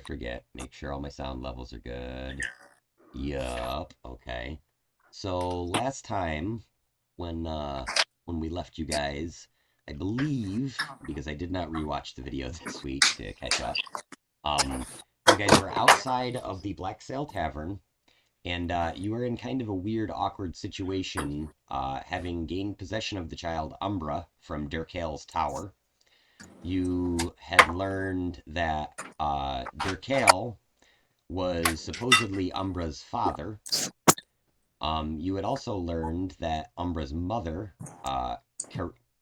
I forget, make sure all my sound levels are good. Yup, okay. So last time when we left you guys, I believe, because I did not rewatch the video this week to catch up, you guys were outside of the Black Sail Tavern, and you were in kind of a weird, awkward situation, having gained possession of the child Umbra from Durkal's tower. You had learned that Durkal was supposedly Umbra's father. You had also learned that Umbra's mother,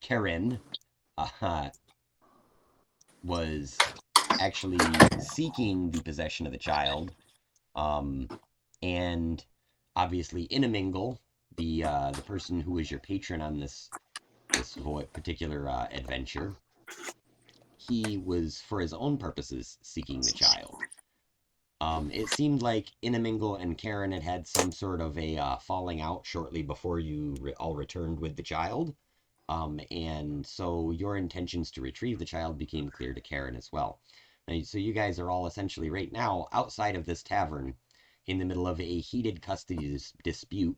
Karen, uh, was actually seeking the possession of the child. And obviously, Inamingle, the person who was your patron on this particular adventure, he was, for his own purposes, seeking the child. It seemed like Inamingle and Karen had had some sort of a falling out shortly before you all returned with the child. And so your intentions to retrieve the child became clear to Karen as well. Now, so you guys are all essentially right now outside of this tavern in the middle of a heated custody dispute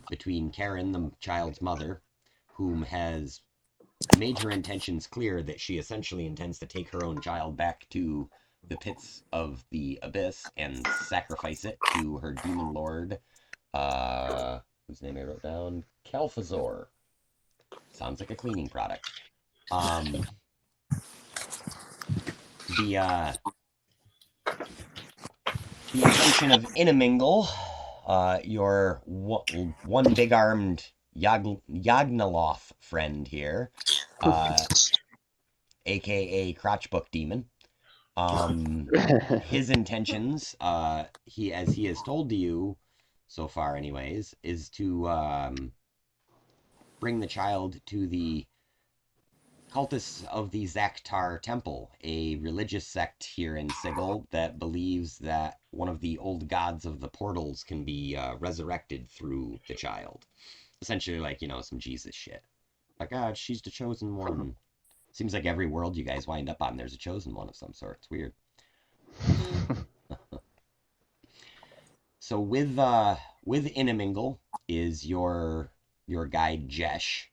between Karen, the child's mother, whom has made her intentions clear that she essentially intends to take her own child back to the pits of the abyss and sacrifice it to her demon lord, whose name I wrote down, Kalfazor. Sounds like a cleaning product. The intention of Inamingle, your one big-armed Yagnaloth friend here, aka Crotchbook Demon. His intentions, as he has told to you so far, anyways, is to bring the child to the cultists of the Zaktar Temple, a religious sect here in Sigil that believes that one of the old gods of the portals can be resurrected through the child. Essentially, like, some Jesus shit. Like, she's the chosen one. Seems like every world you guys wind up on, there's a chosen one of some sort. It's weird. So with Inamingle is your guide Jesh.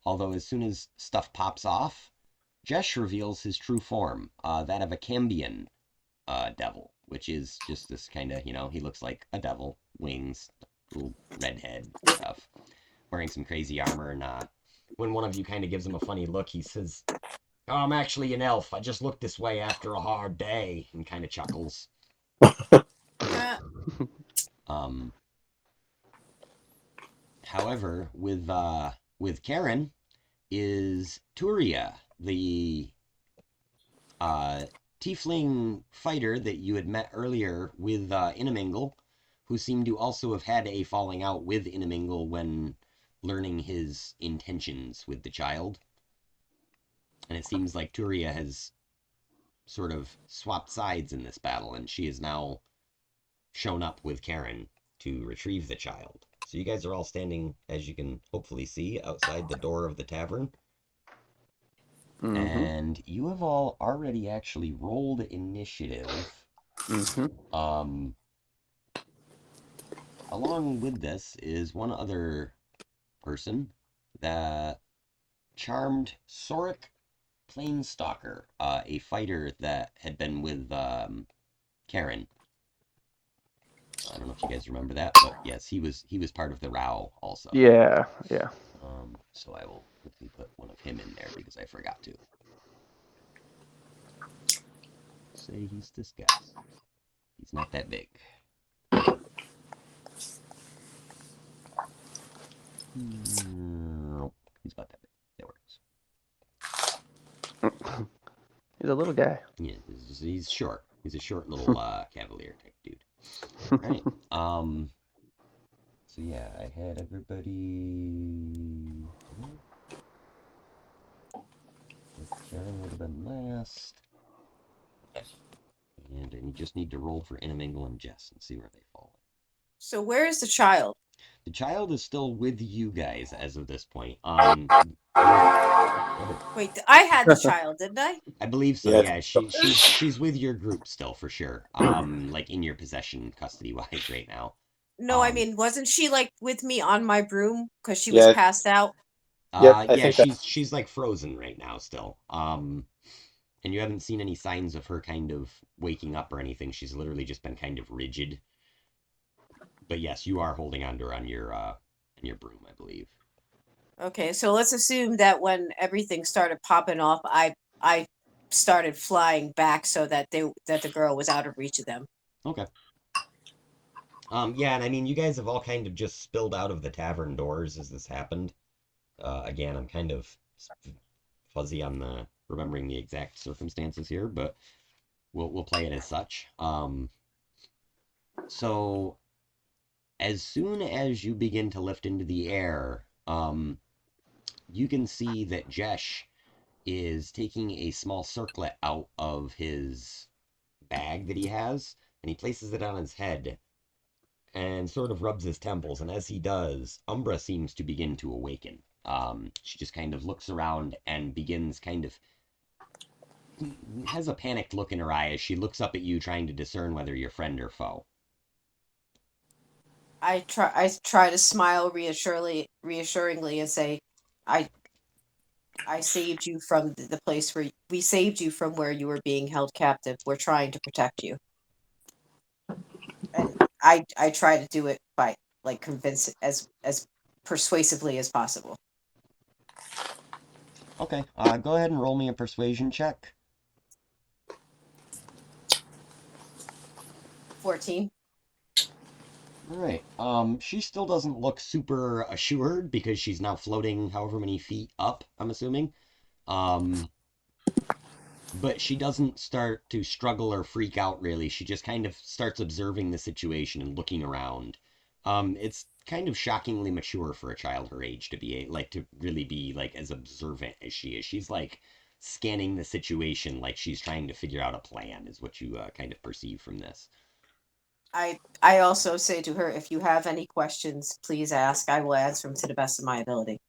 Although as soon as stuff pops off, Jesh reveals his true form, that of a Cambion devil, which is just this kind of, he looks like a devil, wings, little red head stuff, wearing some crazy armor, and when one of you kind of gives him a funny look, he says, "Oh, I'm actually an elf. I just look this way after a hard day," and kind of chuckles. However, with Karen is Turia, the tiefling fighter that you had met earlier with Inamingle, who seemed to also have had a falling out with Inamingle when learning his intentions with the child. And it seems like Turia has sort of swapped sides in this battle, and she has now shown up with Karen to retrieve the child. So you guys are all standing, as you can hopefully see, outside the door of the tavern. Mm-hmm. And you have all already actually rolled initiative. Mm-hmm. Along with this is one other person, that charmed Soric Planestalker, a fighter that had been with Karen. I don't know if you guys remember that, but yes, he was part of the row also. Yeah. So I will quickly put one of him in there because I forgot to. Say he's this guy. He's not that big. Nope, he's about that big. That works. He's a little guy. Yeah, he's short. He's a short little cavalier type dude. Right. So yeah, I had everybody. Karen would have been last. And you just need to roll for Inamingle and Jess and see where they fall. So where is the child? The child is still with you guys as of this point. You're go ahead. Wait, I had the child, didn't I? I believe so. Yeah. Yeah, she's with your group still for sure. Like in your possession, custody wise, right now. No, I Um, mean, wasn't she like with me on my broom because she was Yeah. passed out? Yep. I yeah, think that. she's like frozen right now still. And you haven't seen any signs of her kind of waking up or anything. She's literally just been kind of rigid. But yes, you are holding on to her on your broom, I believe. Okay, so let's assume that when everything started popping off, I started flying back so that the girl was out of reach of them. Okay. Yeah, and I mean, you guys have all kind of just spilled out of the tavern doors as this happened. Again, I'm kind of fuzzy on the remembering the exact circumstances here, but we'll play it as such. So as soon as you begin to lift into the air, you can see that Jesh is taking a small circlet out of his bag that he has, and he places it on his head and sort of rubs his temples. And as he does, Umbra seems to begin to awaken. She just kind of looks around and begins kind of has a panicked look in her eye as she looks up at you, trying to discern whether you're friend or foe. I try to smile reassuringly and say, I I saved you from the place where we saved you from where you were being held captive. We're trying to protect you, and I try to do it by like convince as persuasively as possible. Okay, go ahead and roll me a persuasion check. 14. All right. She still doesn't look super assured because she's now floating however many feet up, I'm assuming. Um, but she doesn't start to struggle or freak out really. She just kind of starts observing the situation and looking around. It's kind of shockingly mature for a child her age to be like to really be like as observant as she is. She's like scanning the situation like she's trying to figure out a plan, is what you kind of perceive from this. I also say to her, if you have any questions, please ask. I will answer them to the best of my ability.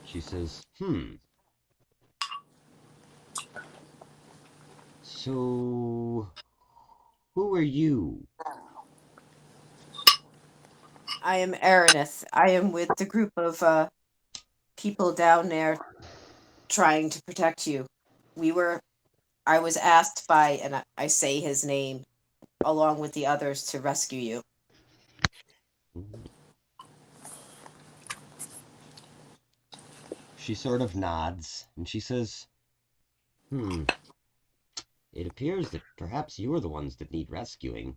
She says, So, who are you? I am Araneth. I am with the group of people down there trying to protect you. I was asked by, and I say his name, along with the others to rescue you. She sort of nods and she says, It appears that perhaps you are the ones that need rescuing.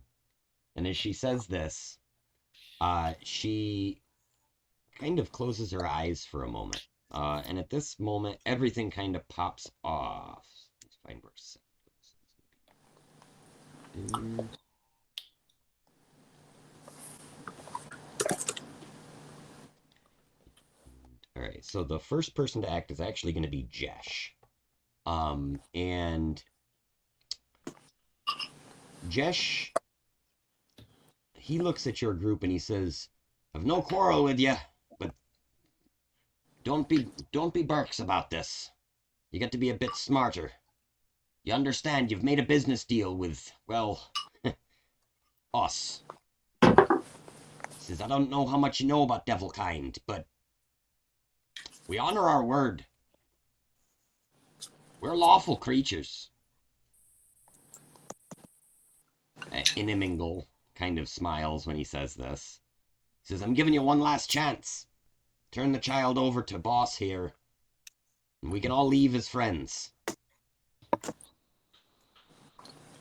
And as she says this, she kind of closes her eyes for a moment. And at this moment, everything kind of pops off. Let's find where all right, so the first person to act is actually going to be Jesh. And Jesh, he looks at your group and he says, "I've no quarrel with you, but don't be barks about this. You got to be a bit smarter. You understand you've made a business deal with, well, us." He says, "I don't know how much you know about devil kind, but we honor our word. We're lawful creatures." Inimingle kind of smiles when he says this. He says, "I'm giving you one last chance. Turn the child over to boss here, and we can all leave as friends."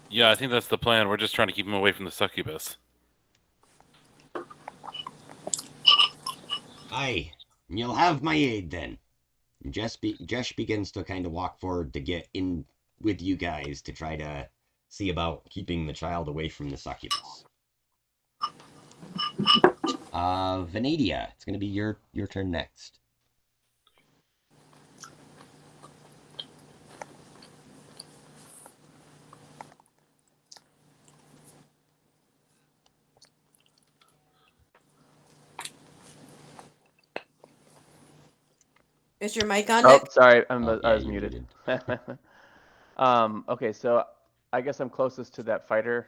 Yeah, I think that's the plan. We're just trying to keep him away from the succubus. Aye, and you'll have my aid then. And Jesh begins to kind of walk forward to get in with you guys to try to see about keeping the child away from the succubus. Venadia, it's going to be your turn next. Is your mic on, Oh, Nick? sorry, Oh, I yeah, was you're muted. muted. Okay, so I guess I'm closest to that fighter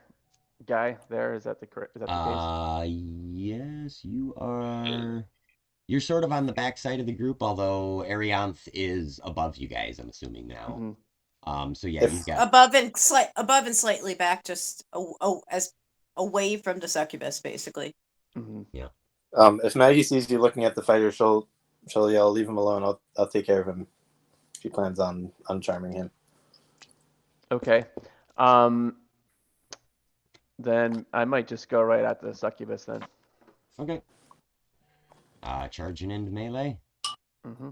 guy there. Is that the case? Yes, you are. You're sort of on the backside of the group, although Arianth is above you guys, I'm assuming now. So yeah, you've If got Above and slightly back, just as away from the succubus, basically. yeah. if Maggie sees you looking at the fighter, she'll yell, "Leave him alone. I'll take care of him." She plans on uncharming him. Okay. Then I might just go right at the succubus then. Okay. Charging into melee. Mm-hmm.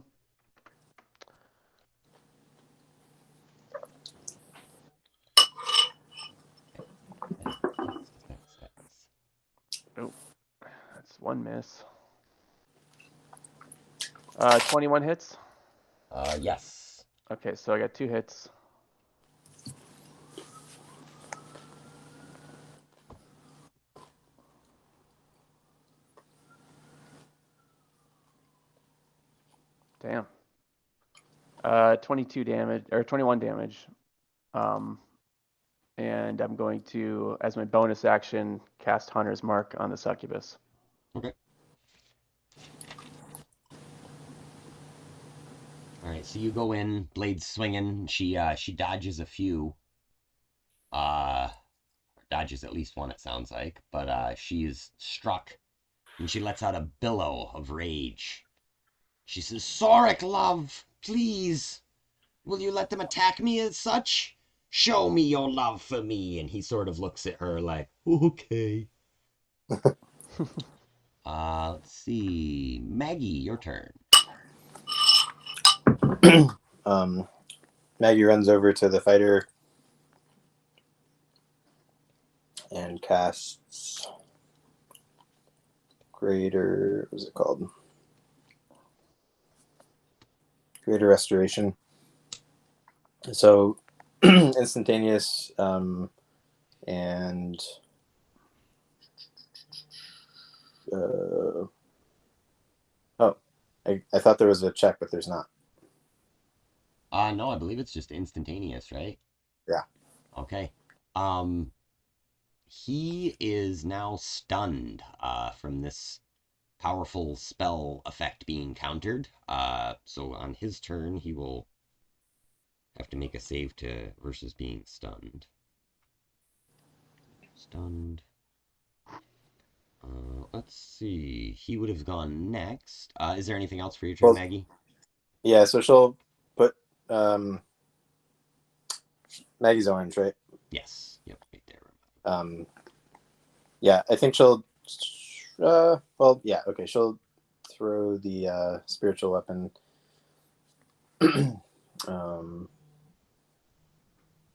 Oh, that's one miss. 21 hits. Yes. Okay, so I got 2 hits. Damn. 22 damage or 21 damage. And I'm going to, as my bonus action, cast Hunter's Mark on the succubus. Okay. All right, so you go in, blades swinging. She dodges a few. Dodges at least one, it sounds like. But she is struck, and she lets out a billow of rage. She says, "Soric, love, please, will you let them attack me as such? Show me your love for me." And he sort of looks at her like, "Okay." Let's see, Maggie, your turn. Maggie runs over to the fighter and casts Greater. What's it called? Greater Restoration. So instantaneous, and I thought there was a check, but there's not. No, I believe it's just instantaneous, right? Yeah. Okay. He is now stunned from this powerful spell effect being countered. So on his turn, he will have to make a save versus being stunned. Stunned. Let's see. He would have gone next. Is there anything else for your turn, Well, Maggie? Yeah, so she'll put Maggie's orange, right? Yes. Yep. Right there. Yeah, I think she'll. Well, yeah, okay. She'll throw the spiritual weapon. Let's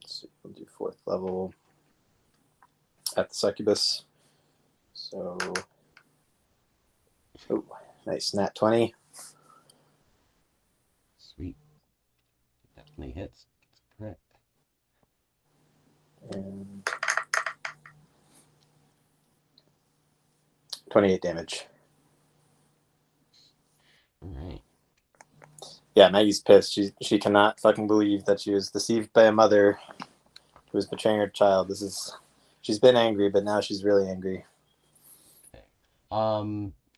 see, we'll do 4th level at the succubus. So, oh, nice, nat 20. Sweet. Definitely hits. Correct. And 28 damage. All right. Yeah, Maggie's pissed. She cannot fucking believe that she was deceived by a mother who was betraying her child. She's been angry, but now she's really angry. Okay.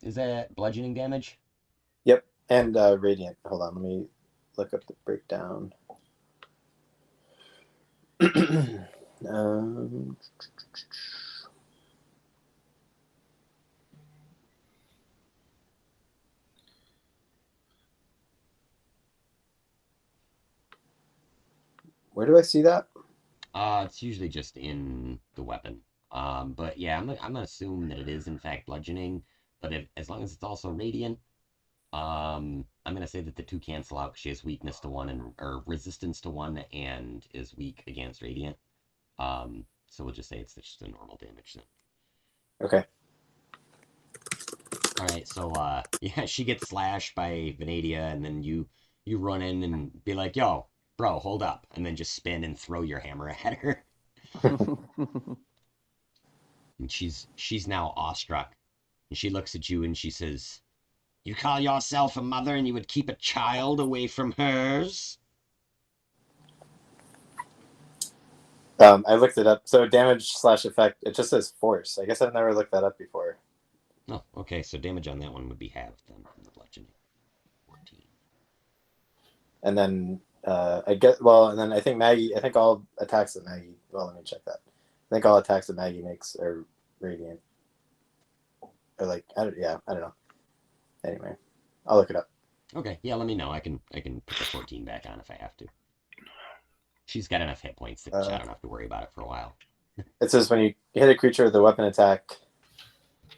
Is that bludgeoning damage? Yep, and radiant. Hold on, let me look up the breakdown. Where do I see that? It's usually just in the weapon. But yeah, I'm gonna assume that it is in fact bludgeoning. But as long as it's also radiant, I'm gonna say that the two cancel out. She has weakness to one or resistance to one, and is weak against radiant. So we'll just say it's just a normal damage then. Okay. All right. So yeah, she gets slashed by Venadia, and then you run in and be like, "Yo, bro, hold up," and then just spin and throw your hammer at her. And she's now awestruck. And she looks at you and she says, You call yourself a mother and you would keep a child away from hers? I looked it up. So damage/effect, it just says force. I guess I've never looked that up before. Oh, okay, so damage on that one would be halved then from the bludgeoning. 14. And then and then I think all attacks that Maggie, well, let me check that. I think all attacks that Maggie makes are radiant. Or like, I don't know. Anyway, I'll look it up. Okay, yeah, let me know. I can put the 14 back on if I have to. She's got enough hit points that I don't have to worry about it for a while. It says when you hit a creature with a weapon attack,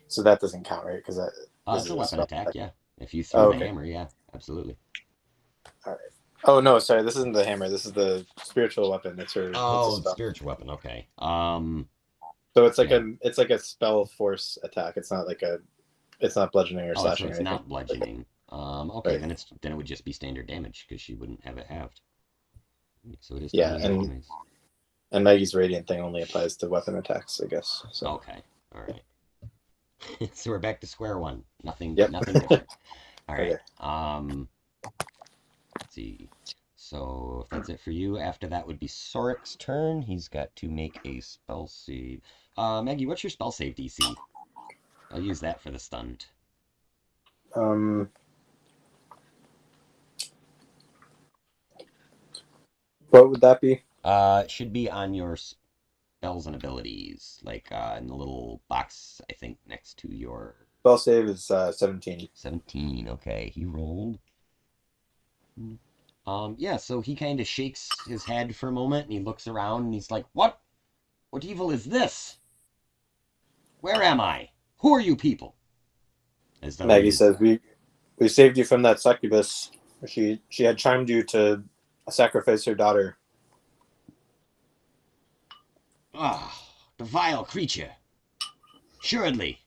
so that doesn't count, right? Because it's a weapon attack, yeah. If you throw the hammer, yeah, absolutely. All right. Oh no, sorry, this isn't the hammer. This is the spiritual weapon. It's her. Oh, it's a spiritual weapon. Okay. So it's like a spell force attack. It's not bludgeoning or slashing. So it's not bludgeoning. Okay, right. then it would just be standard damage because she wouldn't have it halved. So it is. And Maggie's radiant thing only applies to weapon attacks, I guess. So. Okay. All right. So we're back to square one. Nothing. Yep. Nothing different. All right. Okay. Let's see. So if that's it for you, after that would be Sorik's turn. He's got to make a spell save. Maggie, what's your spell save DC? I'll use that for the stunned. What would that be? It should be on your spells and abilities, like in the little box, I think, next to your... Spell save is 17. 17, okay. He rolled. Yeah, so he kind of shakes his head for a moment, and he looks around, and he's like, What? What evil is this? Where am I? Who are you people? Maggie says, we saved you from that succubus. She had charmed you to sacrifice her daughter. The vile creature. Assuredly.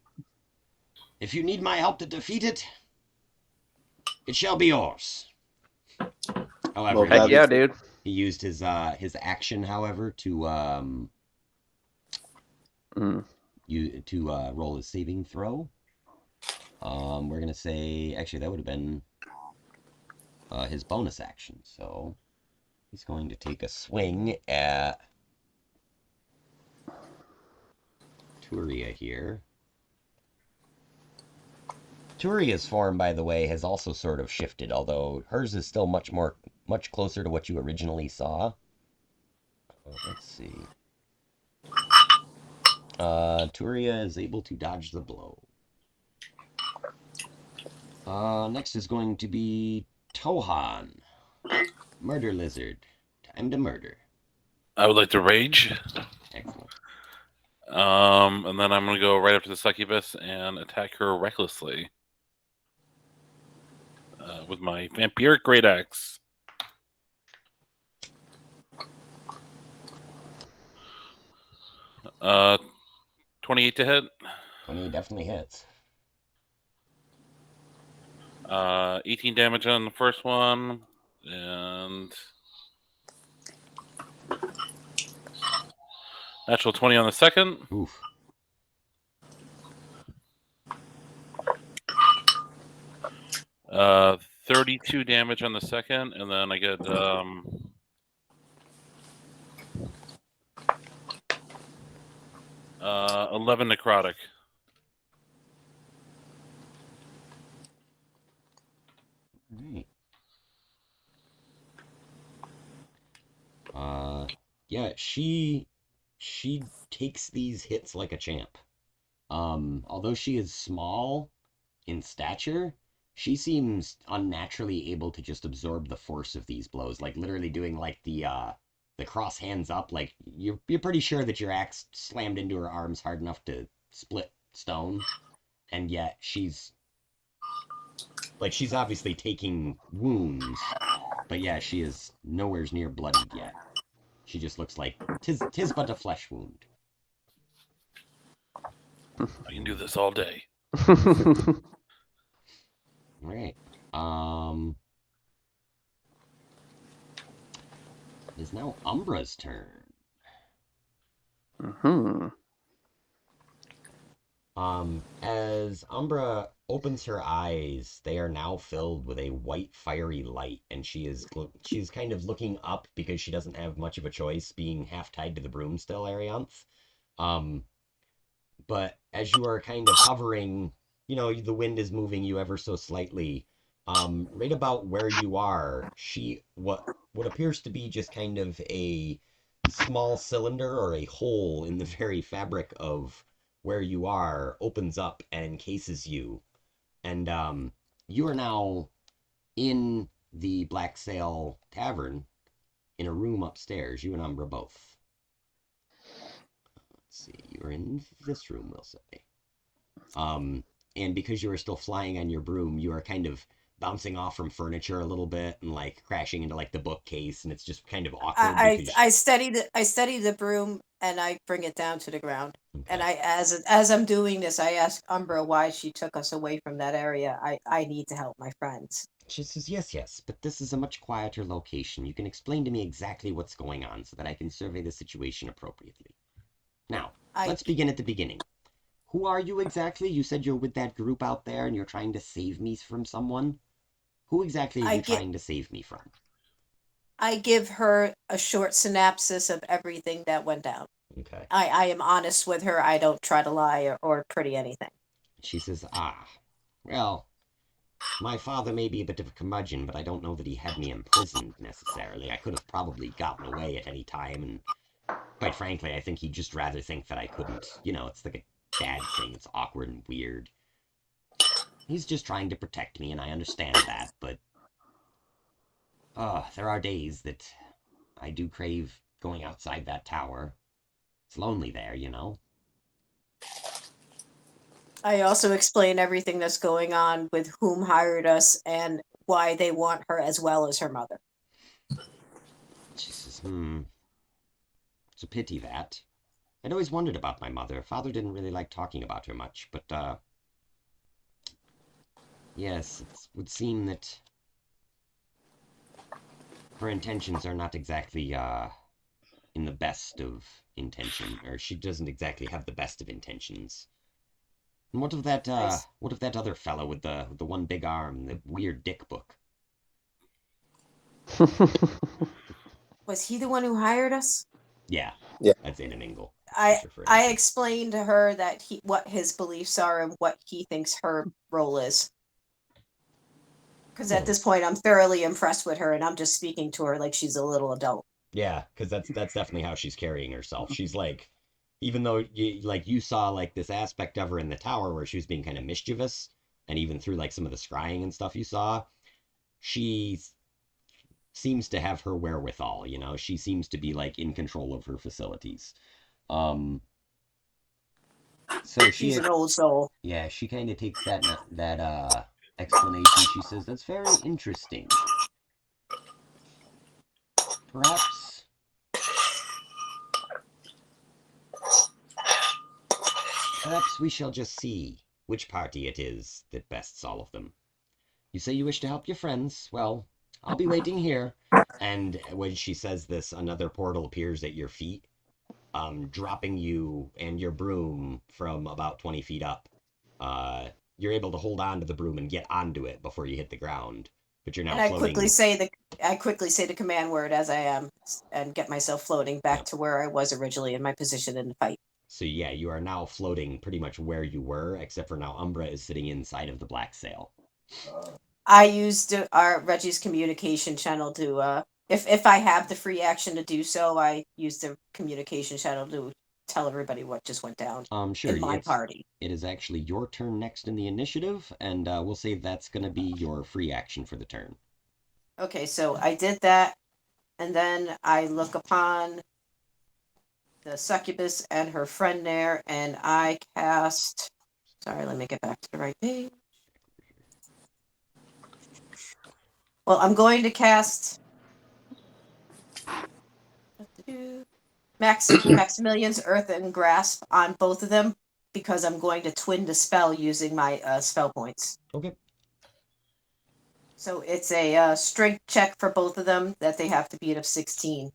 If you need my help to defeat it, it shall be yours. However, dude. He used his action, however, to roll his saving throw. We're gonna say actually that would have been his bonus action. So he's going to take a swing at Turia here. Turia's form, by the way, has also sort of shifted, although hers is still much closer to what you originally saw. Let's see. Turia is able to dodge the blow. Next is going to be Tohan. Murder Lizard. Time to murder. I would like to rage. Excellent. And then I'm going to go right up to the succubus and attack her recklessly. With my vampiric great axe. Uh, 28 to hit. 28 definitely hits. 18 damage on the first one, and natural 20 on the second. Oof. Uh, 32 damage on the second, and then I get 11 necrotic. Right. Yeah, she takes these hits like a champ. Although she is small in stature, she seems unnaturally able to just absorb the force of these blows, like literally doing like the cross hands up, like you're pretty sure that your axe slammed into her arms hard enough to split stone, and yet she's obviously taking wounds, but yeah, she is nowhere near bloodied yet. She just looks like tis but a flesh wound. I can do this all day. All right. It is now Umbra's turn. As Umbra opens her eyes. They are now filled with a white fiery light, and she's kind of looking up because she doesn't have much of a choice, being half tied to the broom still, Arianth. But as you are kind of hovering, the wind is moving you ever so slightly. Right about where you are, what appears to be just kind of a small cylinder or a hole in the very fabric of where you are opens up and encases you. And you are now in the Black Sail Tavern in a room upstairs, you and Umbra both. Let's see, you're in this room, we'll say. And because you are still flying on your broom, you are kind of bouncing off from furniture a little bit and like crashing into like the bookcase, and it's just kind of awkward because I steady the broom and I bring it down to the ground. okay. And as I'm doing this, I ask Umbra why she took us away from that area. I need to help my friends. She says, yes, but this is a much quieter location. You can explain to me exactly what's going on so that I can survey the situation appropriately. Now, let's begin at the beginning. Who are you exactly? You said you're with that group out there and you're trying to save me from someone? Who exactly are you trying to save me from? I give her a short synopsis of everything that went down. Okay. I am honest with her. I don't try to lie or pretty anything. She says, well, my father may be a bit of a curmudgeon, but I don't know that he had me imprisoned necessarily. I could have probably gotten away at any time, and quite frankly, I think he'd just rather think that I couldn't. It's like a dad thing. It's awkward and weird. He's just trying to protect me, and I understand that, but there are days that I do crave going outside that tower. It's lonely there, I also explain everything that's going on with whom hired us and why they want her as well as her mother. She says, it's a pity that. I'd always wondered about my mother. Father didn't really like talking about her much, but, yes, it would seem that her intentions are not exactly, in the best of intention, or she doesn't exactly have the best of intentions. And what of that, other fellow with the one big arm, the weird dick book? Was he the one who hired us? Yeah. Yeah. That's Inamingle. I explained to her that what his beliefs are and what he thinks her role is. Because at this point, I'm thoroughly impressed with her, and I'm just speaking to her like she's a little adult. Yeah, because that's definitely how she's carrying herself. She's like, even though you saw like this aspect of her in the tower where she was being kind of mischievous, and even through like some of the scrying and stuff you saw, she seems to have her wherewithal. She seems to be like in control of her facilities. So she's an old soul. Yeah, she kind of takes that explanation. She says, that's very interesting. Perhaps we shall just see which party it is that bests all of them. You say you wish to help your friends. Well, I'll be waiting here. And when she says this, another portal appears at your feet, dropping you and your broom from about 20 feet up. You're able to hold on to the broom and get onto it before you hit the ground. But you're now floating. I quickly say the command word as I am and get myself floating back to where I was originally in my position in the fight. So yeah, you are now floating pretty much where you were, except for now Umbra is sitting inside of the Black Sail. I used our Reggie's communication channel to, if I have the free action to do so, I use the communication channel to tell everybody what just went down sure, in my party. It is actually your turn next in the initiative, and we'll say that's going to be your free action for the turn. Okay, so I did that, and then I look upon the succubus and her friend there, and I cast... Sorry, let me get back to the right page. Well, I'm going to cast Maximilian's Earthen Grasp on both of them because I'm going to twin the spell using my spell points. Okay. So it's a strength check for both of them that they have to beat of 16.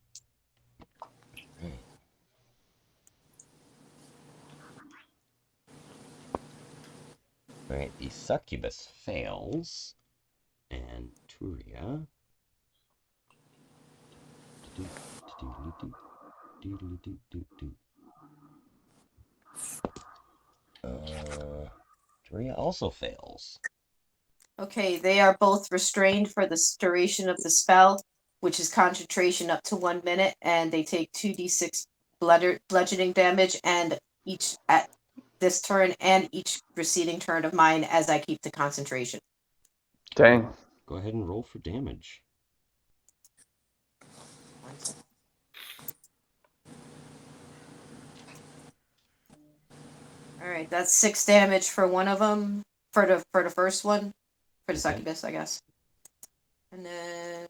Alright, the succubus fails. And Turia. Turia also fails. Okay, they are both restrained for the duration of the spell, which is concentration up to 1 minute, and they take 2d6 bludgeoning damage, and each at this turn and each preceding turn of mine as I keep the concentration. Dang. Go ahead and roll for damage. All right, that's 6 damage for one of them, for the first one, for the Okay. succubus, I guess, and then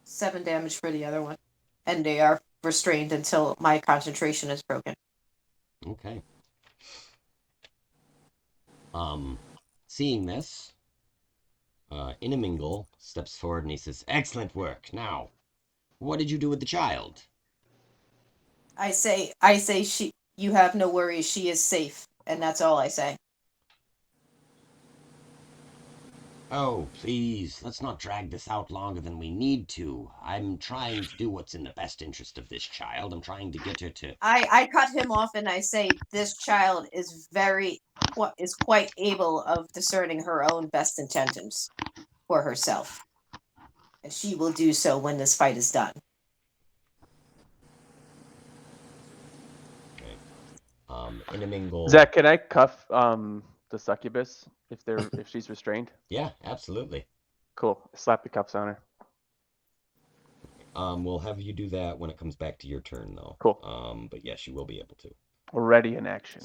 7 damage for the other one, and they are restrained until my concentration is broken. Okay. Seeing this, Inamingle steps forward and he says, "Excellent work. Now, what did you do with the child?" I say you have no worries, she is safe, and that's all I say. Oh, please, let's not drag this out longer than we need to. I'm trying to do what's in the best interest of this child. I'm trying to get her to... I cut him off and I say this child is quite able of discerning her own best intentions for herself, and she will do so when this fight is done. Inamingle... Zach, can I cuff the succubus if she's restrained? Yeah, absolutely. Cool. Slap the cuffs on her. We'll have you do that when it comes back to your turn, though. Cool. But yes, you will be able to. Already in action.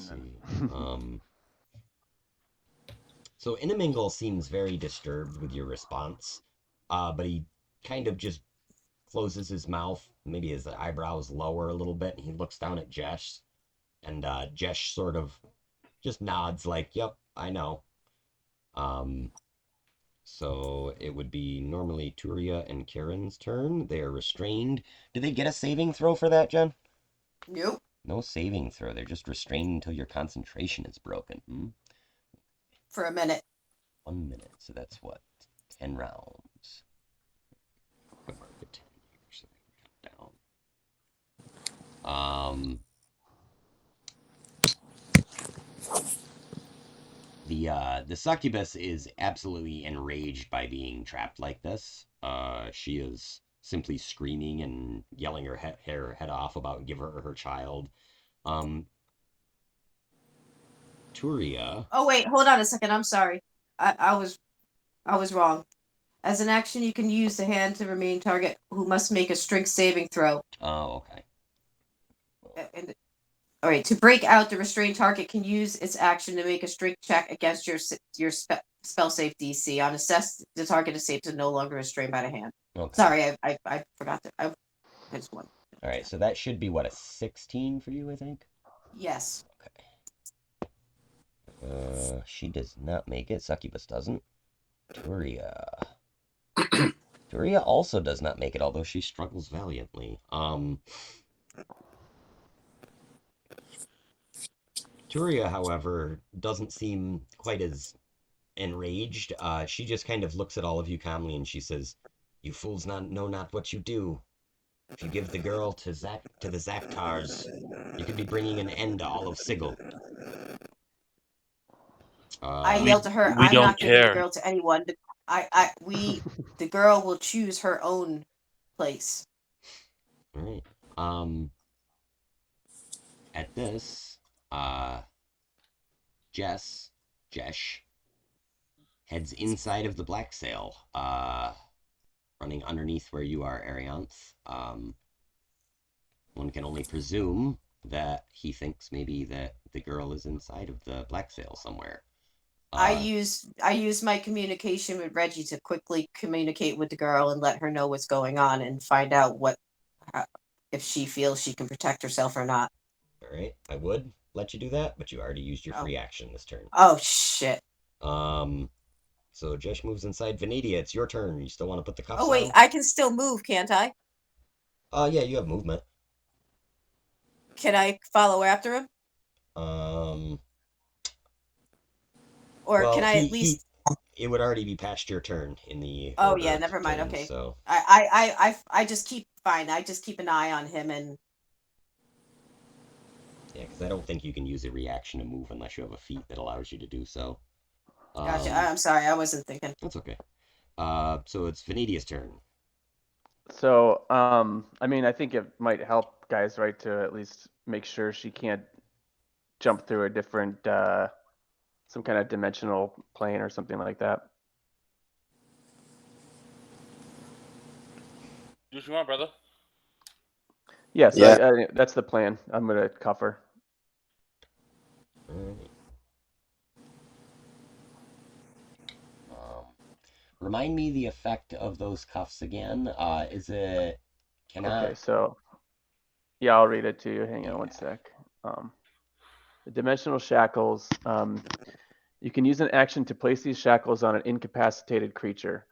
So Inamingle seems very disturbed with your response, but he kind of just closes his mouth. Maybe his eyebrows lower a little bit, and he looks down at Jesh, and Jesh sort of just nods like, "Yep, I know." So it would be normally Turia and Karen's turn. They are restrained. Do they get a saving throw for that, Jen? Nope. No saving throw. They're just restrained until your concentration is broken. For a minute. 1 minute. So that's what? 10 rounds. Mark it 10 here so they can count down. The succubus is absolutely enraged by being trapped like this. She is simply screaming and yelling her head off about give her child. Turia. Oh wait, hold on a second. I'm sorry. I was wrong. As an action, you can use the hand to remain target who must make a strength saving throw. Oh, okay. All right, to break out, the restrained target can use its action to make a strength check against your spell save DC. On assess, the target is safe to no longer restrained by the hand. Okay. Sorry, I forgot to. I just one. All right, so that should be what, a 16 for you, I think. Yes. Okay. She does not make it. Succubus doesn't. Turia. Turia also does not make it, although she struggles valiantly. Turia, however, doesn't seem quite as enraged. She just kind of looks at all of you calmly and she says, "You fools know not what you do. If you give the girl to the Zaktars, you could be bringing an end to all of Sigil." I yelled to her, we "I'm don't not giving the care. girl to anyone. The girl will choose her own place." All right. At this, Jesh heads inside of the Black Sail, running underneath where you are, Arianth. One can only presume that he thinks maybe that the girl is inside of the Black Sail somewhere. I use my communication with Reggie to quickly communicate with the girl and let her know what's going on and find out if she feels she can protect herself or not. All right, I would let you do that, but you already used your free action this turn. Oh shit. So Jesh moves inside. Vanadia, it's your turn. You still want to put the cuffs on? Oh wait, I can still move, can't I? Yeah, you have movement. Can I follow after him? Or Well, can I at least? it would already be past your turn in the Oh order yeah, of never mind. turns, Okay, so I just keep fine. I just keep an eye on him and. yeah, because I don't think you can use a reaction to move unless you have a feat that allows you to do so. Gotcha. I'm sorry, I wasn't thinking. That's okay. So it's Venedia's turn. So, I mean, I think it might help, guys, right, to at least make sure she can't jump through a different, some kind of dimensional plane or something like that. Do what you want, brother. Yeah, so Yeah. that's the plan. I'm gonna cuff her. Alright. Remind me the effect of those cuffs again. Is it Okay, so yeah, I'll read it to you. Hang on one sec. The dimensional shackles. You can use an action to place these shackles on an incapacitated creature.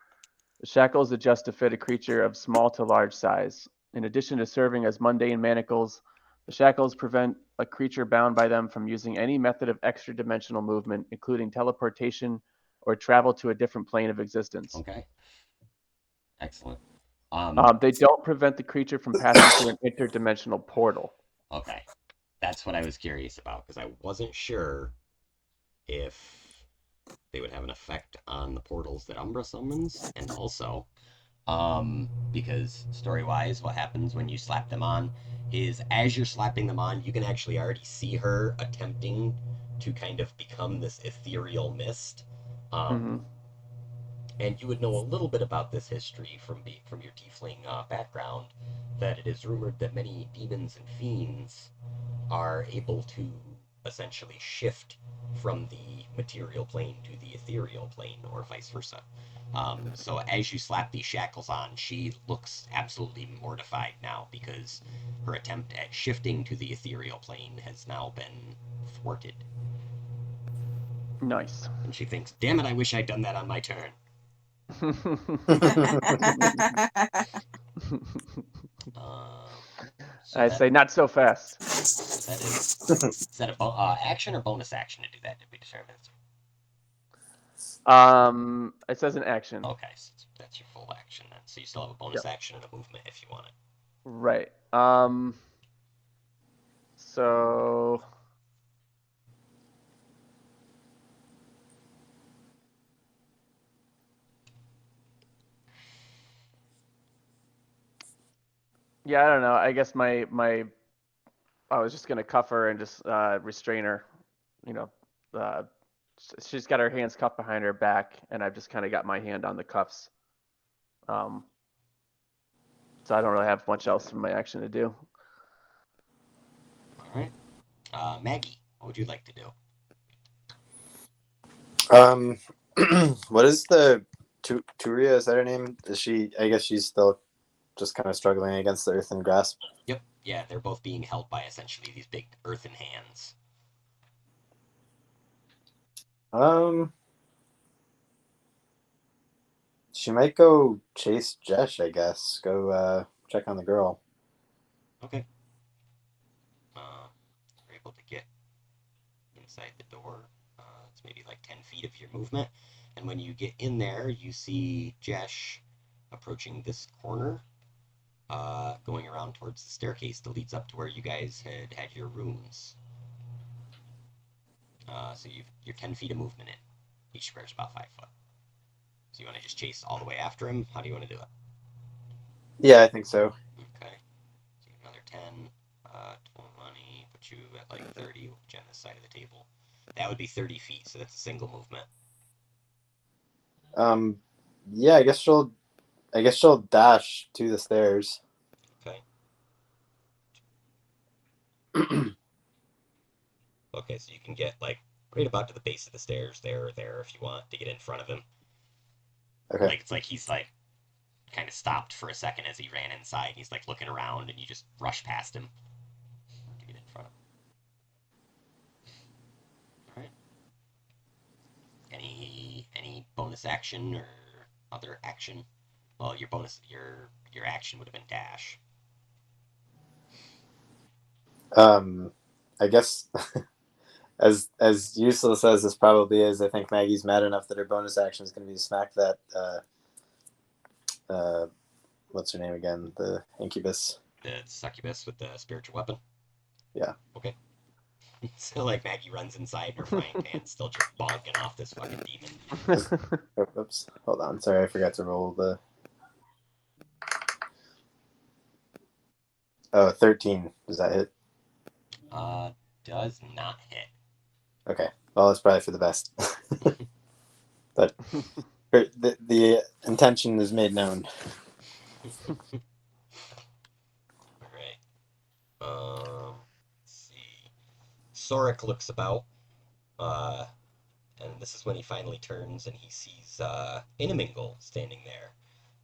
The shackles adjust to fit a creature of small to large size. In addition to serving as mundane manacles, the shackles prevent a creature bound by them from using any method of extra-dimensional movement, including teleportation or travel to a different plane of existence. Okay. Excellent. They don't prevent the creature from passing through an interdimensional portal. Okay. That's what I was curious about, because I wasn't sure if they would have an effect on the portals that Umbra summons, and also, because story-wise, what happens when you slap them on is as you're slapping them on, you can actually already see her attempting to kind of become this ethereal mist. Mm-hmm. And you would know a little bit about this history from your tiefling background, that it is rumored that many demons and fiends are able to essentially shift from the material plane to the ethereal plane, or vice versa. So as you slap these shackles on, she looks absolutely mortified now because her attempt at shifting to the ethereal plane has now been thwarted. Nice. And she thinks, damn it, I wish I'd done that on my turn. So I say not so fast. is that a action or bonus action to do that? Did we determine? It says an action. Okay, so that's your full action then. So you still have a bonus action and a movement if you want it. Right. So yeah, I don't know. I guess my I was just gonna cuff her and just restrain her. You know, she's got her hands cuffed behind her back, and I've just kind of got my hand on the cuffs. So I don't really have much else in my action to do. All right, Maggie, what would you like to do? What is the Turia? Is that her name? Is she? I guess she's still just kind of struggling against the earthen grasp. Yep, yeah, they're both being held by essentially these big earthen hands. She might go chase Jesh, I guess. Go check on the girl. Okay. You're able to get inside the door. It's maybe like 10 feet of your movement. And when you get in there, you see Jesh approaching this corner, going around towards the staircase that leads up to where you guys had your rooms. So you're 10 feet of movement in. Each square is about 5 foot. So you want to just chase all the way after him? How do you want to do it? Yeah, I think so. Okay. So another 10, 20, put you at like 30, we'll put you on this side of the table. That would be 30 feet, so that's a single movement. Yeah, I guess she'll dash to the stairs. Okay. Okay, so you can get like right about to the base of the stairs there or there if you want to get in front of him. Okay. Like it's like he's like kind of stopped for a second as he ran inside. And he's like looking around, and you just rush past him to get in front of him. All right. Any bonus action or other action? Well, your action would have been dash. I guess as useless as this probably is, I think Maggie's mad enough that her bonus action is going to be to smack that. What's her name again? The incubus. The succubus with the spiritual weapon. Yeah. Okay. So like Maggie runs inside in her frying pan, still just bonking off this fucking demon. Oops. Hold on. Sorry, I forgot to roll the. 13. Does that hit? Does not hit. Okay. Well, it's probably for the best. But the intention is made known. Alright. Let's see. Sorik looks about. And this is when he finally turns and he sees Inamingle standing there.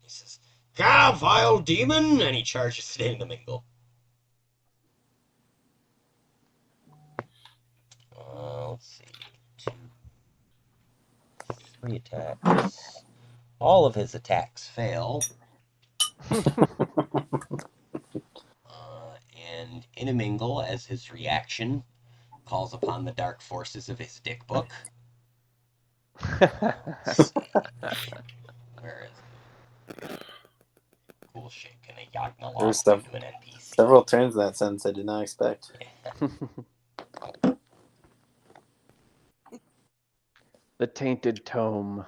He says, "Cow, vile demon!" And he charges at Inamingle. Let's see. 3 attacks. All of his attacks fail. And Inamingle, as his reaction, calls upon the dark forces of his dick book. Where is it? Cool shit. Can I Yagna There's lost into an NPC? Several turns in that sentence I did not expect. The tainted tome.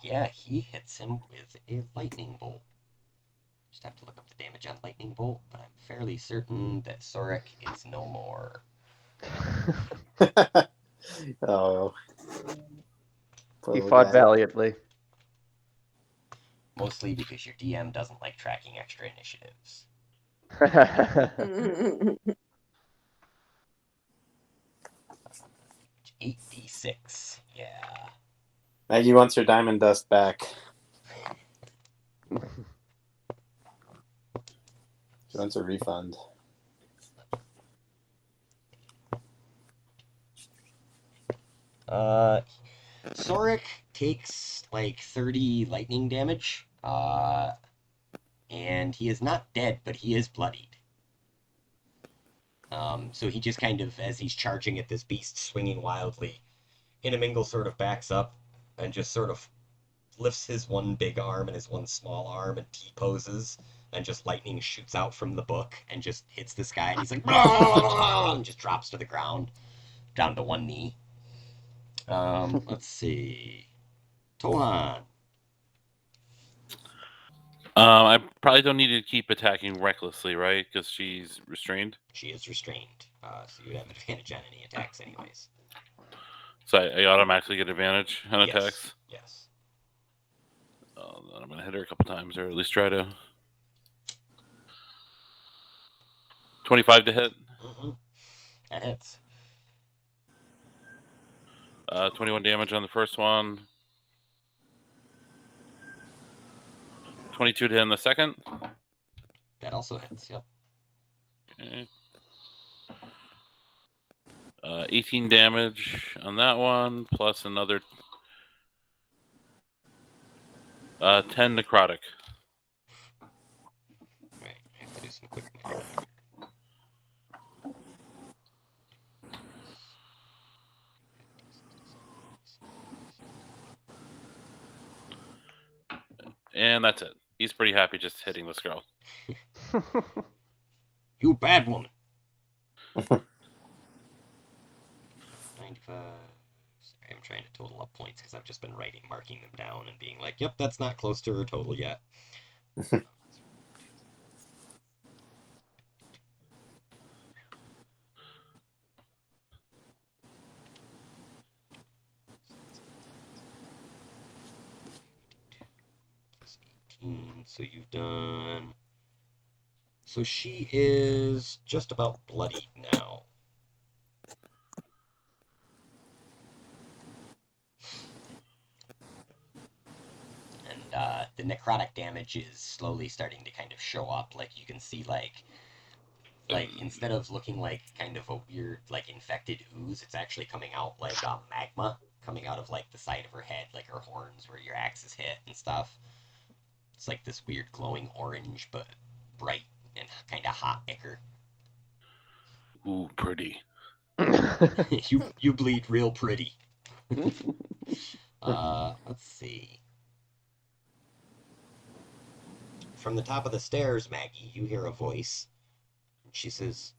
Yeah, he hits him with a lightning bolt. Just have to look up the damage on lightning bolt, but I'm fairly certain that Sorik is no more. Oh. Poor He little fought guy. valiantly. Mostly because your DM doesn't like tracking extra initiatives. 8d6. Yeah. Maggie wants her diamond dust back. She wants a refund. Sorik takes like 30 lightning damage. And he is not dead, but he is bloodied. So he just kind of, as he's charging at this beast, swinging wildly, Inamingle sort of backs up and just sort of lifts his one big arm and his one small arm and T-poses, and just lightning shoots out from the book and just hits this guy, and he's like, and just drops to the ground, down to one knee. Let's see. Tohan. I probably don't need to keep attacking recklessly, right? Because she's restrained. She is restrained, so you would have advantage on any attacks anyways. So I automatically get advantage on Yes. attacks. Yes. Then I'm gonna hit her a couple times, or at least try to. 25 to hit. Mm-hmm. That hits. 21 damage on the first one. 22 to hit on the second. That also hits, yep. Okay. 18 damage on that one, plus another 10 necrotic. Right, I have to do some quick math. And that's it. He's pretty happy just hitting this girl. You bad woman. 95. Sorry, I'm trying to total up points because I've just been marking them down and being like, yep, that's not close to her total yet. Plus 18, so you've done... So she is just about bloodied now. And the necrotic damage is slowly starting to kind of show up. Like, you can see, like instead of looking like kind of a weird, like, infected ooze, it's actually coming out like magma coming out of, like, the side of her head, like her horns where your axe is hit and stuff. It's like this weird glowing orange, but bright and kind of hot ichor. Ooh, pretty. You bleed real pretty. Let's see. From the top of the stairs, Maggie, you hear a voice. She says,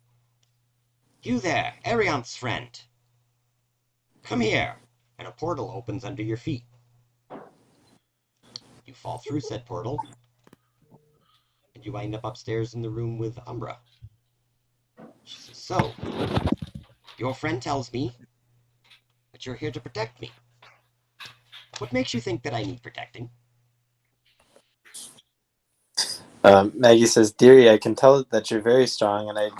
"You there, Arianth's friend. Come here." And a portal opens under your feet. You fall through said portal, and you wind up upstairs in the room with Umbra. She says, "So, your friend tells me that you're here to protect me. What makes you think that I need protecting?" Maggie says, "Dearie, I can tell that you're very strong, and I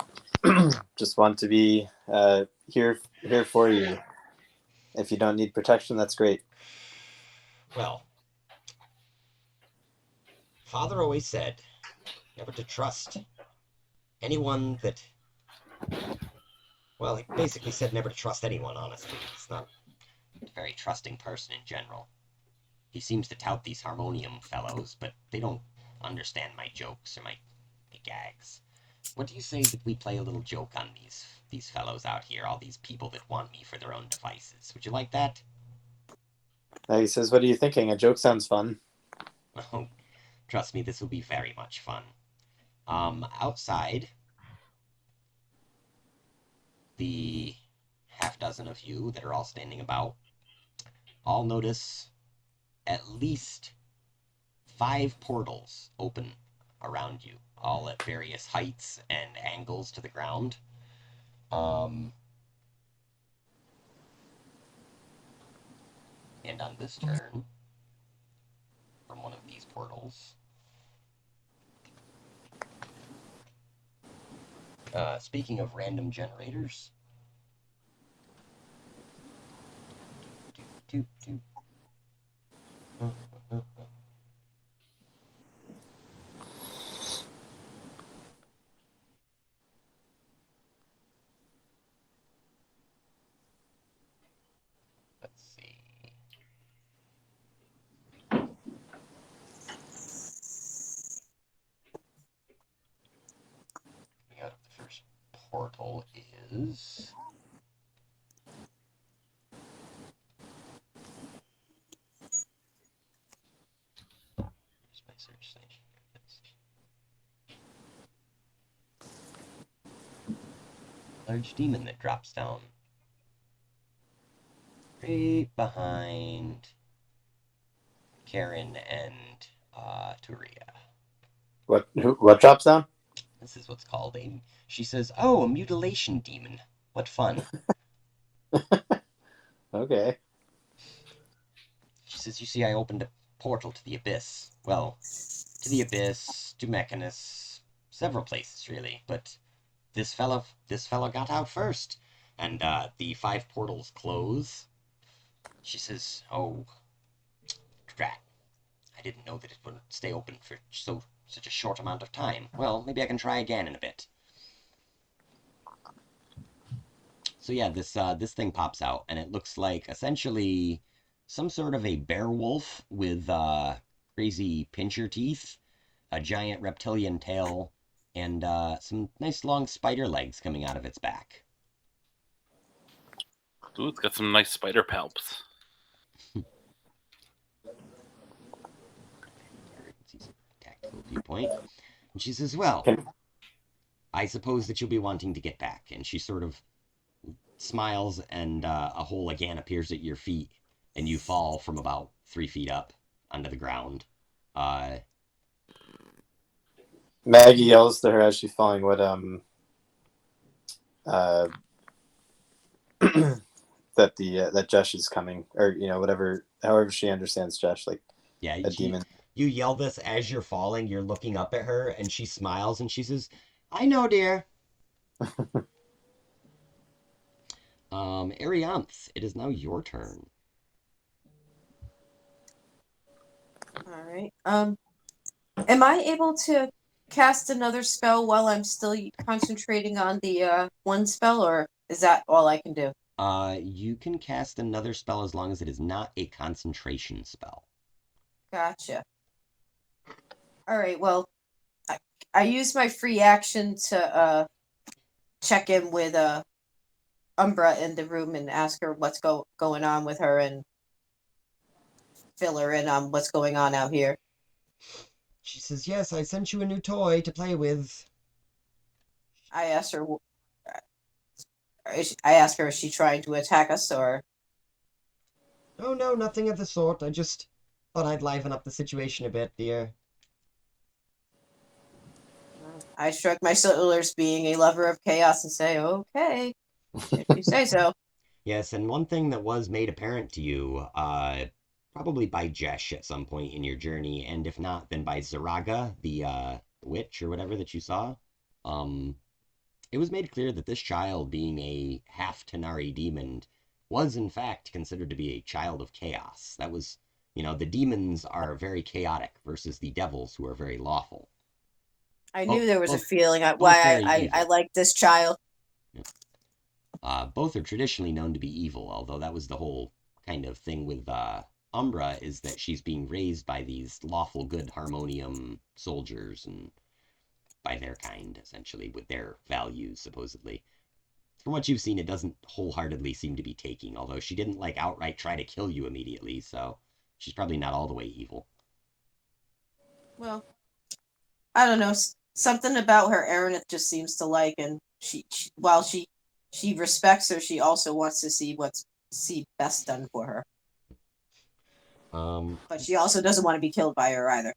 just want to be here for you. If you don't need protection, that's great." Well, Father always said never to trust anyone that... Well, he basically said never to trust anyone, honestly. He's not a very trusting person in general. He seems to tout these harmonium fellows, but they don't understand my jokes or my gags. What do you say that we play a little joke on these fellows out here, all these people that want me for their own devices? Would you like that? Maggie says, "What are you thinking? A joke sounds fun." Oh, trust me, this will be very much fun. Outside, the half dozen of you that are all standing about all notice at least 5 portals open around you, all at various heights and angles to the ground. And on this turn, from one of these portals, speaking of random generators, let's see. Coming out of the first portal is... Where's my search station? Large demon that drops down right behind Karen and Turia. What drops down? This is what's called a... She says, "Oh, a mutilation demon. What fun." Okay. She says, "You see, I opened a portal to the abyss. Well, to the abyss, to Mechanus, several places really, but this fellow got out first." And the 5 portals close. She says, "Oh, drat. I didn't know that it would stay open for such a short amount of time. Well, maybe I can try again in a bit." So yeah, this thing pops out, and it looks like essentially some sort of a bear wolf with crazy pincher teeth, a giant reptilian tail, and some nice long spider legs coming out of its back. Ooh, it's got some nice spider palps. Tactical viewpoint. And she says, "Well, I suppose that you'll be wanting to get back." And she sort of smiles, and a hole again appears at your feet, and you fall from about 3 feet up onto the ground. Maggie yells to her as she's falling, "What that Josh is coming," or whatever, however she understands Josh, like Yeah, a demon. You yell this as you're falling. You're looking up at her, and she smiles, and she says, "I know, dear." Arianth, it is now your turn. All right. Am I able to cast another spell while I'm still concentrating on the one spell, or is that all I can do? You can cast another spell as long as it is not a concentration spell. Gotcha. All right. Well, I use my free action to check in with Umbra in the room and ask her what's going on with her and fill her in on what's going on out here. She says, "Yes, I sent you a new toy to play with." I asked her. I asked her, is she trying to attack us or? Oh no, nothing of the sort. I just thought I'd liven up the situation a bit, dear. I shrug my shoulders, being a lover of chaos, and say, "Okay, if you say so." Yes, and one thing that was made apparent to you, probably by Jesh at some point in your journey, and if not, then by Zaraga, the witch or whatever that you saw, it was made clear that this child, being a half Tanari demon, was in fact considered to be a child of chaos. That was, the demons are very chaotic versus the devils who are very lawful. I knew there was a both- feeling both why very I evil. like this child. Both are traditionally known to be evil, although that was the whole kind of thing with Umbra, is that she's being raised by these lawful good harmonium soldiers and by their kind, essentially, with their values, supposedly. From what you've seen, it doesn't wholeheartedly seem to be taking, although she didn't, outright try to kill you immediately, so she's probably not all the way evil. Well, I don't know. Something about her Araneth just seems to like, and while she respects her, she also wants to see what's best done for her. But she also doesn't want to be killed by her either.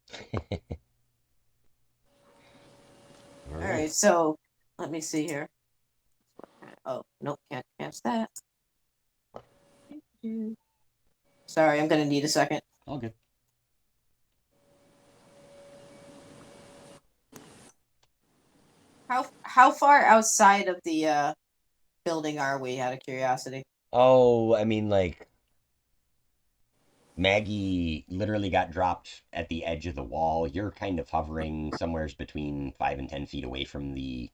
All All right. right, so let me see here. Oh, nope, can't catch that. Sorry, I'm gonna need a second. All good. How far outside of the building are we, out of curiosity? Oh, I mean, Maggie literally got dropped at the edge of the wall. You're kind of hovering somewhere between 5 and 10 feet away from the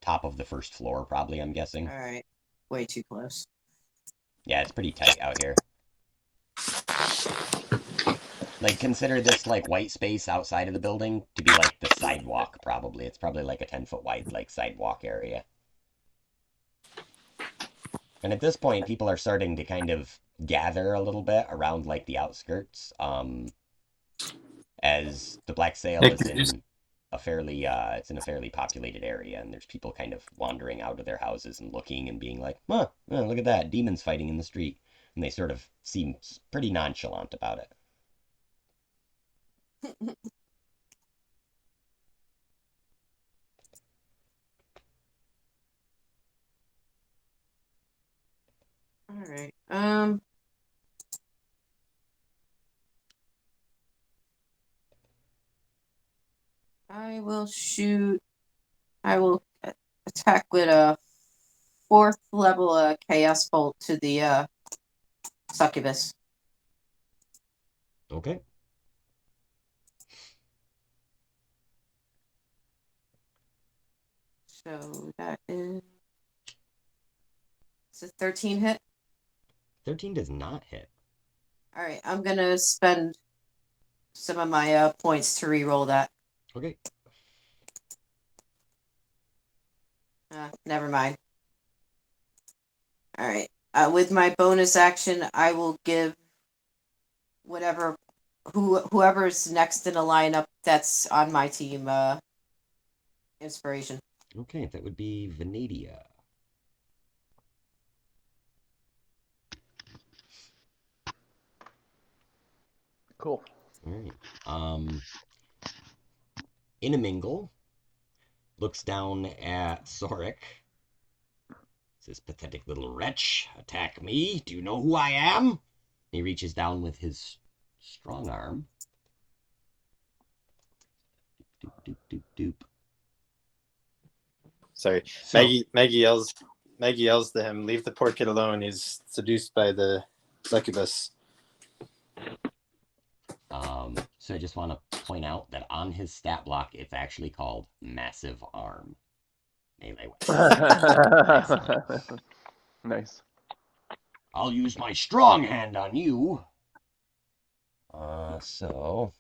top of the first floor, probably, I'm guessing. All right, way too close. Yeah, it's pretty tight out here. Consider this, white space outside of the building to be, the sidewalk, probably. It's probably, a 10-foot wide, sidewalk area. And at this point, people are starting to kind of gather a little bit around, the outskirts, as the Black Sail is in a fairly populated area, and there's people kind of wandering out of their houses and looking and being like, huh, look at that, demons fighting in the street. And they sort of seem pretty nonchalant about it. All right. I will shoot. I will attack with a 4th level chaos bolt to the succubus. Okay. So that is. It's a 13 hit. 13 does not hit. All right, I'm gonna spend some of my points to re-roll that. Okay. Never mind. All right. With my bonus action, I will give whoever's next in a lineup that's on my team inspiration. Okay, that would be Venadia. Cool. All right. Inamingle looks down at Sorik. This pathetic little wretch, attack me. Do you know who I am? He reaches down with his strong arm. Doop, doop, doop, doop. Sorry, So, Maggie yells to him, "Leave the poor kid alone. He's seduced by the succubus." So I just want to point out that on his stat block, it's actually called Massive Arm. Melee weapon. Nice. I'll use my strong hand on you. So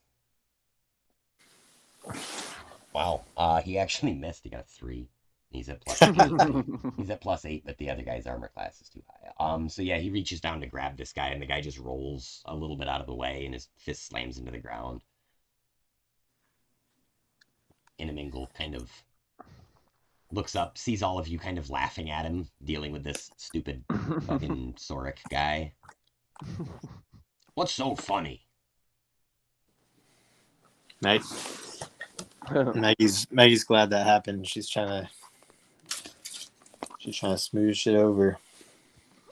Wow. He actually missed. He got a 3. He's at +8. He's at +8, but the other guy's armor class is too high. So yeah, he reaches down to grab this guy, and the guy just rolls a little bit out of the way, and his fist slams into the ground. Inamingle kind of looks up, sees all of you kind of laughing at him, dealing with this stupid fucking Soric guy. What's so funny? Maggie's glad that happened. She's trying to smooth shit over.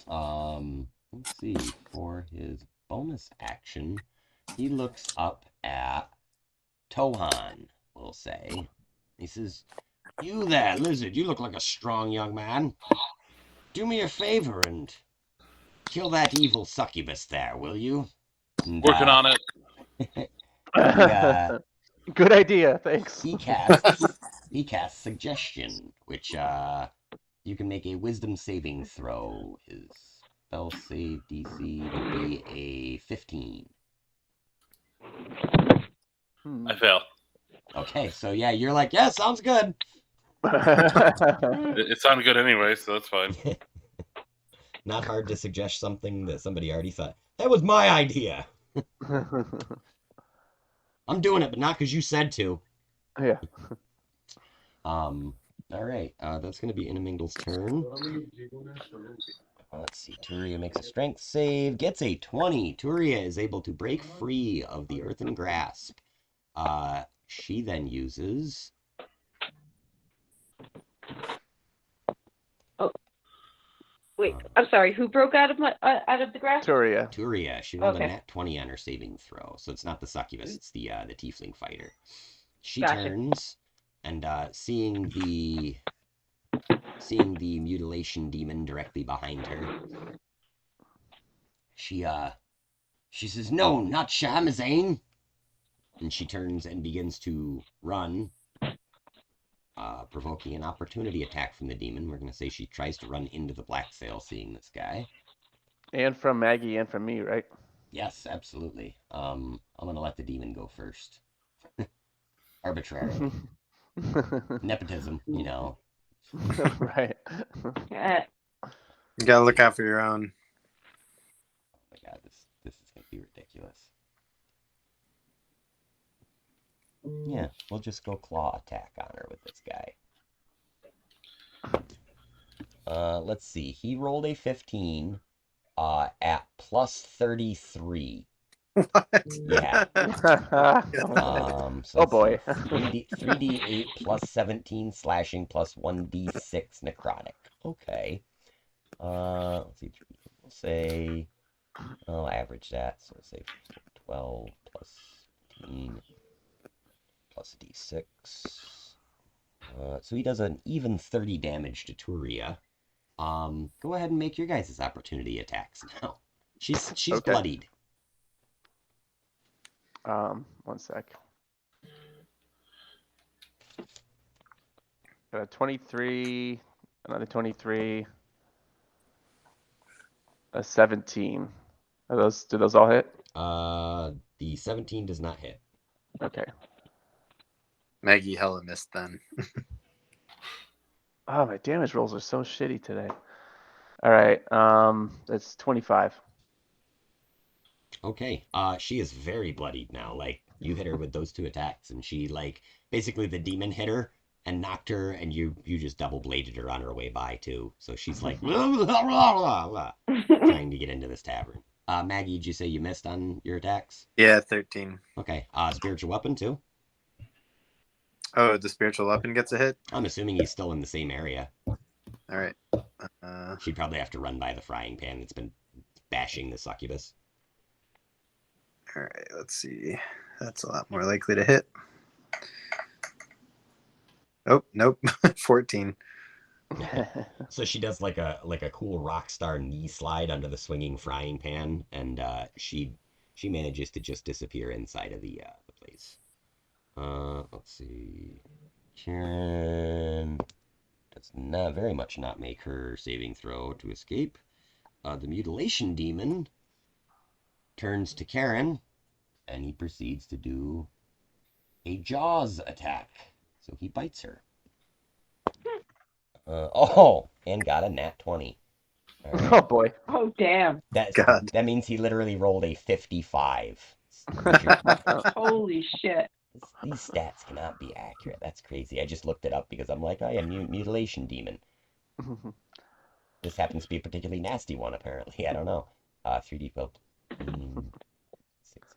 Let's see. For his bonus action, he looks up at Tohan, we'll say. He says, "You there, lizard, you look like a strong young man. Do me a favor and kill that evil succubus there, will you?" And, Working on it. Good idea, thanks. He casts Suggestion, which you can make a Wisdom saving throw. His spell save DC would be a 15. I fail. Okay, so yeah, you're like, yeah, sounds good. It sounded good anyway, so that's fine. Not hard to suggest something that somebody already thought. That was my idea. I'm doing it, but not because you said to. Yeah. All right. That's going to be Inamingle's turn. Let's see. Turia makes a strength save, gets a 20. Turia is able to break free of the earthen grasp. She then uses... Oh. Wait, I'm sorry. Who broke out of the grasp? Turia. Turia. She rolled Okay. a nat 20 on her saving throw, so it's not the succubus, it's the tiefling fighter. She Gotcha. turns, and seeing the mutilation demon directly behind her, she says, "No, not Shamazane," and she turns and begins to run, provoking an opportunity attack from the demon. We're going to say she tries to run into the black sail, seeing this guy. And from Maggie and from me, right? Yes, absolutely. I'm going to let the demon go first. Arbitrarily. Nepotism, you know. Right. You gotta look out for your own. Oh my god, this is going to be ridiculous. Yeah, we'll just go claw attack on her with this guy. Let's see. He rolled a 15 at +33. What? Yeah. So Oh boy. 3d8 +17 slashing +1d6 necrotic. Okay. Let's see. We'll say I'll average that. So we'll say 12 +15 +d6. So he does an even 30 damage to Turia. Go ahead and make your guys' opportunity attacks now. She's Okay. bloodied. 1 sec. Got a 23, another 23, a 17. Do those all hit? The 17 does not hit. Okay. Maggie hella missed then. Oh, my damage rolls are so shitty today. All right. That's 25. Okay. She is very bloodied now. Like, you hit her with those 2 attacks, and she, like, basically the demon hit her and knocked her, and you just double bladed her on her way by too. So she's like trying to get into this tavern. Maggie, did you say you missed on your attacks? Yeah, 13. Okay. Spiritual weapon too. Oh, the spiritual weapon gets a hit? I'm assuming he's still in the same area. All right. She'd probably have to run by the frying pan that's been bashing the succubus. All right, let's see. That's a lot more likely to hit. Oh, nope. 14. So she does like a cool rock star knee slide under the swinging frying pan, and she manages to just disappear inside of the place. Let's see. Karen does not very much not make her saving throw to escape. The mutilation demon turns to Karen, and he proceeds to do a jaws attack. So he bites her. Oh, and got a nat 20. All right. Oh boy. Oh, damn. God. That means he literally rolled a 55. Holy shit. These stats cannot be accurate. That's crazy. I just looked it up because I'm like, I am Mutilation Demon. This happens to be a particularly nasty one, apparently. I don't know. 3D 12. 6.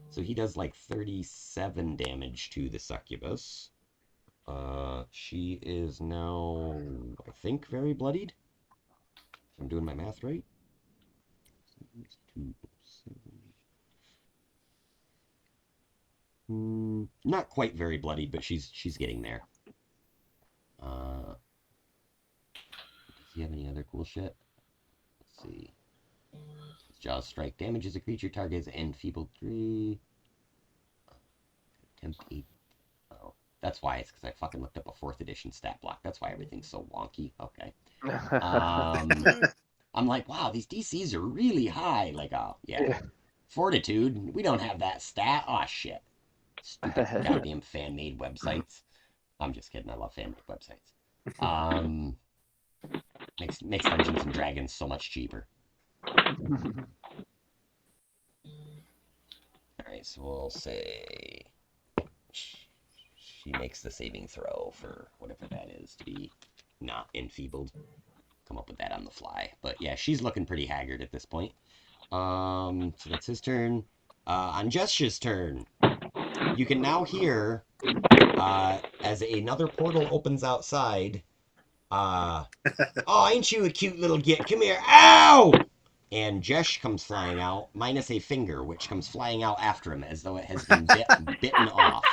So he does like 37 damage to the succubus. She is now, I think, very bloodied. If I'm doing my math right. 2, 7. Not quite very bloodied, but she's getting there. Does he have any other cool shit? Let's see. Jaws strike damages a creature targets enfeebled 3. Attempt 8. Oh, that's why. It's because I fucking looked up a 4th edition stat block. That's why everything's so wonky. Okay. I'm like, wow, these DCs are really high. Like, oh, yeah. Fortitude, we don't have that stat. Oh, shit. Stupid goddamn fan-made websites. I'm just kidding. I love fan-made websites. Makes Dungeons and Dragons so much cheaper. Alright, so we'll say she makes the saving throw for whatever that is to be not enfeebled. Come up with that on the fly. But yeah, she's looking pretty haggard at this point. So that's his turn. On Jesh's turn, you can now hear as another portal opens outside. Oh, ain't you a cute little git? Come here. Ow! And Jesh comes flying out, minus a finger, which comes flying out after him as though it has been bitten off.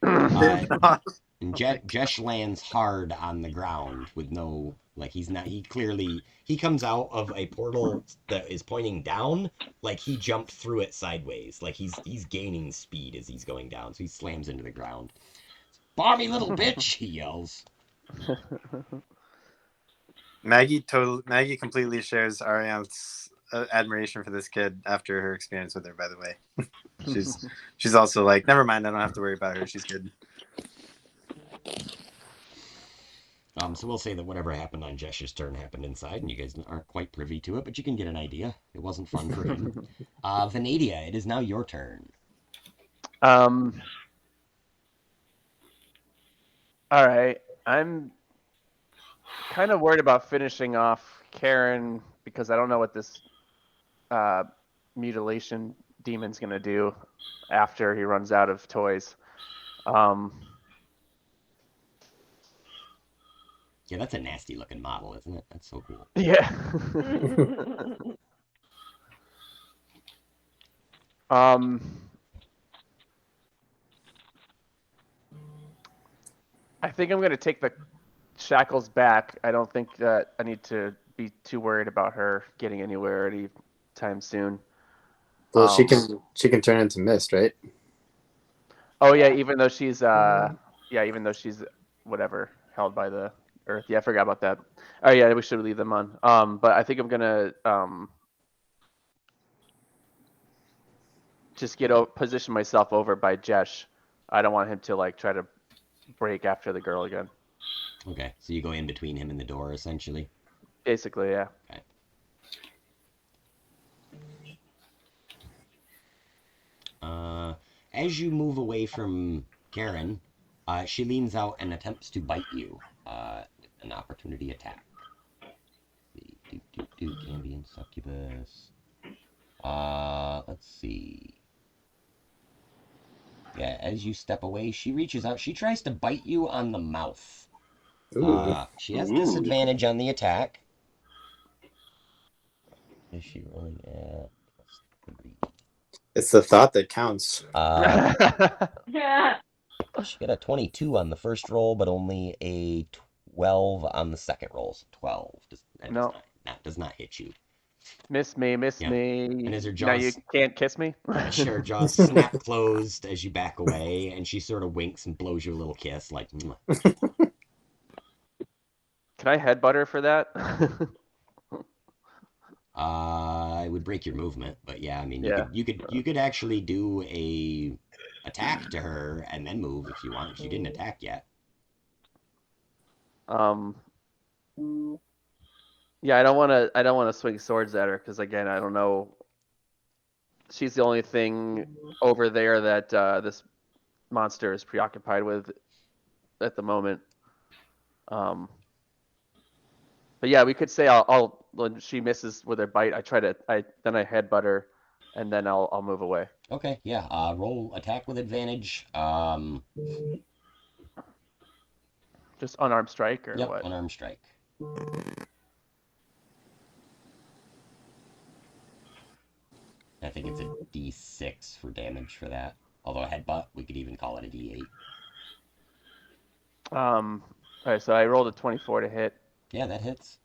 And Jesh lands hard on the ground with no, like, he comes out of a portal that is pointing down, like he jumped through it sideways, like he's gaining speed as he's going down, so he slams into the ground. Bobby, little bitch, he yells. Maggie completely shares Ariane's admiration for this kid after her experience with her. By the way, she's also like, never mind, I don't have to worry about her. She's good. So we'll say that whatever happened on Jesh's turn happened inside, and you guys aren't quite privy to it, but you can get an idea. It wasn't fun for him. Venadia, it is now your turn. All right, I'm kind of worried about finishing off Karen because I don't know what this mutilation demon's gonna do after he runs out of toys. Yeah, that's a nasty looking model, isn't it? That's so cool. Yeah. I think I'm gonna take the shackles back. I don't think that I need to be too worried about her getting anywhere anytime soon. Well, she can turn into mist, right? Oh yeah, even though she's whatever, held by the earth. Yeah, I forgot about that. Oh yeah, we should leave them on. But I think I'm gonna just position myself over by Jesh. I don't want him to like try to break after the girl again. Okay, so you go in between him and the door, essentially? Basically, yeah. Okay. As you move away from Karen, she leans out and attempts to bite you. An opportunity attack. Ambient succubus. Let's see. Yeah, as you step away, she reaches out. She tries to bite you on the mouth. She has disadvantage on the attack. Is she rolling at +3? It's the thought that counts. Yeah. She got a 22 on the first roll, but only a 12 on the second roll. So 12 does not hit you. Miss me. And as her jaws, now you can't kiss me? Sure, jaws snap closed as you back away, and she sort of winks and blows you a little kiss, like. Mwah. Can I headbutt her for that? I would break your movement, but yeah, I mean, you could actually do a attack to her and then move if you want. She didn't attack yet. Yeah, I don't want to swing swords at her because again, I don't know. She's the only thing over there that this monster is preoccupied with at the moment. But yeah, we could say I'll when she misses with her bite, I headbutt her, and then I'll move away. Okay, yeah. Roll attack with advantage. Just unarmed strike or Yep, what? unarmed strike. I think it's a D6 for damage for that. Although a headbutt, we could even call it a D8. All right, so I rolled a 24 to hit. Yeah, that hits.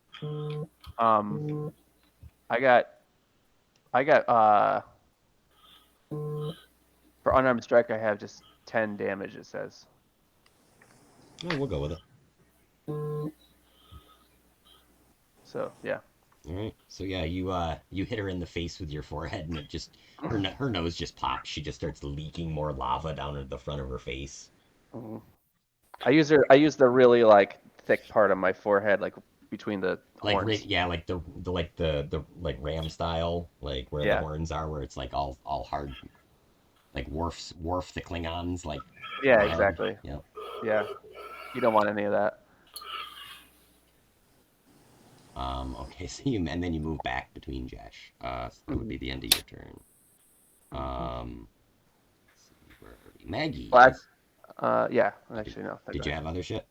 I got for unarmed strike I have just 10 damage, it says. Oh, we'll go with it. So yeah. All right. So yeah, you hit her in the face with your forehead, and it just her nose just pops. She just starts leaking more lava down at the front of her face. I use the really like thick part of my forehead, like between the horns. Like like the ram style, like where the horns are, where it's like all hard, like Worf the Klingons, like. Yeah, hard. exactly. Yep. Yeah, you don't want any of that. Okay, so and then you move back between Josh. So that would be the end of your turn. Where are we? Maggie. Yeah, actually no. Did you have other shit?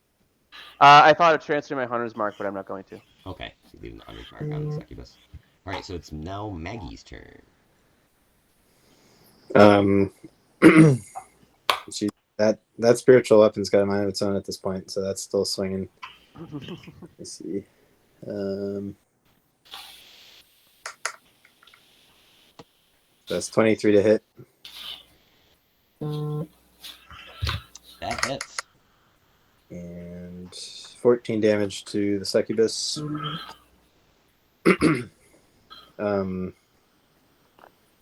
I thought of transferring my hunter's mark, but I'm not going to. Okay, so you're leaving the hunter's mark on the succubus. All right, so it's now Maggie's turn. That spiritual weapon's got a mind of its own at this point, so that's still swinging. Let's see. That's 23 to hit. That hits. And 14 damage to the succubus.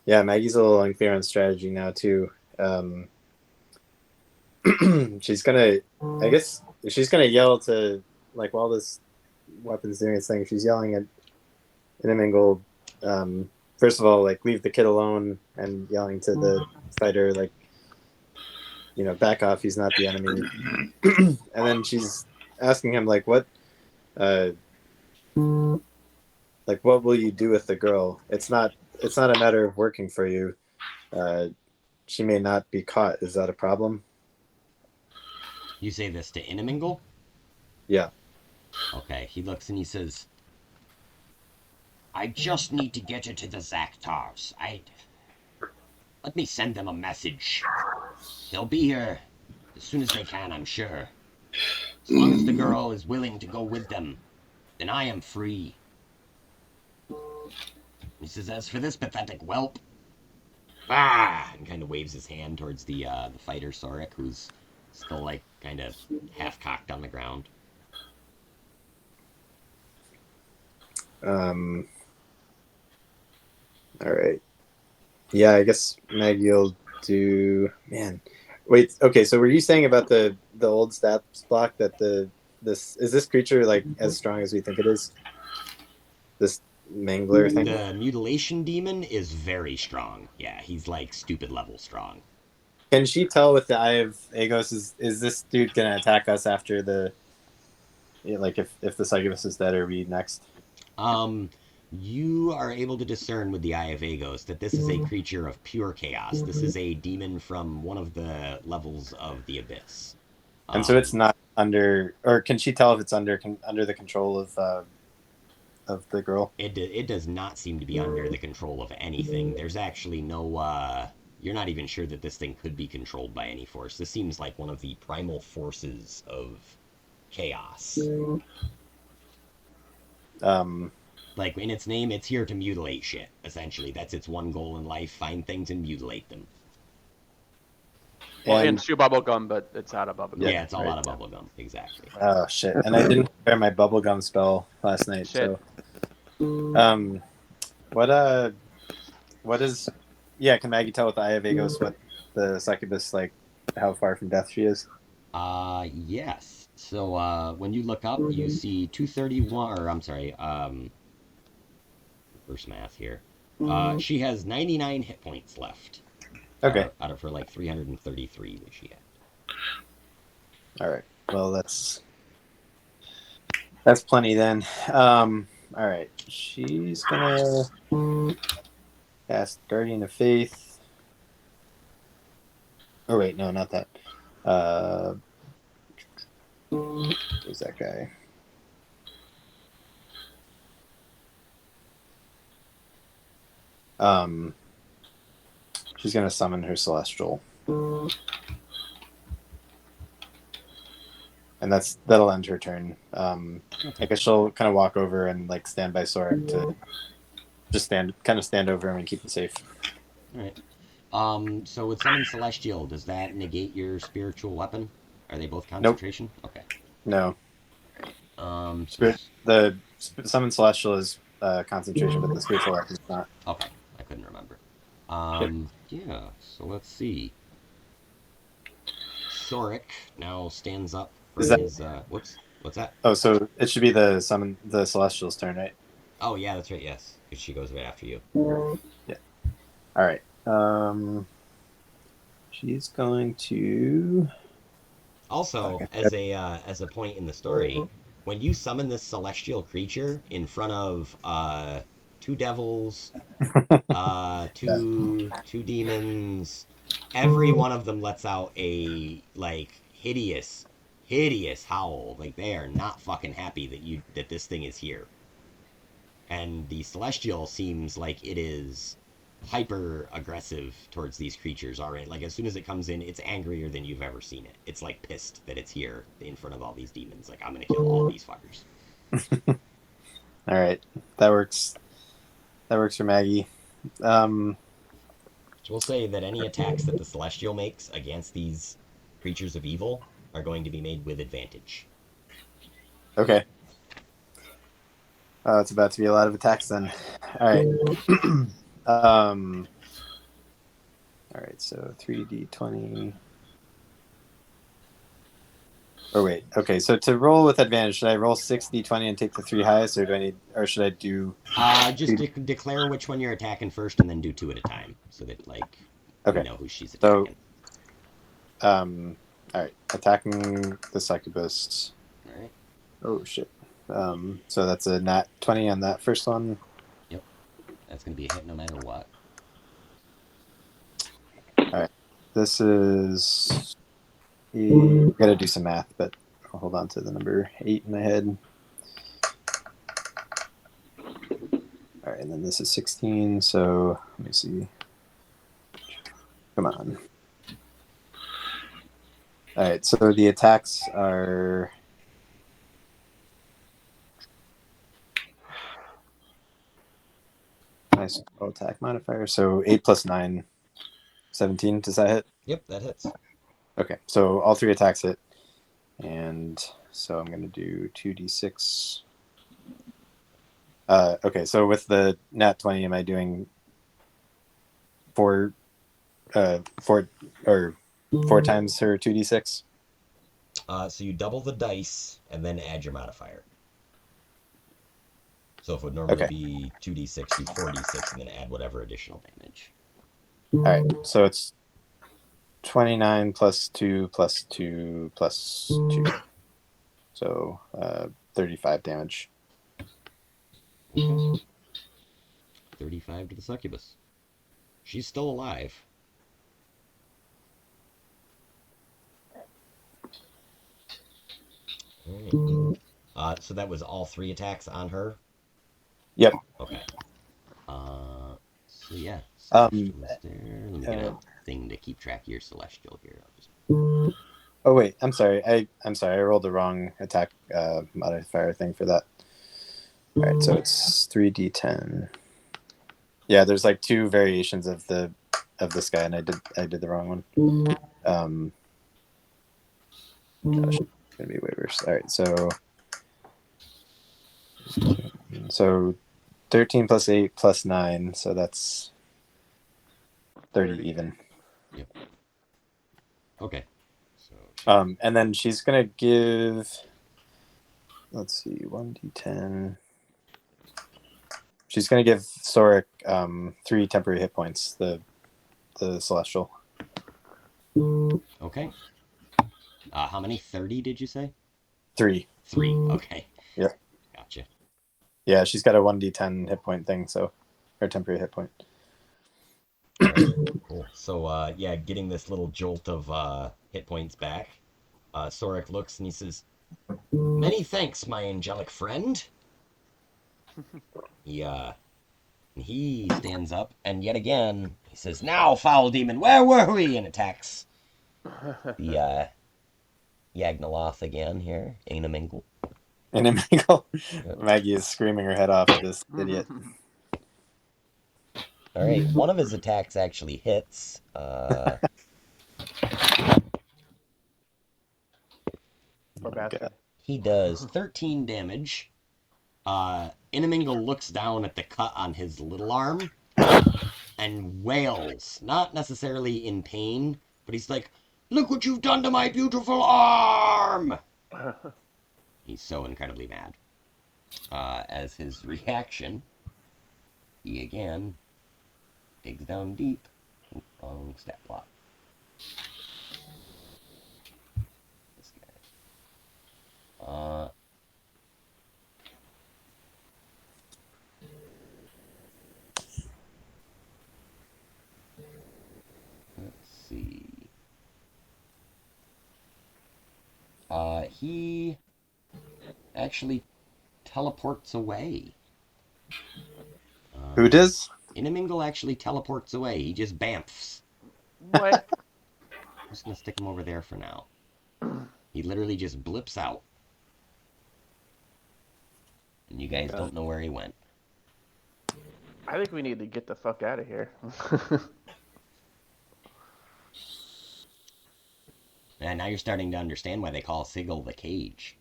Yeah, Maggie's a little unclear on strategy now too. She's gonna yell to, like, while this weapon's doing its thing, she's yelling at Inamingle, first of all, like, leave the kid alone, and yelling to the fighter, like, back off, he's not the enemy. And then she's asking him, like, what will you do with the girl? It's not a matter of working for you. She may not be caught. Is that a problem? You say this to Inamingle? Yeah. Okay, he looks and he says, I just need to get you to the Zaktars. Let me send them a message. They'll be here as soon as they can, I'm sure. As long as the girl is willing to go with them, then I am free. He says, as for this pathetic whelp, and kind of waves his hand towards the fighter Sorik, who's still, like, kind of half-cocked on the ground. All right. Yeah, I guess Maggie will do. Man, wait. Okay, so were you saying about the old stats block that this creature, like, as strong as we think it is? This Mangler thing. The Mutilation Demon is very strong. Yeah, he's like stupid level strong. Can she tell with the Eye of Agos, is this dude gonna attack us after the, like, if the succubus is dead, or we next? You are able to discern with the Eye of Agos that this is a creature of pure chaos. This is a demon from one of the levels of the Abyss. And so it's not under, or can she tell if it's under the control of the girl? It does not seem to be under the control of anything. There's actually no, you're not even sure that this thing could be controlled by any force. This seems like one of the primal forces of chaos. Like, in its name, it's here to mutilate shit, essentially. That's its one goal in life, find things and mutilate them. Well, and chew bubble gum, but it's out of bubble gum. Yeah, it's all out of bubble gum, exactly. Oh, shit. And I didn't prepare my bubblegum spell last night, Shit. so... What is... Yeah, can Maggie tell with the Eye of Agos the succubus, like how far from death she is? Yes. So when you look up, you see 231, or I'm sorry, reverse math here. She has 99 hit points left. Okay. Out of her like 333 that she had. All right. Well, that's plenty then. All right. She's gonna cast Guardian of Faith. Oh wait, no, not that. Who's that guy? She's gonna summon her Celestial. And that'll end her turn. I guess she'll kind of walk over and like stand by Sora to just stand over him and keep him safe. All right. So with Summon Celestial, does that negate your spiritual weapon? Are they both concentration? Nope. Okay. No. So the Summon Celestial is concentration, but the spiritual weapon is not. Okay, I couldn't remember. Yeah. So let's see. Soric now stands up for his. Whoops. What's that? Oh, so it should be the Celestial's turn, right? Oh yeah, that's right. Yes, she goes right after you. Yeah. All right. She's going to. Also, as a point in the story, when you summon this celestial creature in front of 2 devils, two demons, every one of them lets out a like hideous howl. Like they are not fucking happy that this thing is here. And the celestial seems like it is hyper aggressive towards these creatures already. Like as soon as it comes in, it's angrier than you've ever seen it. It's like pissed that it's here in front of all these demons. Like I'm gonna kill all these fuckers. All right, that works. That works for Maggie. So we'll say that any attacks that the celestial makes against these creatures of evil are going to be made with advantage. Okay. It's about to be a lot of attacks then. All right. All right, so 3d20. Oh wait, okay. So to roll with advantage, should I roll 6d20 and take the 3 highest, or should I do? Just declare which one you're attacking first, and then do 2 at a time, so that like okay. you know who she's attacking. So, all right, attacking the succubus. All right. Oh shit. So that's a nat 20 on that first one. Yep. That's gonna be a hit no matter what. All right. This is. You gotta do some math, but I'll hold on to the number 8 in my head. All right, and then this is 16. So let me see. Come on. All right, so the attacks are. Nice attack modifier. So 8 plus 9, 17. Does that hit? Yep, that hits. Okay, so all 3 attacks hit. And so I'm going to do 2d6. Okay, so with the nat 20, am I doing 4 times her 2d6? So you double the dice and then add your modifier. So if it would normally be 2d6, do 4d6 and then add whatever additional damage. All right, so it's 29 plus 2 plus 2 plus 2. So 35 damage. Okay. 35 to the succubus. She's still alive. Right. So that was all 3 attacks on her? Yep. Okay. So yeah. Let me get a thing to keep track of your celestial here. Oh wait, I'm sorry. I'm sorry. I rolled the wrong attack modifier thing for that. All right, so it's 3d10. Yeah, there's like 2 variations of this guy, and I did the wrong one. Gosh, it's gonna be way worse. All right, so 13 plus 8 plus 9, so that's 30 even. Yep. Okay. So And then she's gonna give. Let's see, 1d10. She's gonna give Soric 3 temporary hit points. The celestial. okay. How many? 30? Did you say? 3. 3. Okay. Yeah. Gotcha. Yeah, she's got a 1d10 hit point thing, so her temporary hit point. All right. Cool. So yeah, getting this little jolt of hit points back. Soric looks and he says, "Many thanks, my angelic friend." He stands up and yet again he says, "Now, foul demon, where were we?" and attacks the Yagnoloth again here, Ainamingle. And Maggie is screaming her head off at this idiot. All right, one of his attacks actually hits. Poor bastard. He does 13 damage. Inamingle looks down at the cut on his little arm and wails, not necessarily in pain, but he's like, "Look what you've done to my beautiful arm!" He's so incredibly mad. As his reaction, he again digs down deep. Wrong stat block. This guy. Let's see. He actually teleports away. Who does? Inamingle actually teleports away. He just bamfs. What? I'm just gonna stick him over there for now. He literally just blips out. And you guys don't know where he went. I think we need to get the fuck out of here. And now you're starting to understand why they call Sigil the cage.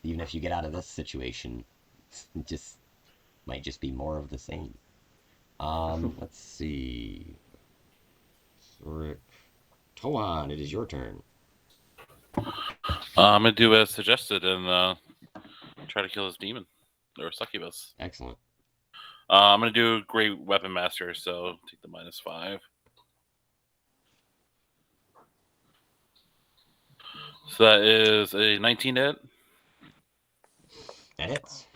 Even if you get out of this situation, it just might just be more of the same. Let's see. Rick. Toan, it is your turn. I'm gonna do as suggested and try to kill this demon or succubus. Excellent. I'm gonna do Great Weapon Master, so take the -5. So that is a 19 hit. That hits.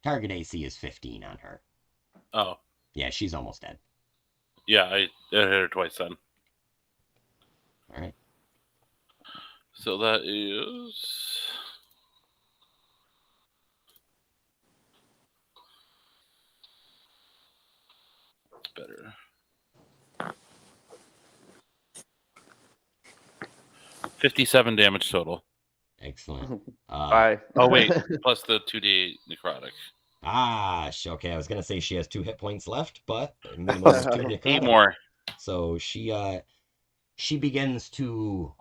Target AC is 15 on her. Oh, Yeah, she's almost dead. yeah, I hit her twice then. All right. So that is better. 57 damage total. Excellent. Bye. Oh wait, plus the 2d necrotic. Okay. I was gonna say she has 2 hit points left, but minimum of 2 necrotic. 8 more. So she begins to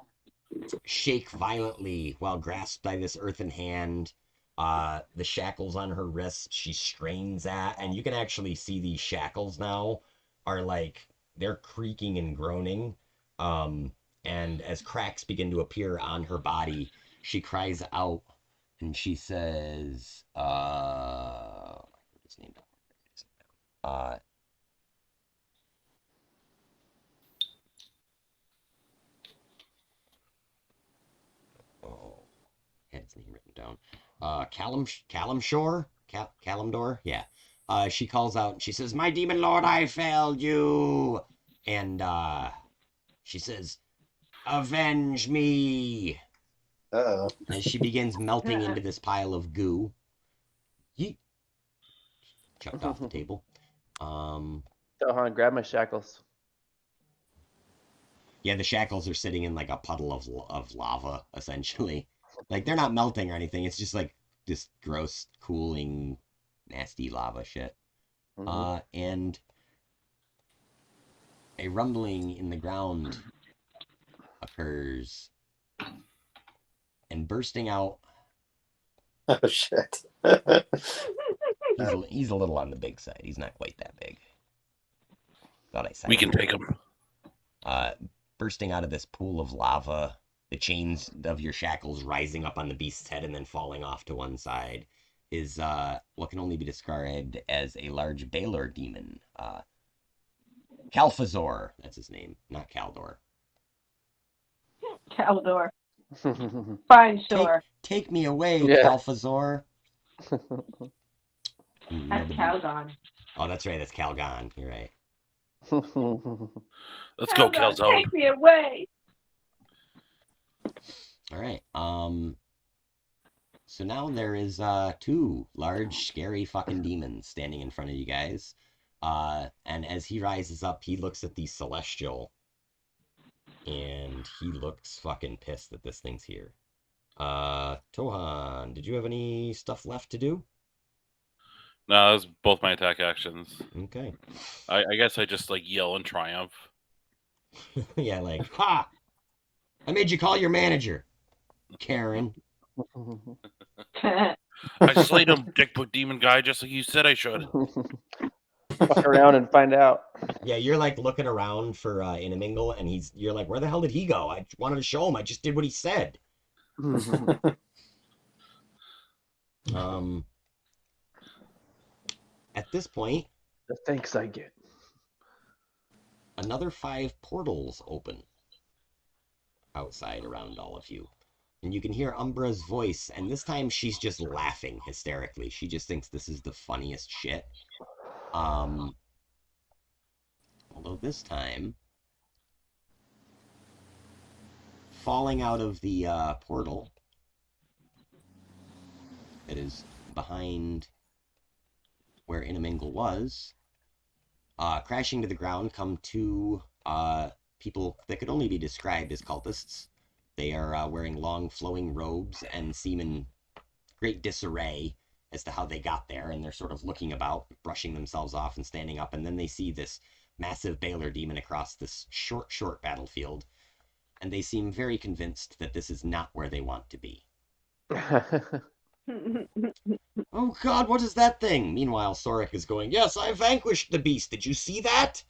shake violently while grasped by this earthen hand. The shackles on her wrists she strains at, and you can actually see these shackles now are like they're creaking and groaning. And as cracks begin to appear on her body, she cries out and she says, his name? Had his name written down. Kalimdor? Yeah. She calls out and she says, "My demon lord, I failed you." And she says, "Avenge me." Uh-oh. As she begins melting into this pile of goo. Yeet. Chucked off the table. Tohan, grab my shackles. Yeah, the shackles are sitting in like a puddle of lava, essentially. Like, they're not melting or anything. It's just like this gross, cooling, nasty lava shit. And a rumbling in the ground occurs. And bursting out... Oh, shit. He's a little on the big side. He's not quite that big. Thought I said We can take him. bursting out of this pool of lava, the chains of your shackles rising up on the beast's head and then falling off to one side, is what can only be described as a large Baylor demon. Calfazor, that's his name, not Caldor. Caldor. Fine, sure. Take me away, Yeah. Calfazor. That's Calgon. Oh, that's right, that's Calgon. You're right. Let's go, Calgon, Calzone. take me away. All right. So now there is two large, scary fucking demons standing in front of you guys. And as he rises up, he looks at the Celestial, and he looks fucking pissed that this thing's here. Tohan, did you have any stuff left to do? No, that's both my attack actions. Okay. I guess I just like yell in triumph. Yeah, like, ha! I made you call your manager, Karen. I slayed him, dickbook demon guy, just like you said I should. Fuck around and find out. Yeah, you're like looking around for Inamingle, and you're like, where the hell did he go? I wanted to show him. I just did what he said. At this point, The thanks I get. another 5 portals open outside around all of you. And you can hear Umbra's voice, and this time she's just laughing hysterically. She just thinks this is the funniest shit. Although this time, falling out of the portal that is behind where Inamingle was, crashing to the ground come 2 people that could only be described as cultists. They are wearing long flowing robes and seem in great disarray as to how they got there, and they're sort of looking about, brushing themselves off and standing up, and then they see this massive Baylor demon across this short battlefield, and they seem very convinced that this is not where they want to be. Oh god, what is that thing? Meanwhile, Sorik is going, yes, I vanquished the beast, did you see that?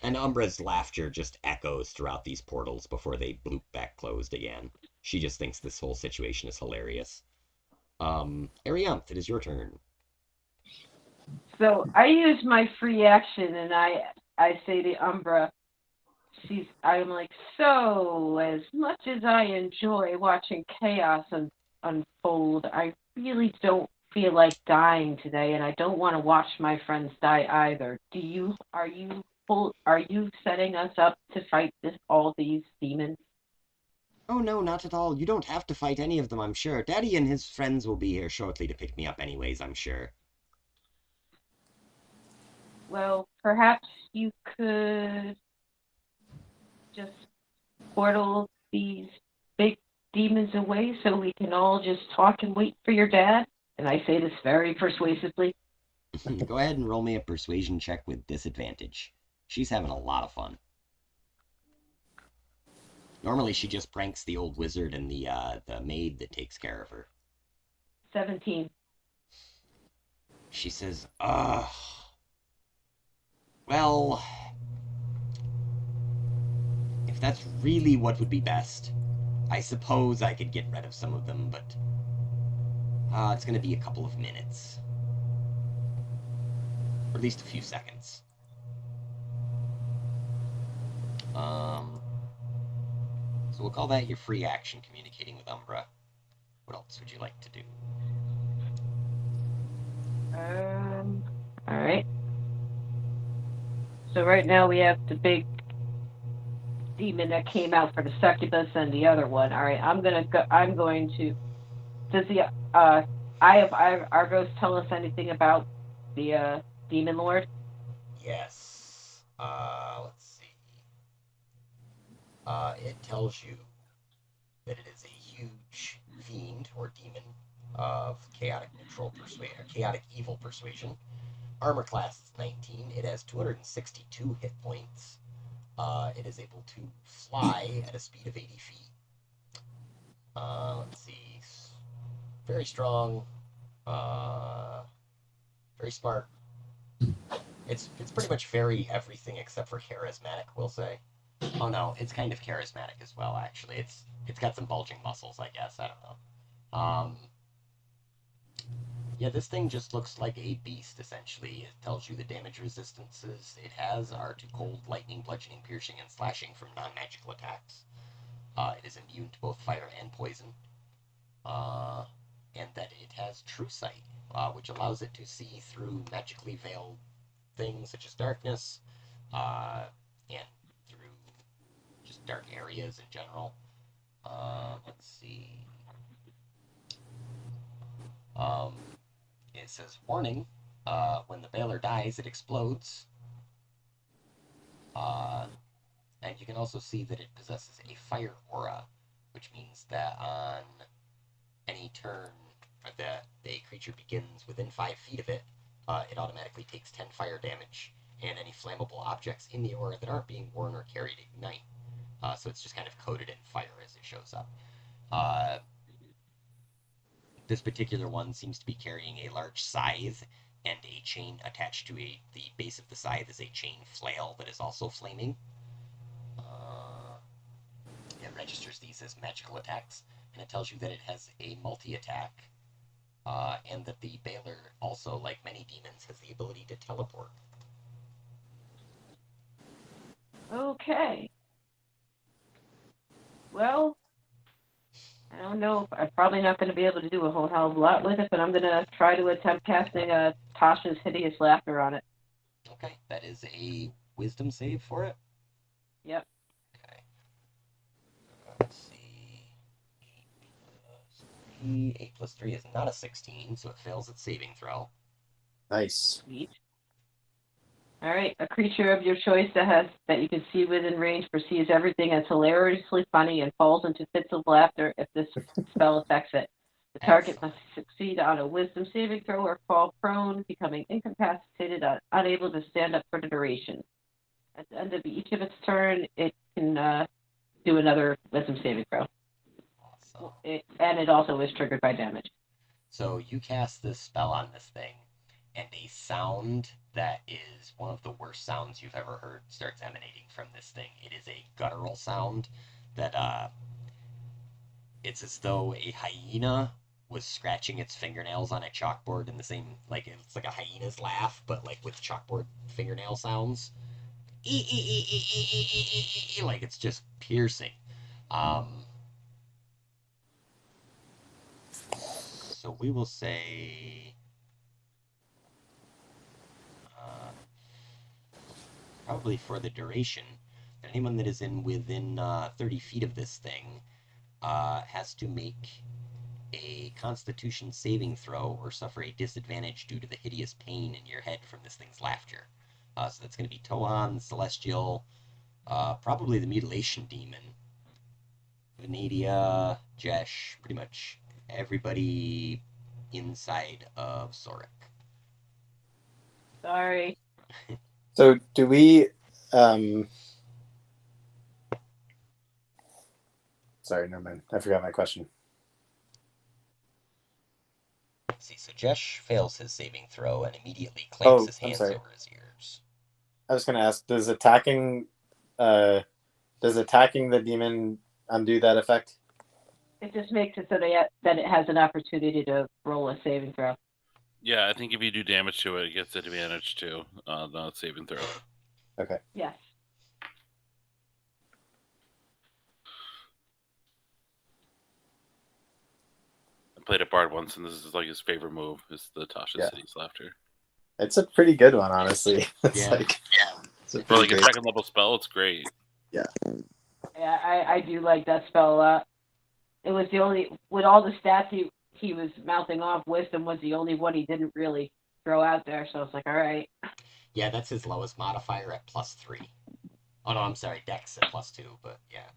And Umbra's laughter just echoes throughout these portals before they bloop back closed again. She just thinks this whole situation is hilarious. Ariamph, it is your turn. So I use my free action and I say to Umbra, I'm like, so as much as I enjoy watching chaos unfold, I really don't feel like dying today, and I don't want to watch my friends die either. Are you setting us up to fight all these demons? Oh no, not at all. You don't have to fight any of them, I'm sure. Daddy and his friends will be here shortly to pick me up anyways, I'm sure. Well, perhaps you could just portal these big demons away so we can all just talk and wait for your dad? And I say this very persuasively. Go ahead and roll me a persuasion check with disadvantage. She's having a lot of fun. Normally she just pranks the old wizard and the maid that takes care of her. 17. She says, well, if that's really what would be best, I suppose I could get rid of some of them, but it's going to be a couple of minutes. Or at least a few seconds. So we'll call that your free action, communicating with Umbra. What else would you like to do? All right. So right now we have the big demon that came out for the succubus and the other one. All right, I'm going to. Does the Eye of Argos tell us anything about the demon lord? Yes. Let's see. It tells you that it is a huge fiend or demon of chaotic evil persuasion. Armor class is 19. It has 262 hit points. It is able to fly at a speed of 80 feet. Let's see. Very strong. Very smart. It's pretty much fairy everything except for charismatic, we'll say. Oh no, it's kind of charismatic as well, actually. It's got some bulging muscles, I guess. I don't know. Yeah, this thing just looks like a beast, essentially. It tells you the damage resistances it has are to cold, lightning, bludgeoning, piercing, and slashing from non-magical attacks. It is immune to both fire and poison. And that it has True Sight, which allows it to see through magically veiled things such as darkness, and through just dark areas in general. Let's see. It says, warning, when the Baler dies, it explodes. And you can also see that it possesses a fire aura, which means that on any turn that a creature begins within 5 feet of it, it automatically takes 10 fire damage, and any flammable objects in the aura that aren't being worn or carried ignite. So it's just kind of coated in fire as it shows up. This particular one seems to be carrying a large scythe, and a chain attached to the base of the scythe is a chain flail that is also flaming. It registers these as magical attacks, and it tells you that it has a multi-attack, and that the Baler also, like many demons, has the ability to teleport. Okay. Well, I don't know. I'm probably not going to be able to do a whole hell of a lot with it, but I'm going to try to attempt casting Tasha's Hideous Laughter on it. Okay, that is a wisdom save for it. Yep. Okay. Let's see. 8 plus 3 is not a 16, so it fails its saving throw. Nice. Sweet. All right. A creature of your choice that you can see within range perceives everything as hilariously funny and falls into fits of laughter if this spell affects it. The target must succeed on a wisdom saving throw or fall prone, becoming incapacitated, unable to stand up for the duration. At the end of each of its turn, it can do another wisdom saving throw. Awesome. And it also is triggered by damage. So you cast this spell on this thing, and a sound that is one of the worst sounds you've ever heard starts emanating from this thing. It is a guttural sound that it's as though a hyena was scratching its fingernails on a chalkboard in the same, like, it's like a hyena's laugh, but like with chalkboard fingernail sounds. Like it's just piercing. So we will say probably for the duration, that anyone that is within 30 feet of this thing has to make a Constitution saving throw or suffer a disadvantage due to the hideous pain in your head from this thing's laughter. So that's going to be Tohan, Celestial, probably the Mutilation Demon, Venadia, Jesh, pretty much everybody inside of Sorik. Sorry. So do we sorry, never mind. I forgot my question. Let's see, so Jesh fails his saving throw and immediately clamps his hands over his ears. I was gonna ask, does attacking the demon undo that effect? It just makes it so that it has an opportunity to roll a saving throw. Yeah, I think if you do damage to it, it gets advantage too, not saving throw. Okay. Yes. I played a bard once, and this is like his favorite move, is the Tasha's Hideous Laughter. It's a pretty good one, honestly. It's Yeah. it's a For like pretty a second level spell, it's great. Yeah, I do like that spell a lot. It was the only, with all the stats he was mouthing off, Wisdom was the only one he didn't really throw out there, so I was like, all right. Yeah, that's his lowest modifier at +3. Oh no, I'm sorry, Dex at +2, but yeah,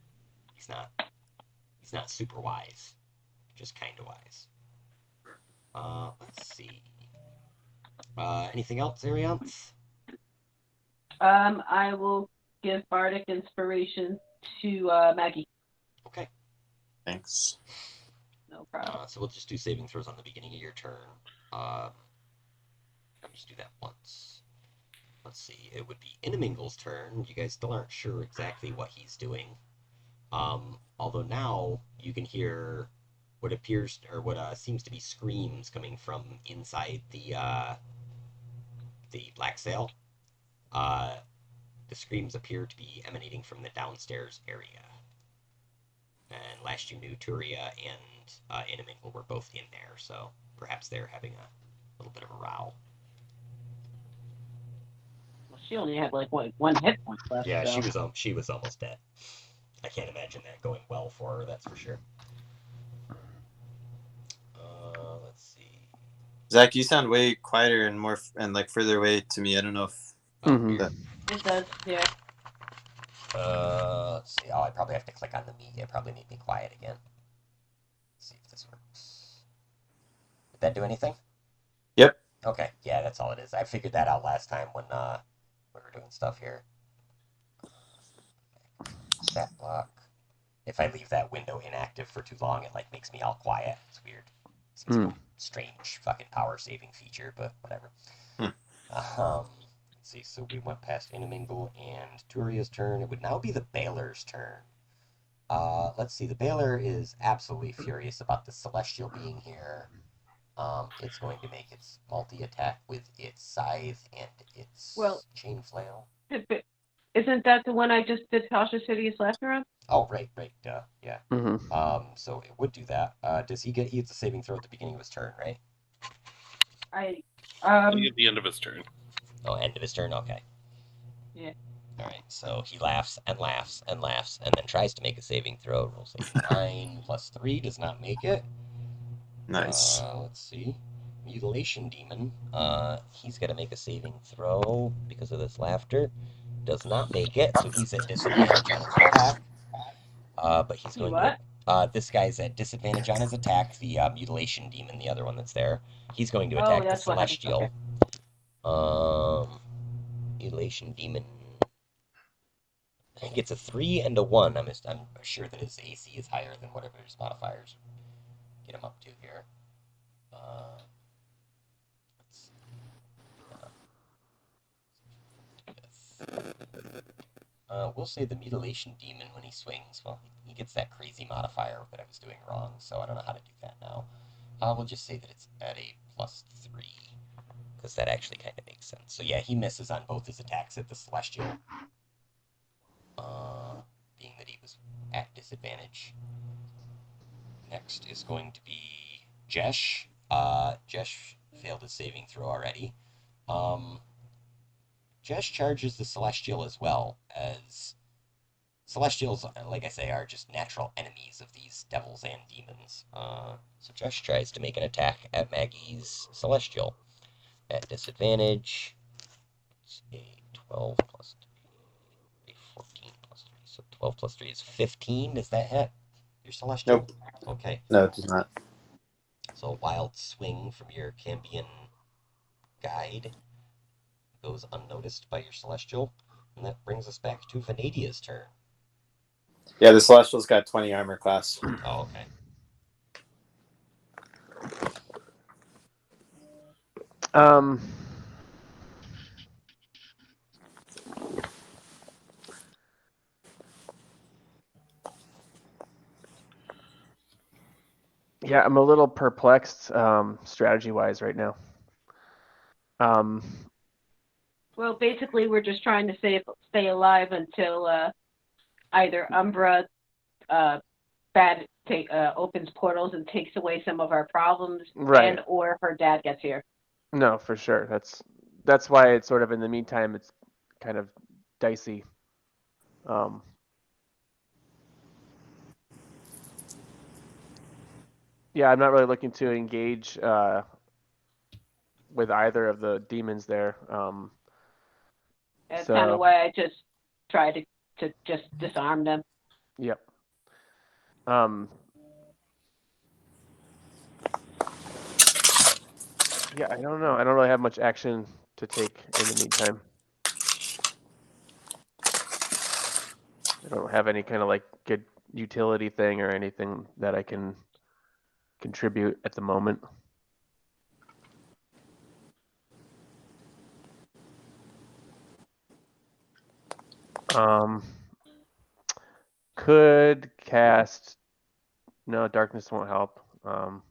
he's not super wise, just kind of wise. Let's see. Anything else, Arianth? I will give Bardic Inspiration to Maggie. Okay. Thanks. No problem. So we'll just do saving throws on the beginning of your turn. I'll just do that once. let's see. It would be Inimingle's turn. You guys still aren't sure exactly what he's doing. Although now you can hear what appears or what seems to be screams coming from inside the black sail. The screams appear to be emanating from the downstairs area. And last you knew, Turia and Inimingle were both in there, so perhaps they're having a little bit of a row. Well, she only had like one hit point left. Yeah, so. she was almost dead. I can't imagine that going well for her, that's for sure. Let's see. Zach, you sound way quieter and more and like further away to me. I don't know if Mhm. It does, yeah. Let's see. Oh, I probably have to click on the media. It probably made me quiet again. Let's see if this works. Did that do anything? Yep. Okay, yeah, that's all it is. I figured that out last time when we were doing stuff here. Stat block. If I leave that window inactive for too long, it like makes me all quiet. It's weird. Seems like a strange fucking power saving feature, but whatever. Let's see. So we went past Inimingle and Turia's turn. It would now be the Baylor's turn. Let's see. The Baylor is absolutely furious about the Celestial being here. It's going to make its multi-attack with its scythe and its chain flail. Isn't that the one I just did Tasha City's last round? Oh, right, yeah. Mm-hmm. So it would do that. Does he get? He gets a saving throw at the beginning of his turn, right? I I think at the end of his turn. Oh, end of his turn. Okay. Yeah. All right. So he laughs and laughs and laughs, and then tries to make a saving throw. Rolls a 9 plus 3, does not make it. Nice. Let's see. Mutilation Demon. He's got to make a saving throw because of this laughter. Does not make it, so he's at disadvantage on his attack. But he's going to. This guy's at disadvantage on his attack. The Mutilation Demon, the other one that's there. He's going to attack the Celestial. Mutilation Demon. He gets a 3 and a 1. I'm sure that his AC is higher than whatever his modifiers get him up to here. We'll say the Mutilation Demon when he swings. Well, he gets that crazy modifier that I was doing wrong, so I don't know how to do that now. We'll just say that it's at a +3, because that actually kind of makes sense. So yeah, he misses on both his attacks at the Celestial, being that he was at disadvantage. Next is going to be Jesh. Jesh failed his saving throw already. Jesh charges the Celestial as well, as Celestials, like I say, are just natural enemies of these devils and demons. So Jesh tries to make an attack at Maggie's Celestial at disadvantage. It's a 12 plus 3, a 14 plus 3. So 12 plus 3 is 15. Does that hit your Celestial? Nope. Okay. No, it does not. So a wild swing from your Cambion guide goes unnoticed by your Celestial. And that brings us back to Vanadia's turn. Yeah, the Celestial's got 20 armor class. Oh, okay. Yeah, I'm a little perplexed strategy-wise right now. Well, basically, we're just trying to stay alive until either Umbra opens portals and takes away some of our problems, Right. and or her dad gets here. No, for sure. That's why it's sort of in the meantime it's kind of dicey. Yeah, I'm not really looking to engage with either of the demons there. That's kind of why I just try to just disarm them. Yep. Yeah, I don't know. I don't really have much action to take in the meantime. I don't have any kind of like good utility thing or anything that I can contribute at the moment. Could cast. No, darkness won't help. Mm,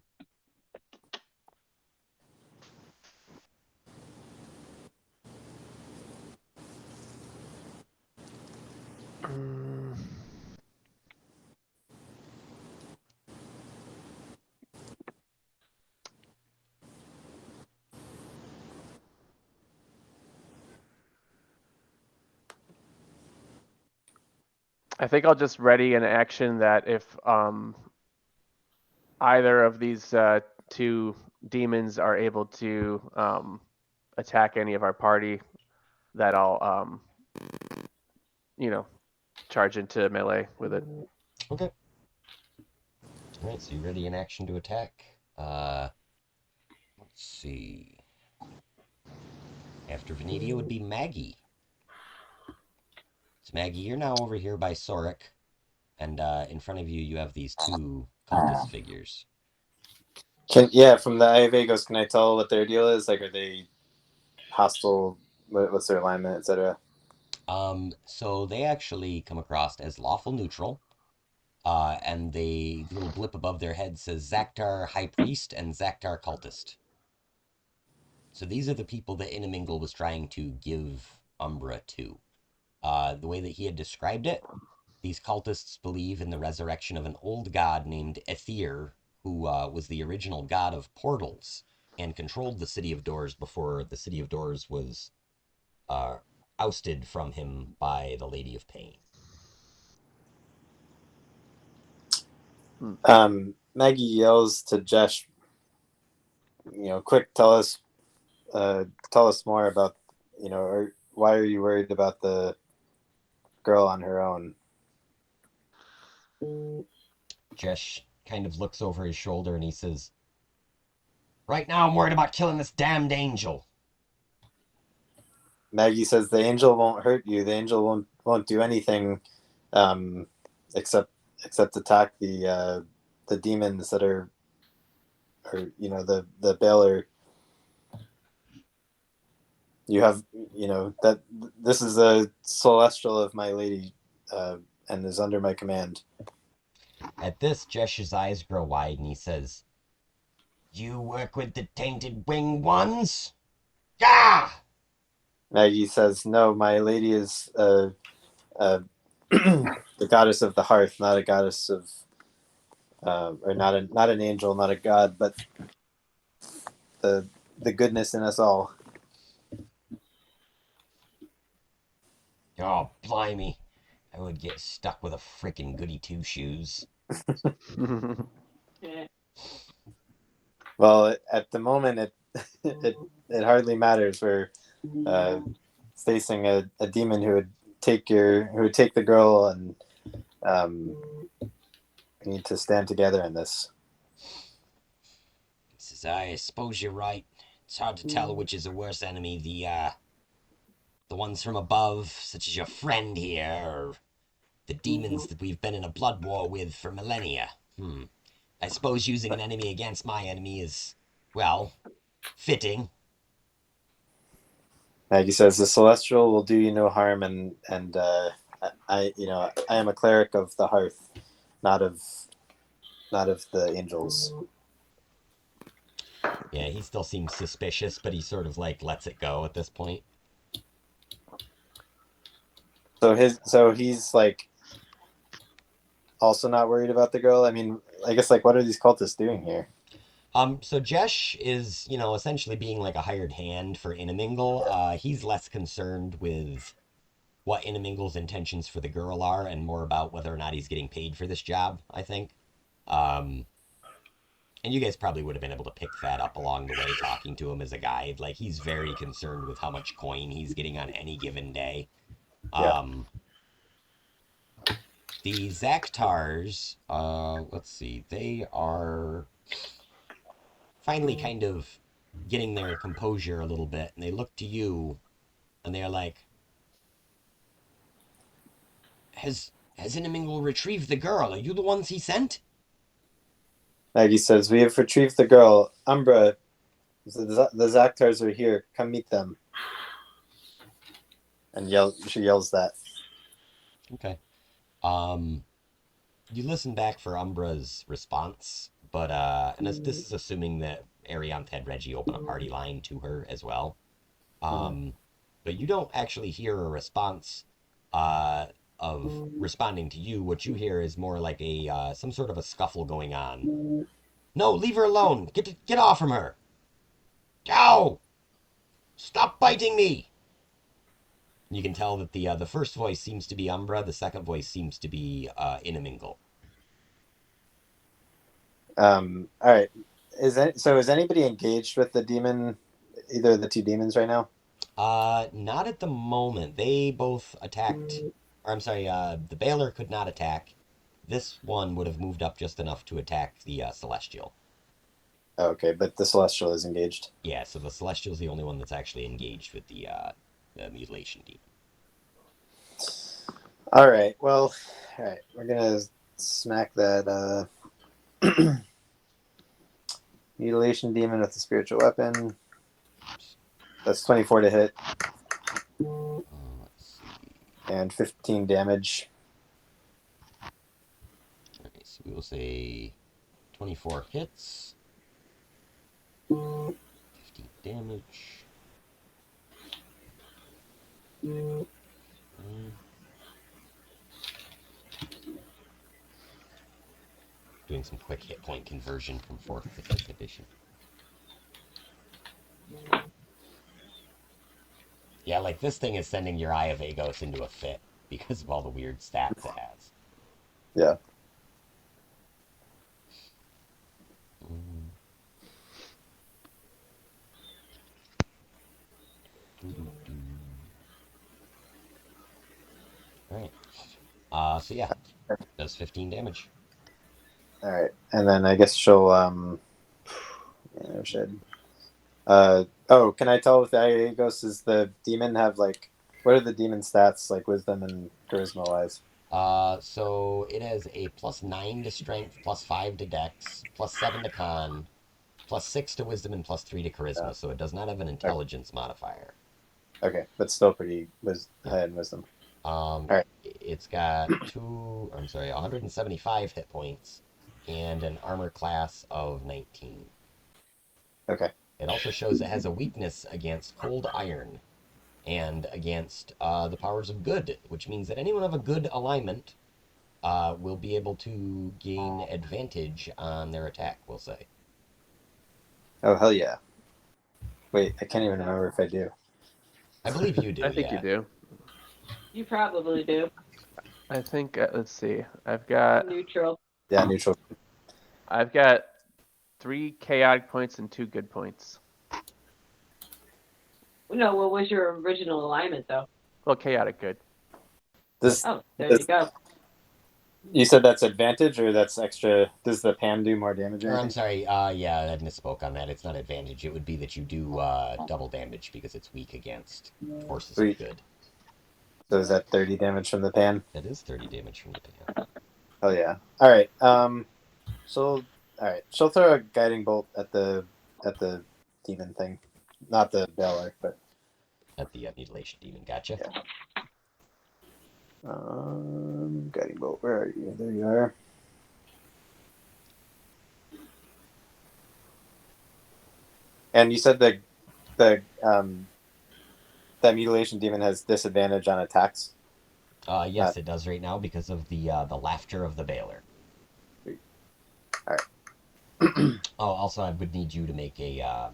I think I'll just ready an action that if either of these two demons are able to attack any of our party, that I'll charge into melee with it. Okay. All right, so you ready in action to attack. Let's see. After Vanidia would be Maggie. So Maggie, you're now over here by Soric, and in front of you, you have these two cultist figures. From the Eye of Agos, can I tell what their deal is? Like, are they hostile? What's their alignment, etc.? So they actually come across as lawful neutral, and the little blip above their head says Zaktar High Priest and Zaktar Cultist. So these are the people that Inamingle was trying to give Umbra to. The way that he had described it, these cultists believe in the resurrection of an old god named Aether, who was the original god of portals and controlled the City of Doors before the City of Doors was ousted from him by the Lady of Pain. Maggie yells to Jesh, quick, tell us more about, or why are you worried about the girl on her own? Jesh kind of looks over his shoulder and he says, right now I'm worried about killing this damned angel. Maggie says the angel won't hurt you. The angel won't do anything except attack the demons that are the Baylor. You have that this is a celestial of my lady and is under my command. At this, Jesh's eyes grow wide and he says, you work with the tainted winged ones? Gah! Maggie says, no, my lady is the goddess of the hearth, not a goddess of or not an angel, not a god, but the goodness in us all. Oh, blimey. I would get stuck with a frickin' goody two-shoes. Well, at the moment, it hardly matters. We're facing a demon who would take the girl, and we need to stand together in this. He says, I suppose you're right. It's hard to tell which is a worse enemy, the ones from above, such as your friend here, or the demons that we've been in a blood war with for millennia. I suppose using an enemy against my enemy is, well, fitting. Maggie says the celestial will do you no harm, and I am a cleric of the hearth, not of the angels. Yeah, he still seems suspicious, but he sort of like lets it go at this point. So he's like also not worried about the girl. I mean, I guess like what are these cultists doing here? So Jesh is, essentially being like a hired hand for Inamingle. He's less concerned with what Inamingle's intentions for the girl are and more about whether or not he's getting paid for this job, I think. And you guys probably would have been able to pick that up along the way talking to him as a guide. Like, he's very concerned with how much coin he's getting on any given day. Yeah. The Zaktars, let's see, they are finally kind of getting their composure a little bit, and they look to you, and they're like, Has Inamingle retrieved the girl? Are you the ones he sent? Maggie says, we have retrieved the girl. Umbra, the Zaktars are here. Come meet them. And she yells that. Okay. You listen back for Umbra's response, but and this is assuming that Arianth had Reggie open a party line to her as well. But you don't actually hear a response of responding to you. What you hear is more like a some sort of a scuffle going on. No, leave her alone. Get off from her. Ow! Stop biting me. You can tell that the first voice seems to be Umbra. The second voice seems to be Inamingle. All right. Is anybody engaged with the demon? Either of the two demons right now? Not at the moment. They both attacked. Or I'm sorry. The Baylor could not attack. This one would have moved up just enough to attack the Celestial. Oh, okay, but the celestial is engaged. Yeah, so the Celestial is the only one that's actually engaged with the Mutilation Demon. All right. Well, all right. We're gonna smack that mutilation demon with the spiritual weapon. That's 24 to hit Let's see. and 15 damage. Okay, so we will say 24 hits, 15 damage. Doing some quick hit point conversion from 4th to 5th edition. Yeah, like this thing is sending your Eye of Agos into a fit because of all the weird stats it has. Yeah. Alright. So yeah, does 15 damage. All right, and then I guess she'll yeah, should. Oh, can I tell if the Iagos is the demon have like what are the demon stats like wisdom and charisma wise? So it has a +9 to strength, +5 to dex, +7 to con, +6 to wisdom, and +3 to charisma. Yeah. So it does not have an intelligence modifier. Okay, but still pretty high in wisdom. Right. It's got 175 hit points and an armor class of 19. Okay. It also shows it has a weakness against cold iron and against the powers of good, which means that anyone of a good alignment will be able to gain advantage on their attack, we'll say. Oh hell yeah! Wait, I can't even remember if I do. I believe you do. I think you do. You probably do. I think. Let's see. I've got Neutral. Yeah, neutral. 3 chaotic points and 2 good points. No, what was your original alignment though? Well, chaotic good. This Oh, there you go. you said that's advantage or that's extra? Does the Pam do more damage? Or Or I'm anything? sorry, yeah, I misspoke on that. It's not advantage. It would be that you do double damage because it's weak against forces Sweet. of good. So is that 30 damage from the Pan? That is 30 damage from the pan. Oh yeah. All right. She'll throw a guiding bolt at the demon thing, not the Baylor, but At the Mutilation Demon, gotcha. Yeah. Guiding bolt. Where are you? There you are. And you said that that mutilation demon has disadvantage on attacks. Yes, it does right now because of the laughter of the Baylor. All right. Oh, also, I would need you to make a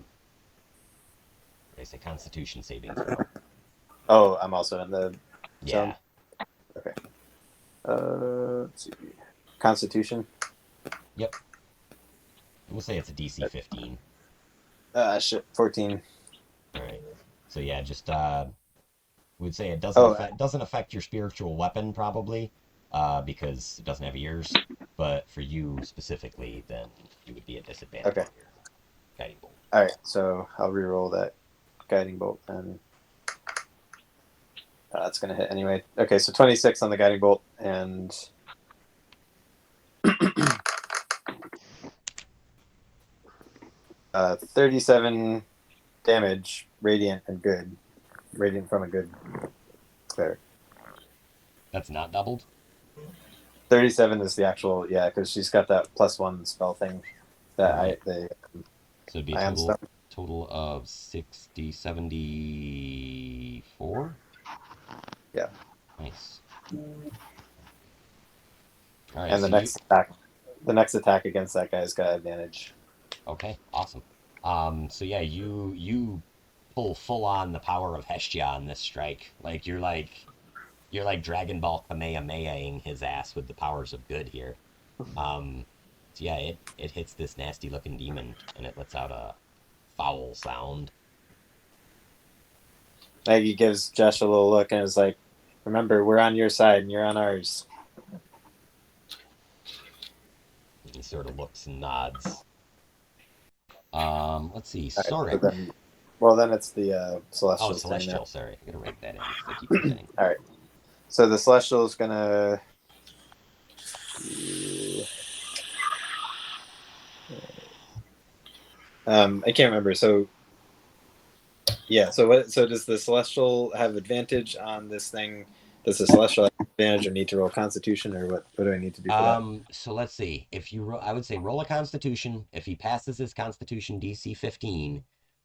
Constitution saving throw. Oh, I'm also in the Yeah. zone. Okay. Let's see. Constitution. Yep. We'll say it's a DC 15. Shit. 14. All right. So yeah, just we'd say it Oh, doesn't affect your spiritual weapon probably, because it doesn't have ears. But for you specifically, then you would be at disadvantage. Okay. On your guiding bolt. All right. So I'll reroll that guiding bolt, and that's gonna hit anyway. Okay. So 26 on the guiding bolt, and 37 damage, radiant and good. Radiant from a good cleric. That's not doubled? 37 is the actual, yeah, because she's got that +1 spell thing that Right. the So it'd be a Ion total Stone. total of 60, 74? Yeah. Nice. All right, And so you the next attack against that guy's got advantage. okay, awesome. So yeah, you pull full on the power of Hestia on this strike. You're like Dragon Ball Kamehamehaing his ass with the powers of good here. So yeah, it hits this nasty looking demon and it lets out a foul sound. Maggie gives Josh a little look and is like, "Remember, we're on your side and you're on ours." And he sort of looks and nods. Let's see, All right, so Sorik. then it's the Oh, Celestial's turn now. Celestial. Sorry, I gotta write that in because I keep forgetting. All right, so the Celestial's gonna. I can't remember. So yeah, so what? So does the Celestial have advantage on this thing? Does the Celestial have advantage or need to roll Constitution, or what? What do I need to do for that? So let's see. If you, I would say roll a Constitution. If he passes his Constitution DC 15,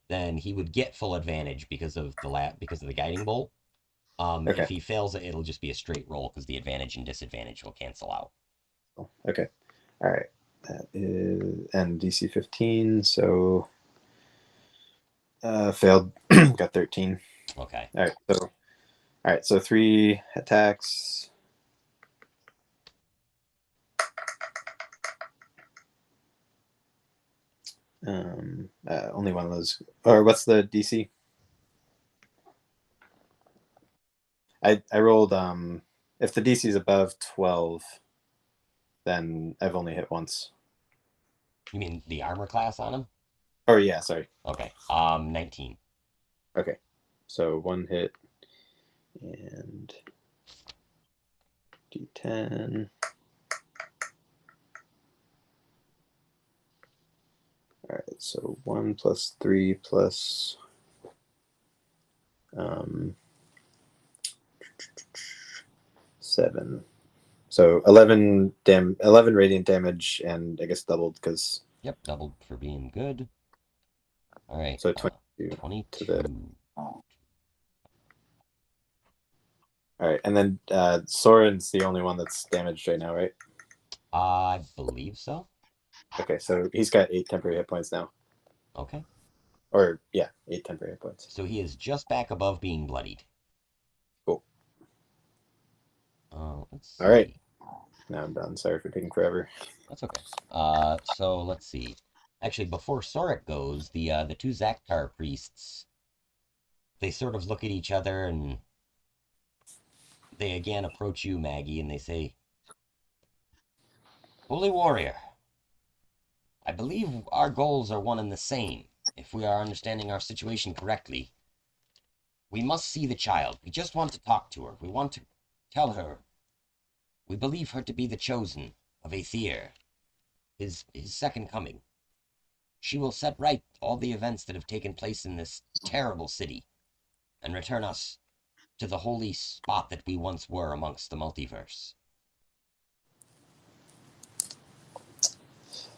then he would get full advantage because of the guiding bolt. Okay. If he fails it, it'll just be a straight roll because the advantage and disadvantage will cancel out. Okay. All right. That is and DC 15. So failed. Got 13. Okay. All right. So 3 attacks. Only one of those. Or what's the DC? I rolled. If the DC is above 12, then I've only hit once. You mean the armor class on him? Or yeah, sorry. Okay. 19. Okay. So 1 hit and D10. All right, so 1 plus 3 plus 7. So 11 radiant damage, and I guess doubled because. Yep, doubled for being good. All right. So 22. 22. All right, and then Soren's the only one that's damaged right now, right? I believe so. Okay, so he's got 8 temporary hit points now. Okay. Or, yeah, 8 temporary hit points. So he is just back above being bloodied. Cool. Let's see. All right. Now I'm done. Sorry for taking forever. That's okay. So let's see. Actually, before Sorik goes, the 2 Zaktar priests, they sort of look at each other and they again approach you, Maggie, and they say, Holy Warrior, I believe our goals are one and the same, if we are understanding our situation correctly. We must see the child. We just want to talk to her. We want to tell her we believe her to be the chosen of Aether, his second coming. She will set right all the events that have taken place in this terrible city and return us to the holy spot that we once were amongst the multiverse.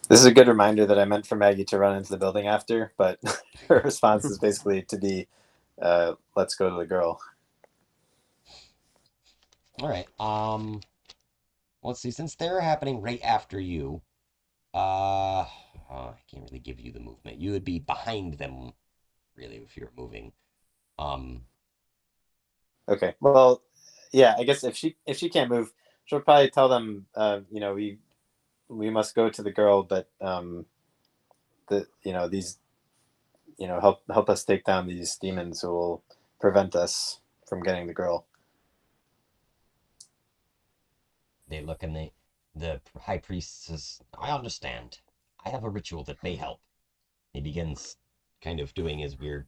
This is a good reminder that I meant for Maggie to run into the building after, but her response is basically to be, let's go to the girl. All right. Let's see. Since they're happening right after you, I can't really give you the movement. You would be behind them, really, if you're moving. Okay. Well, yeah. I guess if she can't move, she'll probably tell them, we must go to the girl, but these, help us take down these demons who will prevent us from getting the girl. They look and the high priest says, I understand. I have a ritual that may help. He begins kind of doing his weird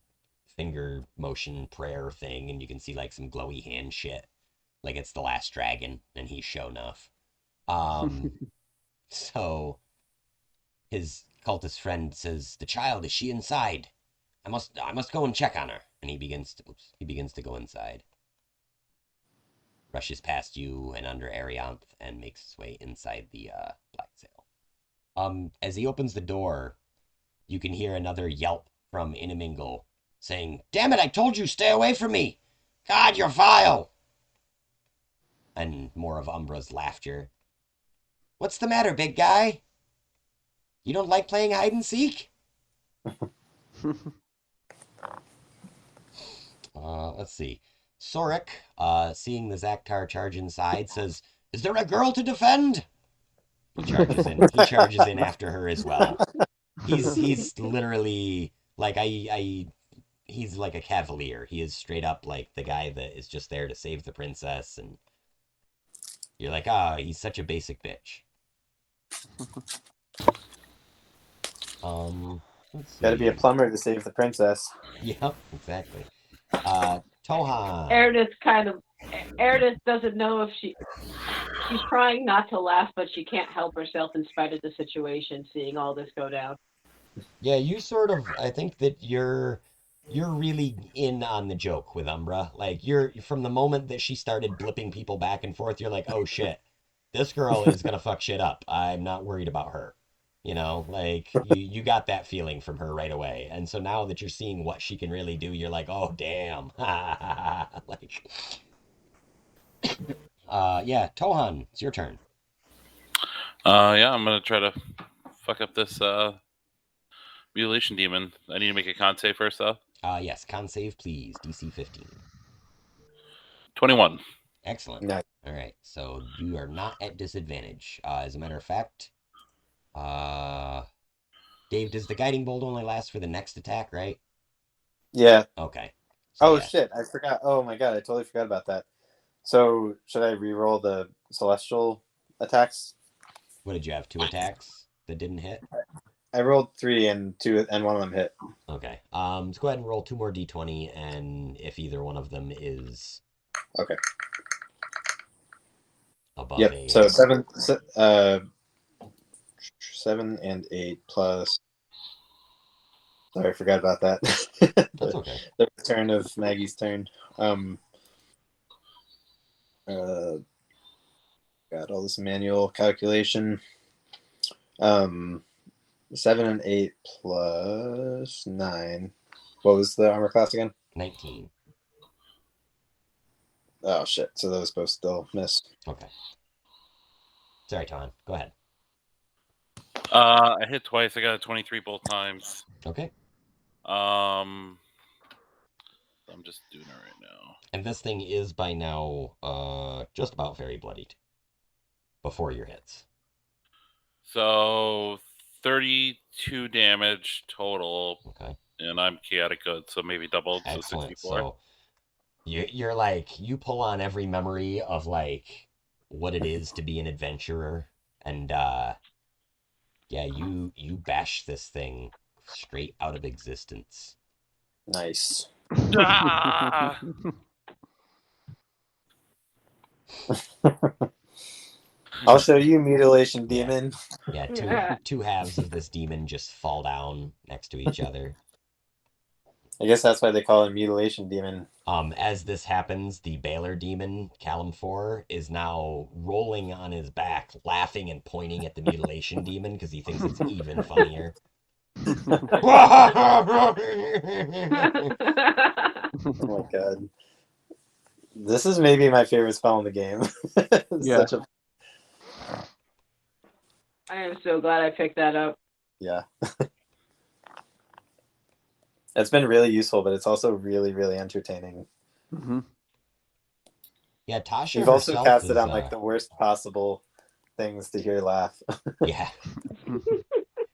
finger motion prayer thing, and you can see like some glowy hand shit. Like it's the last dragon, and he's shown enough. So his cultist friend says, The child, is she inside? I must go and check on her. And he begins to go inside. rushes past you and under Arianth and makes his way inside the Black Sail. As he opens the door, you can hear another yelp from Inamingle saying, "Damn it, I told you, stay away from me! God, you're vile!" And more of Umbra's laughter. "What's the matter, big guy? You don't like playing hide and seek?" Let's see. Sorik, seeing the Zaktar charge inside, says, "Is there a girl to defend?" He charges in. He charges in after her as well. He's literally like he's like a cavalier. He is straight up like the guy that is just there to save the princess, and you're like, he's such a basic bitch. Let's see. Got to be a plumber to save the princess. Yep, exactly. Tohan. Erdith doesn't know if she's trying not to laugh, but she can't help herself in spite of the situation, seeing all this go down. Yeah, you sort of. I think that you're really in on the joke with Umbra. Like you're from the moment that she started blipping people back and forth, you're like, oh shit, this girl is gonna fuck shit up. I'm not worried about her. You know, like you got that feeling from her right away. And so now that you're seeing what she can really do, you're like, oh damn. Like yeah, Tohan, it's your turn. Yeah, I'm gonna try to fuck up this Mutilation Demon. I need to make a con save first, though. Yes, con save, please. DC 15. 21. Excellent. Nice. All right, so you are not at disadvantage. As a matter of fact, Dave, does the guiding bolt only last for the next attack, right? Yeah. Okay. So, yeah. Shit, I forgot. Oh my god, I totally forgot about that. So should I re-roll the celestial attacks? What did you have? 2 attacks that didn't hit? I rolled 3 and 2, and one of them hit. Okay. Let's go ahead and roll 2 more d20, and if either one of them is okay above yep. 8. So 7 and 8 plus. Sorry, I forgot about that. That's okay. The return of Maggie's turn. Got all this manual calculation. 7 and 8 plus 9. What was the armor class again? 19. Oh shit! So those both still miss. Okay. Sorry, Ton. Go ahead. I hit twice. I got a 23 both times. Okay. I'm just doing it right now. And this thing is by now just about very bloodied before your hits. So 32 damage total. Okay. And I'm chaotic good, so maybe doubled. Excellent. So 64. So you're like, you pull on every memory of like what it is to be an adventurer, and yeah, you bash this thing straight out of existence. Nice. Ah! I'll show you, Mutilation Demon. Yeah, two halves of this demon just fall down next to each other. I guess that's why they call him Mutilation Demon. As this happens, the Baylor demon, Callum 4, is now rolling on his back, laughing and pointing at the Mutilation Demon because he thinks it's even funnier. Oh my god. This is maybe my favorite spell in the game. Yeah. I am so glad I picked that up. Yeah. It's been really useful, but it's also really, really entertaining. Mm-hmm. Yeah, Tasha You've also herself cast it is, on like the worst possible things to hear laugh. Yeah.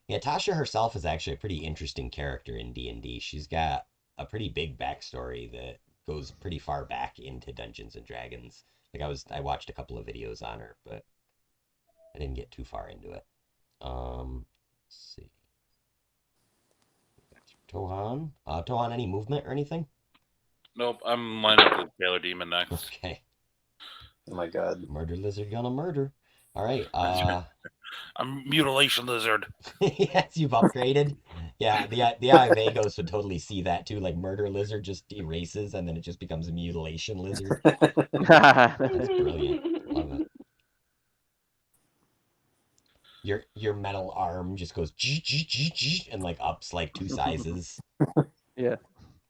Yeah, Tasha herself is actually a pretty interesting character in D&D. She's got a pretty big backstory that goes pretty far back into Dungeons and Dragons. Like I watched a couple of videos on her, but I didn't get too far into it. Let's see. Tohan? Tohan, any movement or anything? Nope, I'm lining up the Baylor Demon next. Okay. Oh my god. Murder lizard gonna murder. All right. I'm Mutilation Lizard. Yes, you've upgraded. Yeah, the Eye of Agos would totally see that too. Like murder lizard just erases and then it just becomes a mutilation lizard. It's brilliant. Love it. Your metal arm just goes and like ups like 2 sizes. Yeah.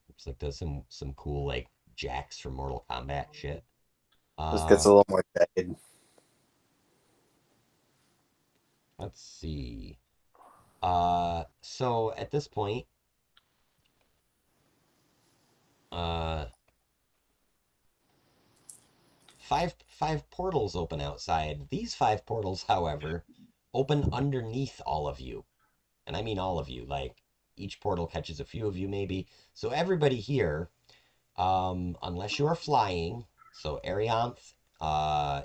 It's like does some cool like jacks from Mortal Kombat shit. Just gets a little more jagged. Let's see. So at this point, five portals open outside. These 5 portals, however, open underneath all of you. And I mean all of you. Like each portal catches a few of you maybe. So everybody here, unless you are flying, so Arianth,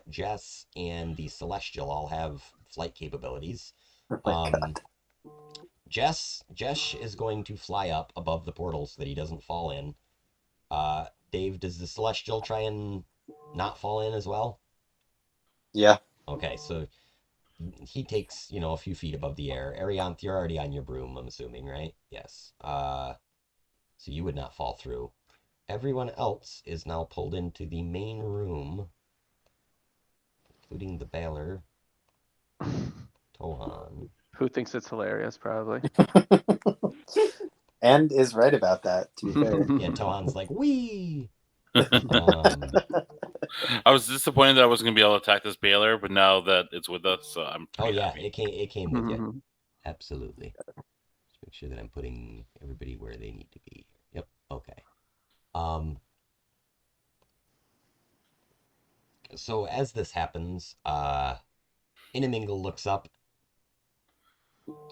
Jess, and the Celestial all have flight capabilities. Oh my God. Jess is going to fly up above the portal so that he doesn't fall in. Dave, does the Celestial try and not fall in as well? Yeah. Okay, so he takes, a few feet above the air. Arianth, you're already on your broom, I'm assuming, right? Yes. So you would not fall through. Everyone else is now pulled into the main room, including the Baylor, Tohan. Who thinks it's hilarious? Probably. And is right about that, to be fair. Yeah, Tohan's like, wee! I was disappointed that I wasn't gonna be able to attack this Baylor, but now that it's with us, I'm pretty happy. it came with you. Absolutely. Just make sure that I'm putting everybody where they need to be. Yep. Okay. So as this happens, Inamingle looks up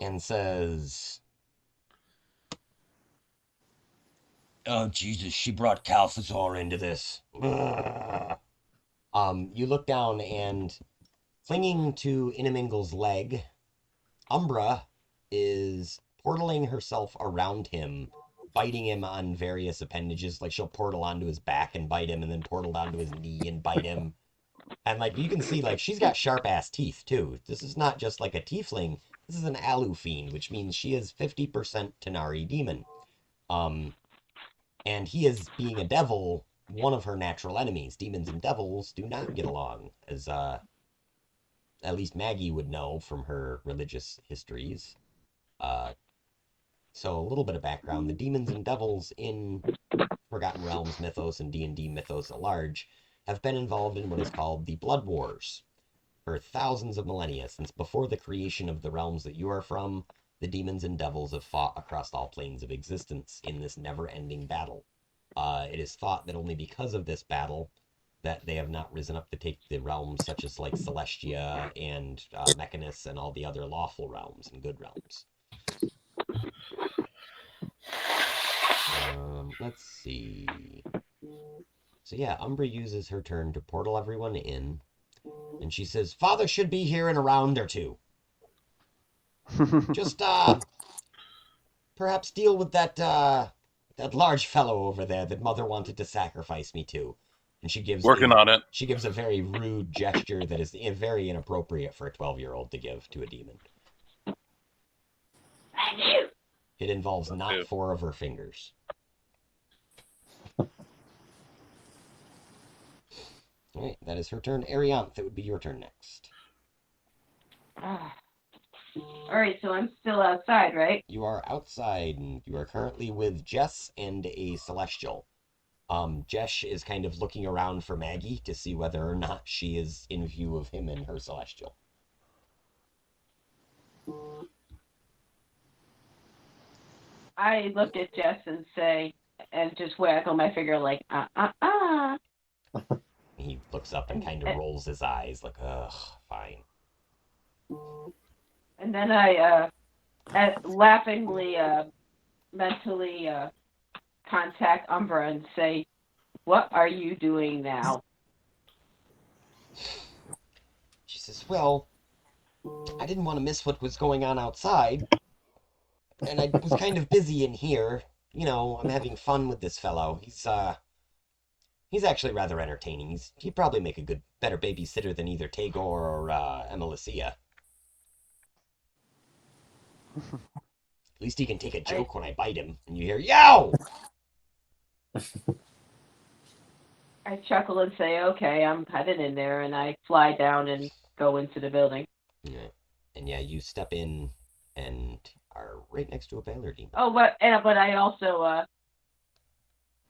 and says, "Oh Jesus, she brought Calphazor into this." You look down and clinging to Inamingle's leg, Umbra is portaling herself around him, biting him on various appendages. Like she'll portal onto his back and bite him, and then portal down to his knee and bite him. And like you can see, like she's got sharp ass teeth too. This is not just like a tiefling. This is an Alu fiend, which means she is 50% Tanari demon. And he is, being a devil, one of her natural enemies. Demons and devils do not get along, as at least Maggie would know from her religious histories. So a little bit of background: the demons and devils in Forgotten Realms mythos and D&D mythos at large have been involved in what is called the Blood Wars for thousands of millennia. Since before the creation of the realms that you are from, the demons and devils have fought across all planes of existence in this never-ending battle. It is thought that only because of this battle that they have not risen up to take the realms such as like Celestia and Mechanus and all the other lawful realms and good realms. Let's see. So yeah, Umbra uses her turn to portal everyone in, and she says, "Father should be here in a round or two. Just perhaps deal with that large fellow over there that Mother wanted to sacrifice me to." And she gives on it. She gives a very rude gesture that is very inappropriate for a 12-year-old to give to a demon. It involves not 4 of her fingers. All right, that is her turn. Arianth, it would be your turn next. All right, so I'm still outside, right? You are outside, and you are currently with Jess and a Celestial. Jess is kind of looking around for Maggie to see whether or not she is in view of him and her Celestial. I look at Jess and say, and just waggle my finger like, He looks up and kind of rolls his eyes like, ugh, fine. And then I laughingly, mentally contact Umbra and say, "What are you doing now?" She says, "Well, I didn't want to miss what was going on outside, and I was kind of busy in here. I'm having fun with this fellow. He's actually rather entertaining. He'd probably make a better babysitter than either Tagor or Emilicia." least he can take a joke when I bite him. And you hear, yow! I chuckle and say, okay, I'm headed in there, and I fly down and go into the building. Yeah. And yeah, you step in and are right next to a Baylor demon. Oh, but I also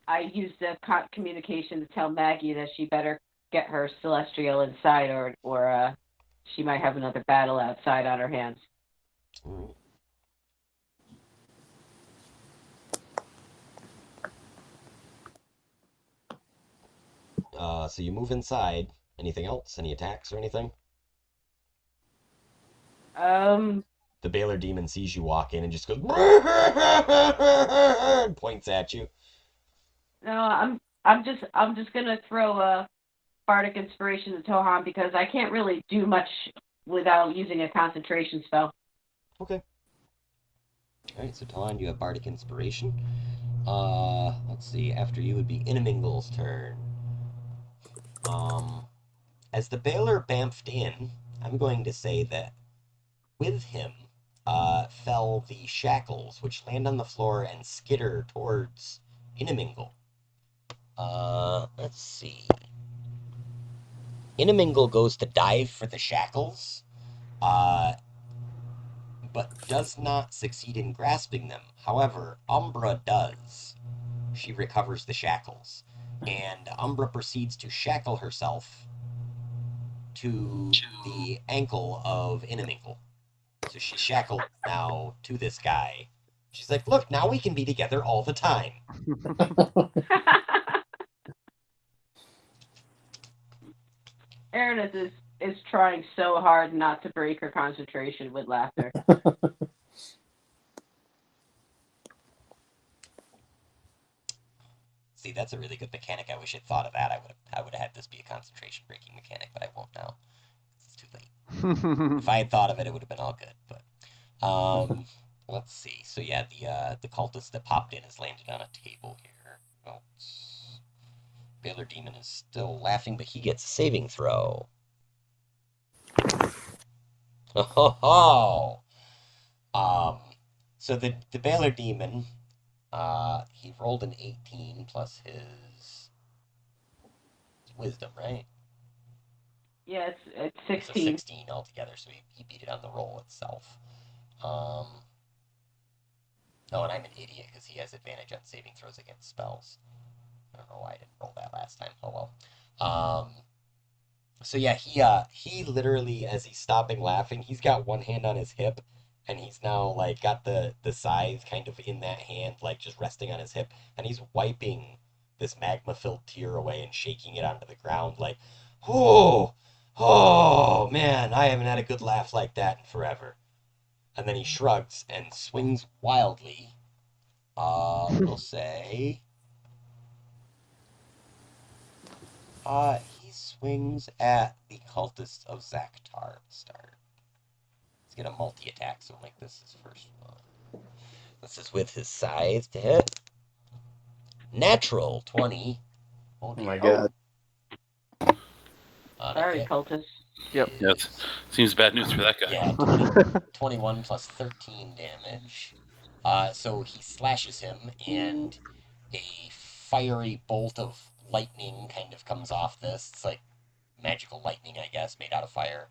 I use the communication to tell Maggie that she better get her celestial inside, or she might have another battle outside on her hands. All right. So you move inside. Anything else? Any attacks or anything? The Baylor demon sees you walk in and just goes and points at you. No, I'm just gonna throw a bardic inspiration to Tohan because I can't really do much without using a concentration spell. Okay. All right. So Talon, you have bardic inspiration. Let's see. After you would be Inamingle's turn. As the Baylor bamfed in, I'm going to say that with him fell the shackles, which land on the floor and skitter towards Inamingle. Let's see. Inamingle goes to dive for the shackles, but does not succeed in grasping them. However, Umbra does. She recovers the shackles, and Umbra proceeds to shackle herself to the ankle of Inamingle. So she's shackled now to this guy. She's like, look, now we can be together all the time. Erinus is trying so hard not to break her concentration with laughter. See, that's a really good mechanic. I wish I'd thought of that. I would have had this be a concentration breaking mechanic, but I won't now. It's too late. If I had thought of it, it would have been all good. But let's see. So yeah, the cultist that popped in has landed on a table here. Well, Baylor Demon is still laughing, but he gets a saving throw. Oh, so the Baylor Demon, he rolled an 18 plus his wisdom, right? Yeah, it's It's a 16. 16 altogether, so he beat it on the roll itself. Oh, and I'm an idiot because he has advantage on saving throws against spells. I don't know why I didn't roll that last time. Oh well. So yeah, he literally, as he's stopping laughing, he's got one hand on his hip, and he's now like got the scythe kind of in that hand, like just resting on his hip, and he's wiping this magma-filled tear away and shaking it onto the ground, like, oh man, I haven't had a good laugh like that in forever. And then he shrugs and swings wildly. We'll say. He swings at the cultist of Zaktar to start. He's gonna multi-attack, so make this his first one. This is with his scythe to hit. Natural 20. Oh my god. Sorry, cultist. Yep. Yes. Seems bad news for that guy. Yeah, 21 plus 13 damage. So he slashes him, and a fiery bolt of lightning kind of comes off this. It's like magical lightning, I guess, made out of fire.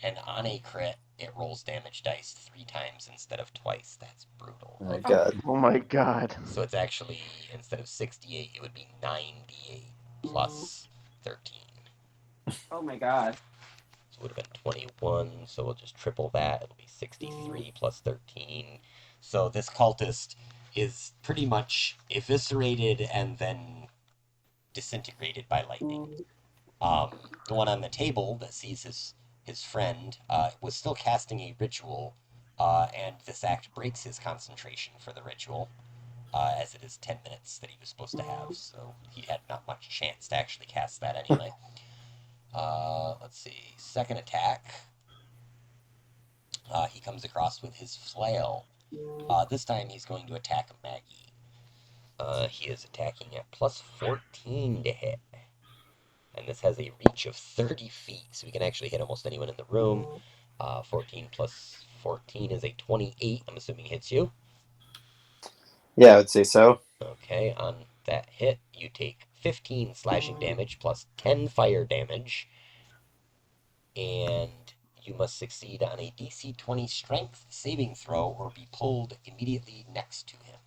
And on a crit, it rolls damage dice 3 times instead of twice. That's brutal. Oh my god. Oh my god. So it's actually, instead of 68, it would be 98 plus 13. Oh my god. So it would have been 21, so we'll just triple that. It'll be 63 plus 13. So this cultist is pretty much eviscerated and then disintegrated by lightning. The one on the table that sees his friend was still casting a ritual, and this act breaks his concentration for the ritual, as it is 10 minutes that he was supposed to have, so he had not much chance to actually cast that anyway. Let's see. Second attack. He comes across with his flail. This time he's going to attack Maggie. He is attacking at plus 14 to hit. And this has a reach of 30 feet, so we can actually hit almost anyone in the room. 14 plus 14 is a 28. I'm assuming hits you. Yeah, I would say so. Okay, on that hit, you take 15 slashing damage plus 10 fire damage. And you must succeed on a DC 20 strength saving throw or be pulled immediately next to him.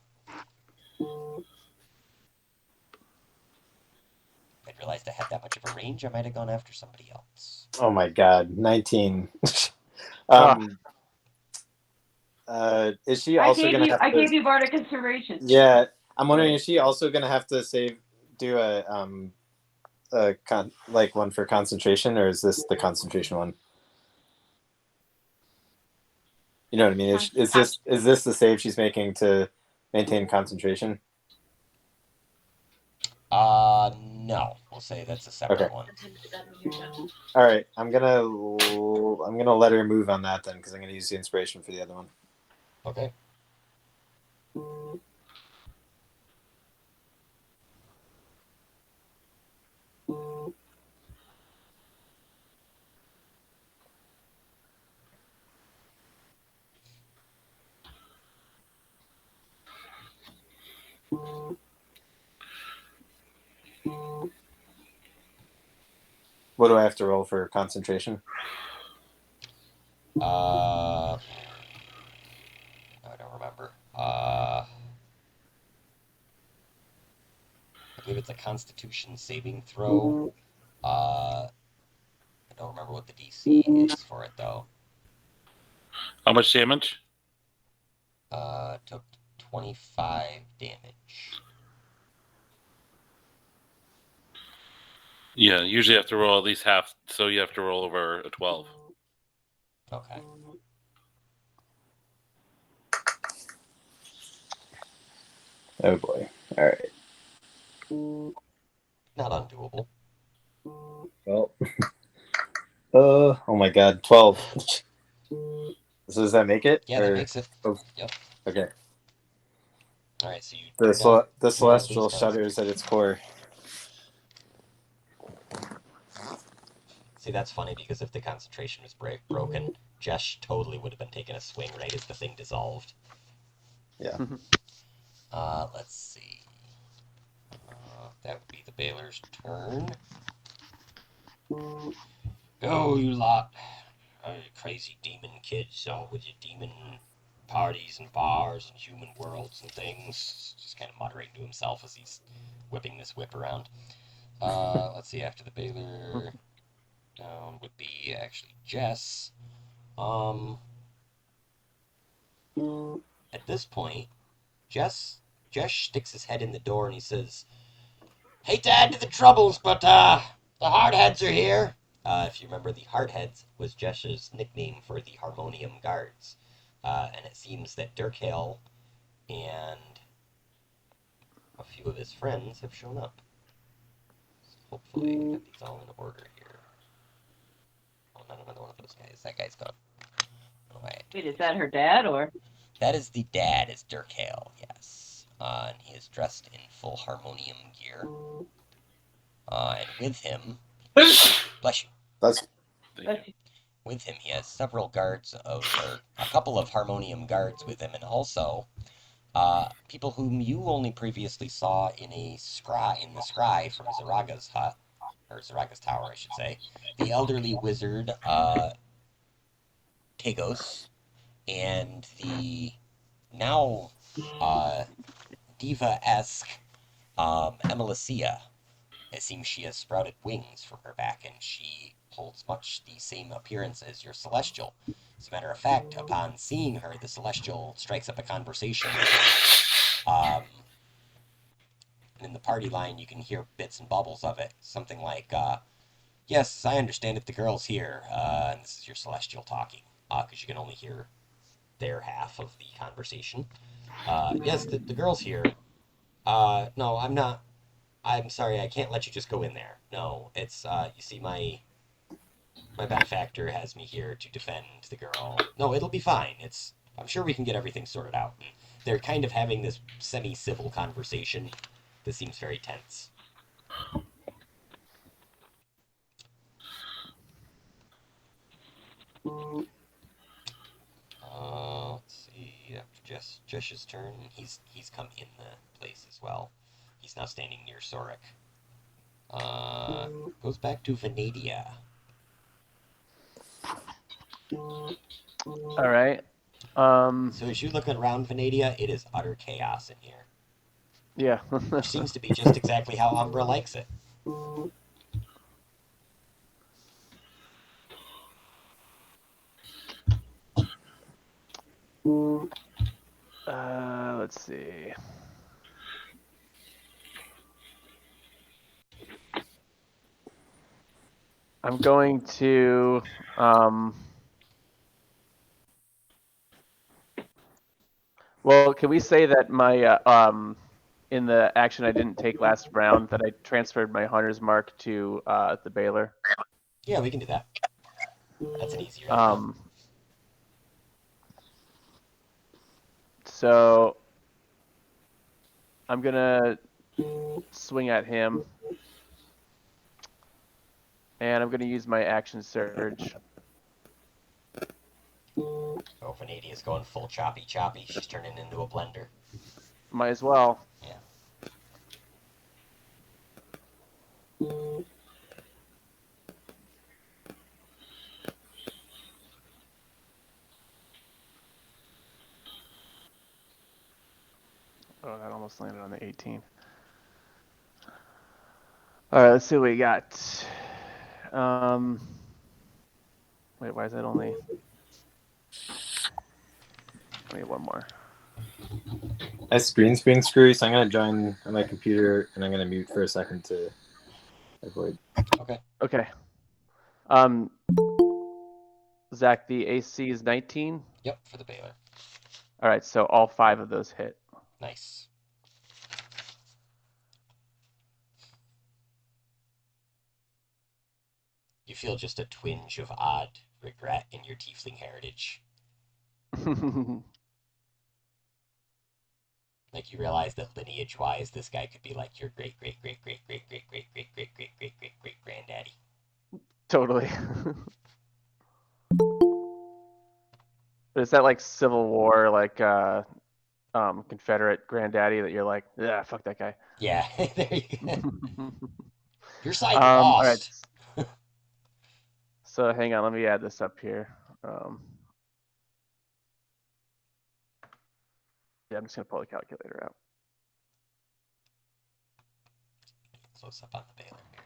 If I'd realized I had that much of a range, I might have gone after somebody else. Oh my god, 19. Ah. Is she also going to have to... I gave you bardic inspiration. Yeah, I'm wondering, Right. is she also going to have to do like one for concentration, or is this the concentration one? You know what I mean? Is this the save she's making to maintain concentration? No. We'll say that's a separate one. All right, I'm gonna let her move on that then, because I'm gonna use the inspiration for the other one. Okay. What do I have to roll for concentration? I don't remember. I believe it's a Constitution saving throw. I don't remember what the DC is for it though. How much damage? Took 25 damage. Yeah, usually you have to roll at least half, so you have to roll over a 12. Okay. Oh boy! All right. Not undoable. Well, oh my god, 12. So does that make it? Yeah, that makes it. Oh, Yep. okay. All right, so you The celestial shudders at its core. See, that's funny because if the concentration was broken, Jesh totally would have been taking a swing right as the thing dissolved. Yeah. Let's see. That would be the Baylor's turn. Go, you lot. Crazy demon kids, all with your demon parties and bars and human worlds and things. Just kind of muttering to himself as he's whipping this whip around. Let's see, after the Baylor down would be actually Jess. At this point, Jess sticks his head in the door and he says, "Hate to add to the troubles, but the Hardheads are here." If you remember, the Hardheads was Jess's nickname for the Harmonium Guards. And it seems that Dirkhale and a few of his friends have shown up. So hopefully we got these all in order here. Oh, not another one of those guys. That guy's gone. Wait, is that her dad or? That is the dad, is Dirkhale, yes. And he is dressed in full Harmonium gear. And with him, bless you. With him, he has several guards or a couple of Harmonium guards with him, and also people whom you only previously saw in the scry from Zaraga's hut, or Zaraga's tower, I should say. The elderly wizard Tagos, and the now diva-esque Emilicia. It seems she has sprouted wings from her back, and she holds much the same appearance as your Celestial. As a matter of fact, upon seeing her, the Celestial strikes up a conversation. And in the party line, you can hear bits and bubbles of it. Something like, "Yes, I understand if the girl's here." And this is your Celestial talking, because you can only hear their half of the conversation. "Yes, the girl's here. No, I'm not. I'm sorry, I can't let you just go in there. No, it's, you see, my benefactor has me here to defend the girl. No, it'll be fine. I'm sure we can get everything sorted out." And they're kind of having this semi-civil conversation that seems very tense. Jesh's turn. He's come in the place as well. He's now standing near Sorik. Goes back to Venadia. All right. So as you look around Venadia, it is utter chaos in here. Yeah. Which seems to be just exactly how Umbra likes it. Let's see. I'm going to well, can we say that my in the action I didn't take last round that I transferred my hunter's mark to the Baylor? Yeah, we can do that. That's an easier. So I'm gonna swing at him, and I'm gonna use my action surge. Oh, Venadia's going full choppy. She's turning into a blender. Might as well. Yeah. Oh, that almost landed on the 18. All right, let's see what we got. Wait, why is that only? I need one more. I screen screwy, so I'm gonna join on my computer and I'm gonna mute for a second to avoid. Okay. Okay. Zach, the AC is 19. Yep, for the Baylor. All right, so all 5 of those hit. Nice. You feel just a twinge of odd regret in your tiefling heritage. Like you realize that lineage-wise, this guy could be like your great granddaddy. Totally. But is that like Civil War, like Confederate granddaddy that you're like, yeah, fuck that guy? Yeah, there you go. Your side All right. lost. So hang on, let me add this up here. Yeah, I'm just gonna pull the calculator out. Close up on the Baylor here.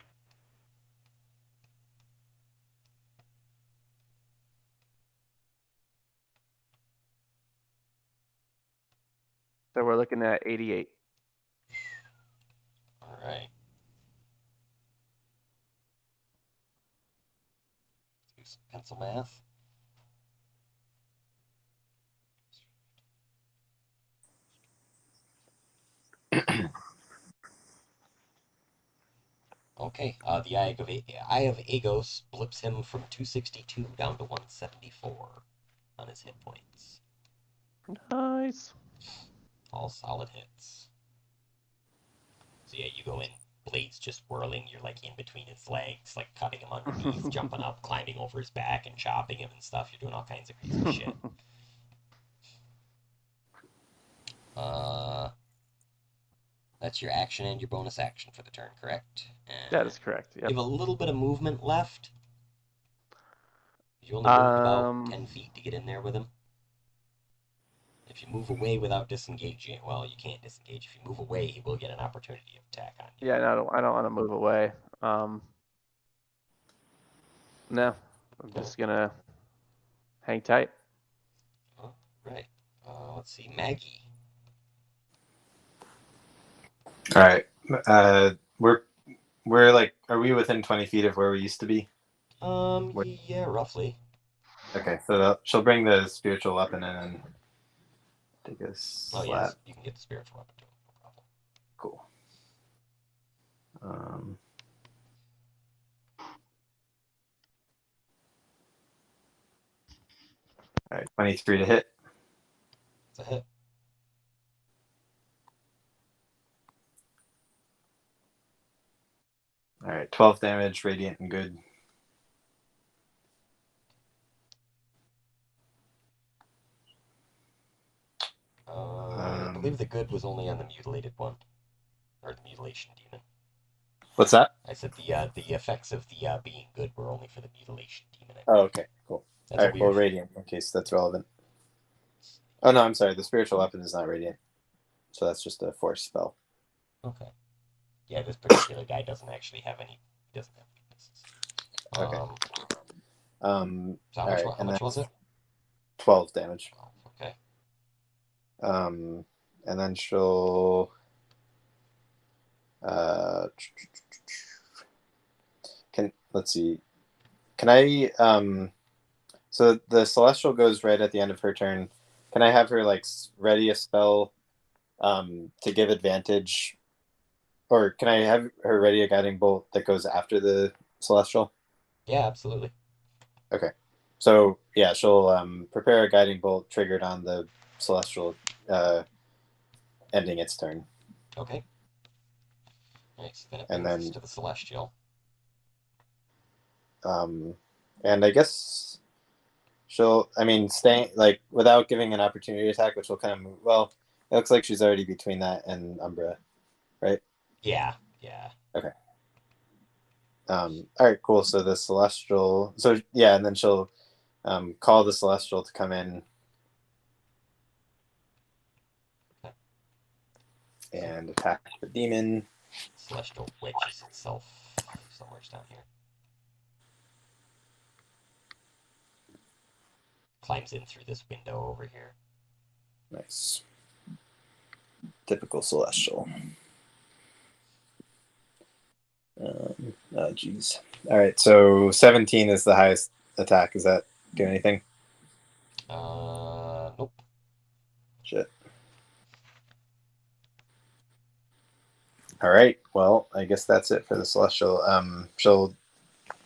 So we're looking at 88. All right. Do some pencil math. Okay, the Eye of Agos blips him from 262 down to 174 on his hit points. Nice. All solid hits. So yeah, you go in, blades just whirling, you're like in between his legs, like cutting him underneath, jumping up, climbing over his back and chopping him and stuff. You're doing all kinds of crazy shit. That's your action and your bonus action for the turn, correct? And That is correct. Yep. you have a little bit of movement left. You only moved about 10 feet to get in there with him. If you move away without disengaging, well, you can't disengage. If you move away, he will get an opportunity to attack on you. Yeah, no, I don't want to move away. No, I'm just gonna hang tight. All right. Let's see, Maggie. All right. We're like, are we within 20 feet of where we used to be? Yeah, roughly. Okay, so she'll bring the spiritual weapon in and take a slap. Oh yes, you can get the spiritual weapon to him, no problem. Cool. All right, 23 to hit. It's a hit. All right, 12 damage, radiant and good. believe the good was only on the mutilated one, or the mutilation demon. What's that? I said the effects of the being good were only for the mutilation demon. Oh, okay, cool. That's All right, well, weird. radiant, in case that's relevant. Oh no, I'm sorry. The spiritual weapon is not radiant, so that's just a force spell. Okay. Yeah, this particular guy doesn't actually have any. He doesn't have weaknesses. Okay. So all right, how much was it? 12 damage. Okay. And then she'll. Let's see. Can I? So the celestial goes right at the end of her turn. Can I have her like ready a spell, to give advantage, or can I have her ready a guiding bolt that goes after the celestial? Yeah, absolutely. Okay. So yeah, she'll prepare a guiding bolt triggered on the celestial, ending its turn. Okay. Nice. Then it And brings us then- to the celestial. And I guess she'll, staying like without giving an opportunity attack, which will kind of move. Well, it looks like she's already between that and Umbra, right? Yeah. Yeah. Okay. All right, cool. So the celestial. So yeah, and then she'll call the celestial to come in and attack the demon. Celestial wedges itself somewhere down here. Climbs in through this window over here. Nice. Typical celestial. Oh, geez. All right, so 17 is the highest attack. Does that do anything? Nope. Shit. All right. Well, I guess that's it for the celestial. She'll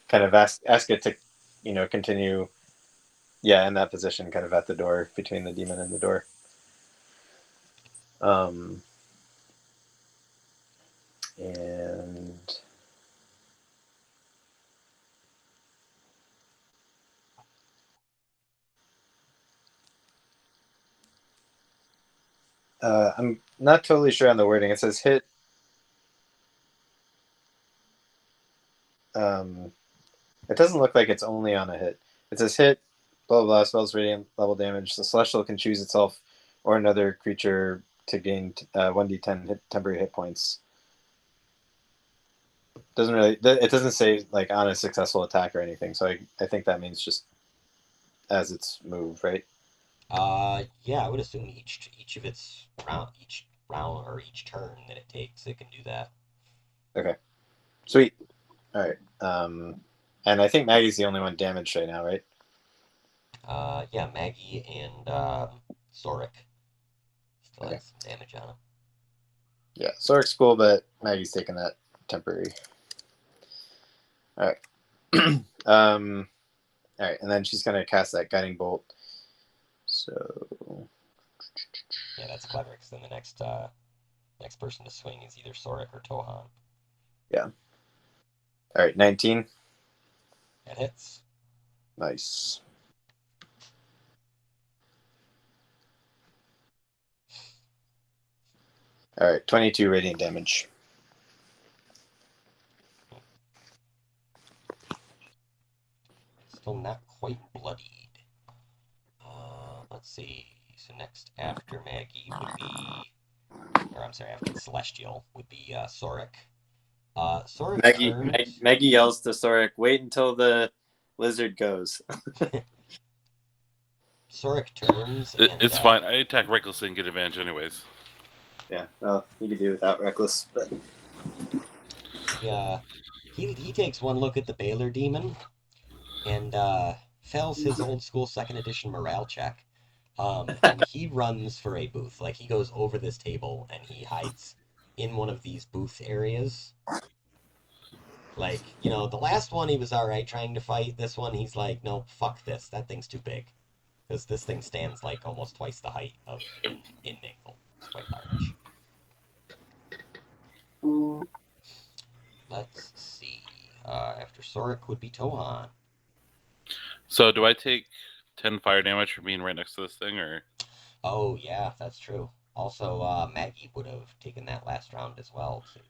kind of ask it to, continue. Yeah, in that position, kind of at the door between the demon and the door. And I'm not totally sure on the wording. It says hit. It doesn't look like it's only on a hit. It says hit, blah, blah, blah, spells radiant level damage. The celestial can choose itself or another creature to gain 1d10 temporary hit points. It doesn't say like on a successful attack or anything. So I think that means just as its move, right? Yeah, I would assume each of its each round or each turn that it takes, it can do that. Okay. Sweet. All right. And I think Maggie's the only one damaged right now, right? Yeah, Maggie and Zorik still Okay. has some damage on him. Yeah, Sorik's cool, but Maggie's taking that temporary. All right. All right, and then she's gonna cast that guiding bolt. So Yeah, that's clever, because then the next person to swing is either Zorik or Tohan. yeah. All right, 19. That hits. Nice. All right, 22 radiant damage. Still not quite bloodied. Let's see. So next after Maggie would be, or I'm sorry, after the Celestial would be Zorik. Zorik turns. Maggie yells to Sorik, "Wait until the lizard goes." Zorik turns. It's fine. I attack recklessly and get advantage anyways. Yeah, well, you could do without reckless, but He takes one look at the Baylor demon and fails his old school 2nd edition morale check. And he runs for a booth. Like, he goes over this table and he hides in one of these booth areas. Like, the last one he was alright trying to fight. This one he's like, no, fuck this. That thing's too big. Because this thing stands like almost twice the height of in Mingle. It's quite large. Let's see. After Zorik would be Tohan. So do I take 10 fire damage for being right next to this thing, or? Oh, yeah, that's true. Also, Maggie would have taken that last round as well, too.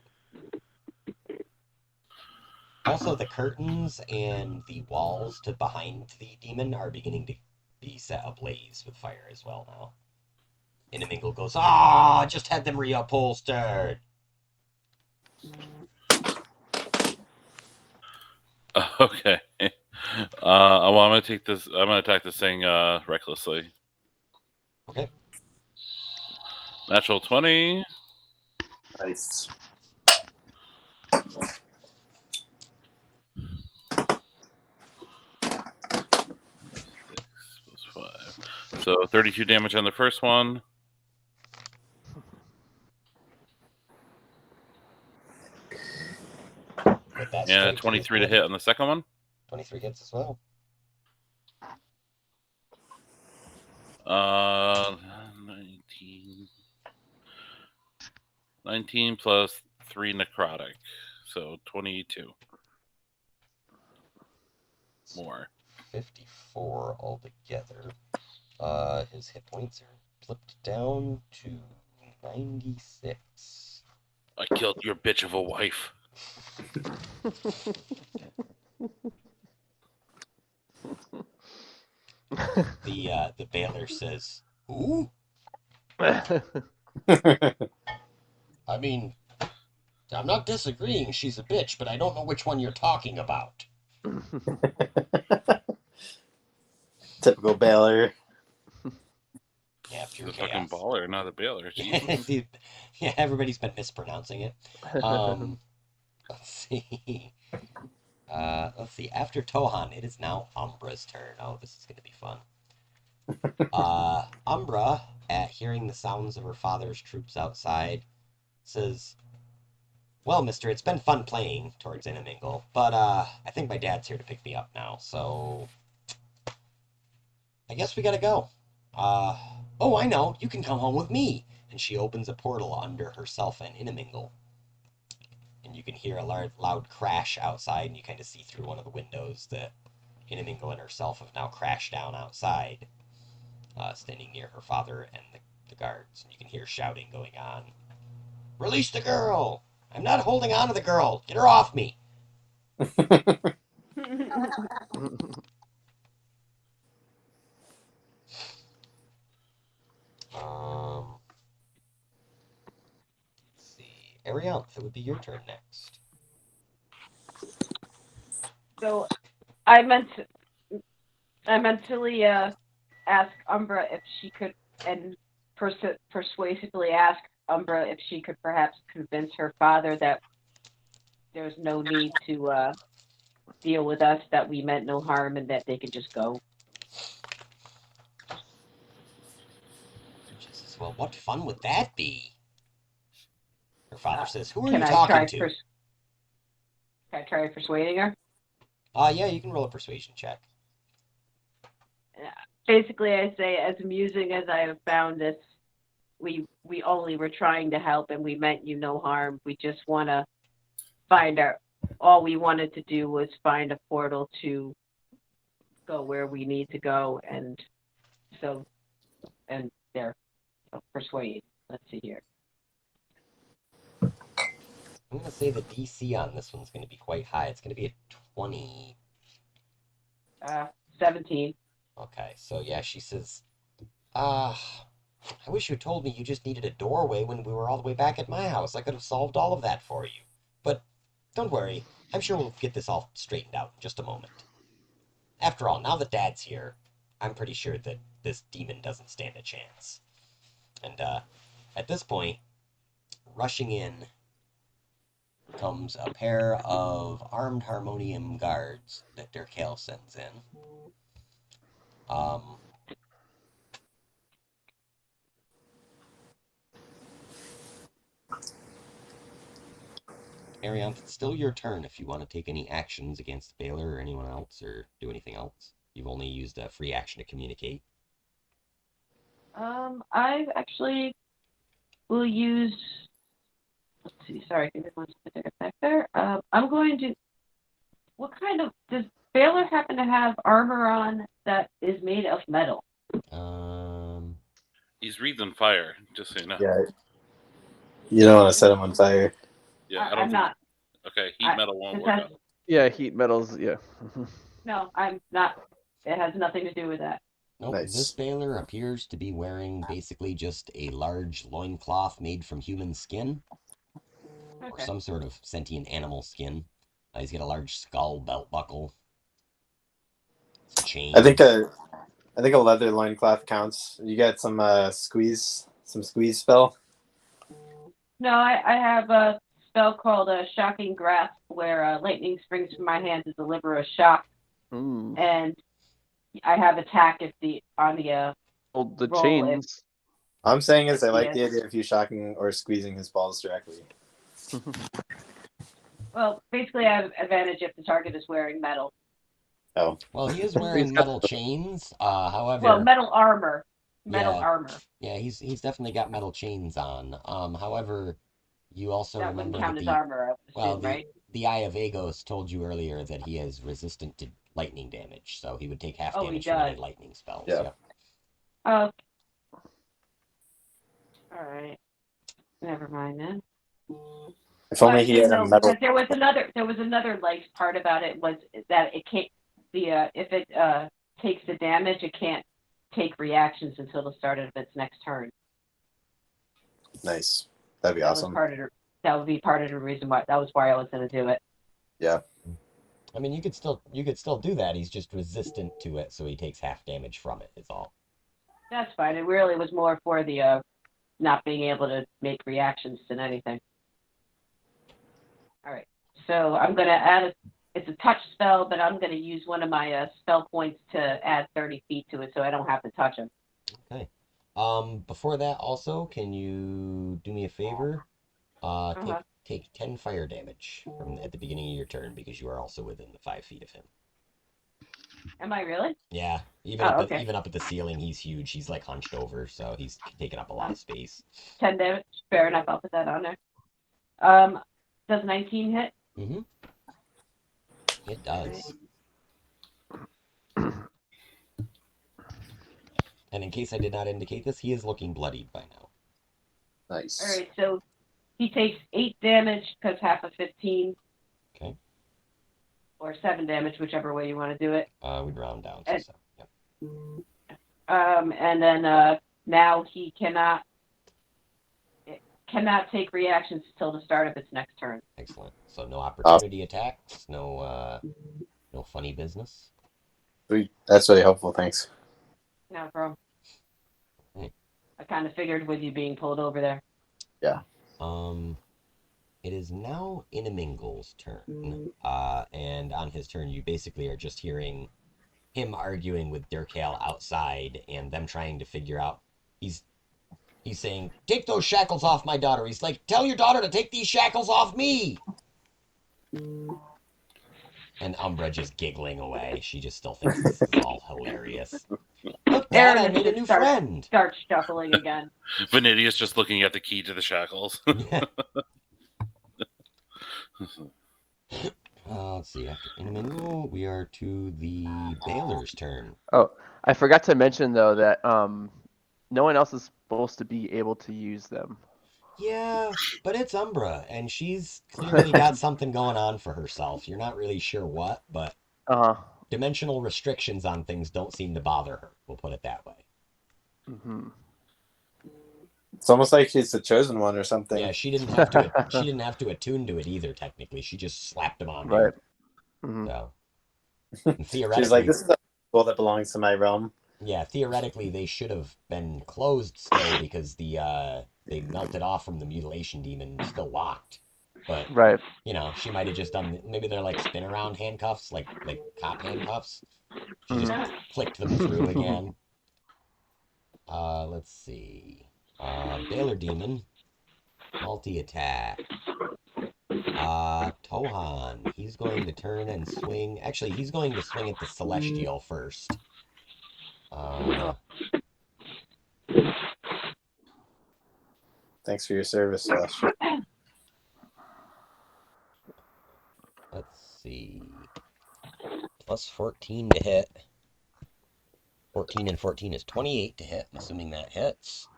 Also, the curtains and the walls to behind the demon are beginning to be set ablaze with fire as well now. Inamingle goes, "Ah, just had them reupholstered." Okay. Well, I'm gonna take this. I'm gonna attack this thing recklessly. Okay. Natural 20. Nice. Plus 5. So 32 damage on the first one. With that And a strike, 23 to hit on the second one. 23 hits as well. 19. 19 plus 3 necrotic. So 22. More. 54 altogether. His hit points are flipped down to 96. I killed your bitch of a wife. The Baylor says, "Who? Uh, I mean, I'm not disagreeing she's a bitch, but I don't know which one you're talking about." Typical Baylor. Yeah, pure The fucking chaos. baller, not a baler. Jesus. Yeah, everybody's been mispronouncing it. Let's see. Let's see. After Tohan, it is now Umbra's turn. Oh, this is going to be fun. Umbra, at hearing the sounds of her father's troops outside, says, "Well, mister, it's been fun playing," towards Inamingle, "but, I think my dad's here to pick me up now, so I guess we gotta go. Oh, I know, you can come home with me." And she opens a portal under herself and Inamingle. And you can hear a loud crash outside, and you kind of see through one of the windows that Inamingle and herself have now crashed down outside, standing near her father and the guards. And you can hear shouting going on. "Release the girl! I'm not holding on to the girl! Get her off me!" Let's see. Arianth, it would be your turn next. So I mentally ask Umbra if she could, and persuasively ask Umbra if she could perhaps convince her father that there's no need to deal with us, that we meant no harm, and that they could just go. She says, "Well, what fun would that be?" Her father says, "Who are Can you I talking try to?" Can I try persuading her? Yeah, you can roll a persuasion check. Basically, I say, as amusing as I have found this, we only were trying to help, and we meant you no harm. We just want to all we wanted to do was find a portal to go where we need to go, and there, persuade. Let's see here. I'm going to say the DC on this one's going to be quite high. It's going to be a 20. 17. Okay, so yeah, she says, I wish you had told me you just needed a doorway when we were all the way back at my house. I could have solved all of that for you. But don't worry, I'm sure we'll get this all straightened out in just a moment. After all, now that Dad's here, I'm pretty sure that this demon doesn't stand a chance." And at this point, rushing in comes a pair of armed harmonium guards that Durkale sends in. Arianth, it's still your turn if you want to take any actions against Baylor or anyone else, or do anything else. You've only used a free action to communicate. I actually will use. Let's see. Sorry, give me one second to get back there. I'm going to. What kind of does Baylor happen to have armor on that is made of metal? He's breathing fire, just so you know. Yeah. You don't want to set him on fire. Yeah, I don't I'm think. not. Okay, heat metal won't This work has, out. Yeah, heat metals. Yeah. no, I'm not. It has nothing to do with that. Nope, Nice. this Baylor appears to be wearing basically just a large loincloth made from human skin, or Okay. some sort of sentient animal skin. He's got a large skull belt buckle. Some chains. I think a leather loincloth counts. You got some squeeze spell. No, I have a spell called a Shocking Grasp, where lightning springs from my hand to deliver a shock, Ooh. and I have attack if the Well, the roll chains. All I'm saying is I like Yes. the idea of you shocking or squeezing his balls directly. well, basically I have advantage if the target is wearing metal. Oh, Well, he is wearing metal chains. However, Well, metal armor. Metal Yeah. armor. yeah, he's definitely got metal chains on. However, you also That wouldn't remember count that as the armor, I would well assume, right? the Eye of Agos told you earlier that he is resistant to lightning damage, so he would take half Oh, he damage from any does. lightning spells. Yeah. Yep. Oh. All right. Never mind then. if only he had a metal. But there was another nice part about it was that it can't if it takes the damage, it can't take reactions until the start of its next turn. Nice. That'd be That awesome. that would be part of the reason why I was going to do it. Yeah. I mean, you could still do that. He's just resistant to it, so he takes half damage from it. Is all. That's fine. It really was more for the not being able to make reactions than anything. All right. So I'm going to add it's a touch spell, but I'm going to use one of my spell points to add 30 feet to it so I don't have to touch him. Okay. Before that, also, can you do me a favor? Take 10 fire damage from at the beginning of your turn because you are also within the 5 feet of him. Am I really? Yeah, even up at the ceiling, he's huge. He's like hunched over, so he's taking up a lot of space. 10 damage. Fair enough. I'll put that on there. Does 19 hit? Mm-hmm. It does. And in case I did not indicate this, he is looking bloodied by now. Nice. All right. So he takes 8 damage because half of 15. Okay. Or 7 damage, whichever way you want to do it. We'd round down to 7. Yep. And then now he cannot take reactions until the start of its next turn. Excellent. So no opportunity attacks, no funny business. Sweet. That's really helpful. Thanks. No problem. Right. I kind of figured with you being pulled over there. Yeah. It is now Inamingle's turn. And on his turn, you basically are just hearing him arguing with Dirkale outside and them trying to figure out. He's saying, "Take those shackles off my daughter." He's like, "Tell your daughter to take these shackles off me." And Umbra just giggling away. She just still thinks this is all hilarious. Look, Dad, I made a new friend. Start shuffling again. Vanidius just looking at the key to the shackles. Let's see. After Inamingle, we are to the Baylor's turn. Oh, I forgot to mention though that no one else is supposed to be able to use them. Yeah, but it's Umbra, and she's clearly got something going on for herself. You're not really sure what, but dimensional restrictions on things don't seem to bother her. We'll put it that way. Mm-hmm. It's almost like she's the chosen one or something. Yeah, she didn't have to. She didn't have to attune to it either. Technically, she just slapped him on there. Right. Mm-hmm. So, and theoretically, She's like, "This is a school that belongs to my realm." Yeah, theoretically, they should have been closed still because they melted off from the Mutilation Demon, still locked. But right. She might have just done. Maybe they're like spin around handcuffs, like cop handcuffs. She just flicked them through again. Let's see. Baylor Demon, multi-attack. Tohan, he's going to turn and swing. Actually, he's going to swing at the Celestial first. Thanks for your service, Celestial. Let's see. Plus 14 to hit. 14 and 14 is 28 to hit. I'm assuming that hits.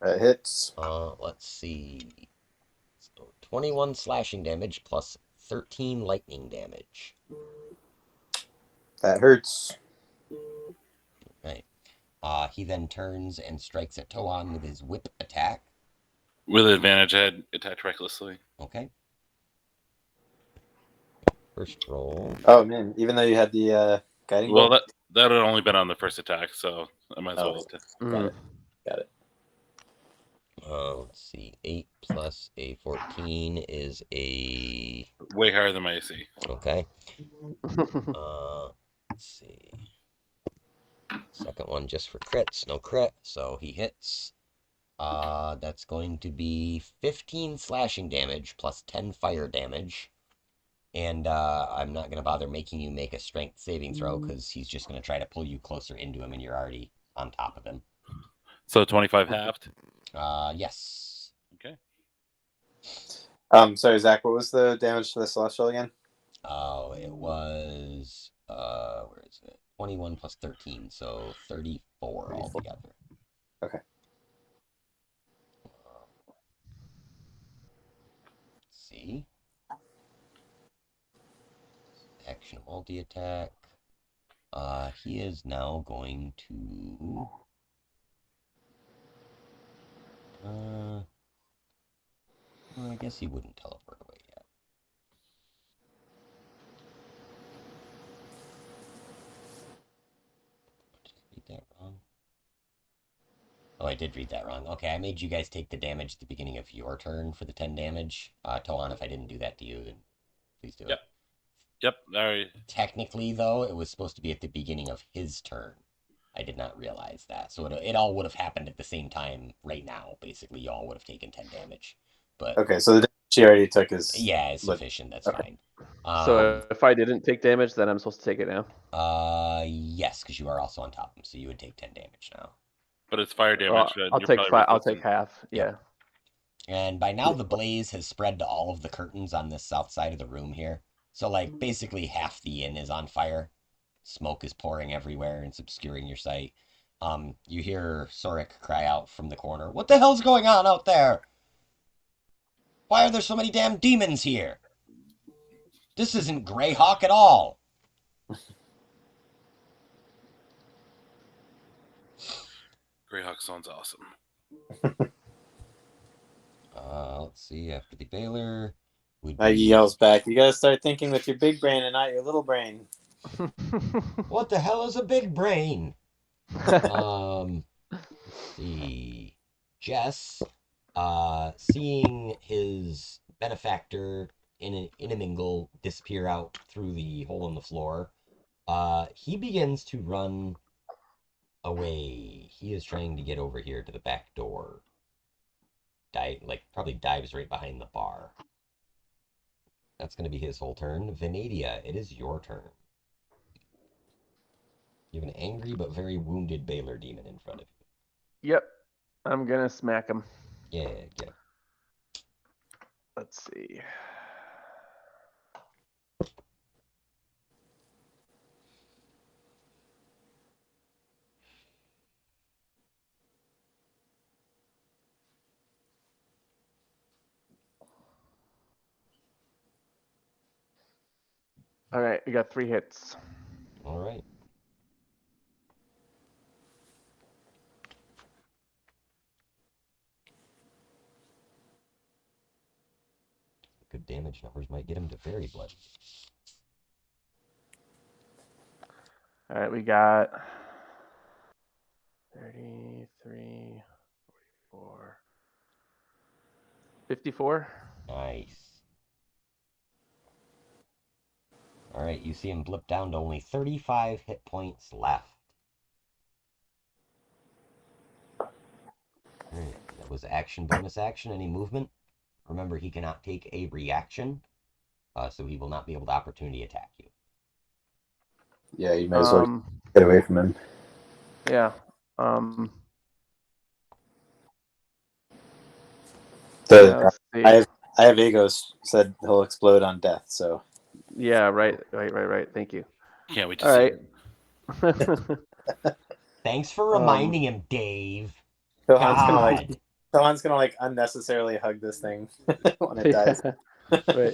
That hits. Let's see. So 21 slashing damage plus 13 lightning damage. That hurts. Right. He then turns and strikes at Toan with his whip attack. With advantage, I had attacked recklessly. Okay. First roll. Oh man, even though you had the guiding Well, bolt? that had only been on the first attack, so I might as well. Got it. Got it. Let's see. 8 plus a 14 is a... Way higher than my AC. Okay. Let's see. Second one just for crits. No crit, so he hits. That's going to be 15 slashing damage plus 10 fire damage. And I'm not going to bother making you make a strength saving throw because he's just going to try to pull you closer into him and you're already on top of him. So 25 halved? Yes. Okay. Sorry, Zach, what was the damage to the Celestial again? Oh, it was, where is it? 21 plus 13, so 34 altogether. Okay. Let's see. Action multi-attack. He is now going to... well, I guess he wouldn't teleport away yet. Did I read that wrong? Oh, I did read that wrong. Okay, I made you guys take the damage at the beginning of your turn for the 10 damage. Toan, if I didn't do that to you, then please do it. Yep. All right. Technically, though, it was supposed to be at the beginning of his turn. I did not realize that. So it all would have happened at the same time right now. Basically, you all would have taken 10 damage. But okay, so the damage she already took is... yeah, it's sufficient. That's fine. So if I didn't take damage, then I'm supposed to take it now? Yes, because you are also on top of him, so you would take 10 damage now. But it's fire damage. Well, I'll you're take probably I'll take resistant. half. Yeah. Yep. And by now, the blaze has spread to all of the curtains on this south side of the room here. So, like, basically half the inn is on fire. Smoke is pouring everywhere and it's obscuring your sight. You hear Sorik cry out from the corner, "What the hell's going on out there? Why are there so many damn demons here? This isn't Greyhawk at all." Greyhawk sounds awesome. Let's see, after the Baylor would Maggie be... yells back, "You gotta start thinking with your big brain and not your little brain." What the hell is a big brain? Let's see. Jess, seeing his benefactor in a mingle disappear out through the hole in the floor, he begins to run away. He is trying to get over here to the back door. Probably dives right behind the bar. That's going to be his whole turn. Venadia, it is your turn. You have an angry but very wounded Baylor demon in front of you. Yep. I'm gonna smack him. Yeah, get him. Let's see. All right, we got 3 hits. All right. Good damage numbers might get him to fairy blood. All right, we got 33, 44, 54. Nice. All right, you see him blip down to only 35 hit points left. All right, that was action, bonus action, any movement. Remember, he cannot take a reaction, so he will not be able to opportunity attack you. Yeah, you might as well get away from him. Yeah. I have Agos said he'll explode on death, so... Yeah, right. Thank you. Can't wait to All see right. it. Thanks for reminding him, Dave. Tohan's gonna God. like unnecessarily hug this thing when it dies. Right.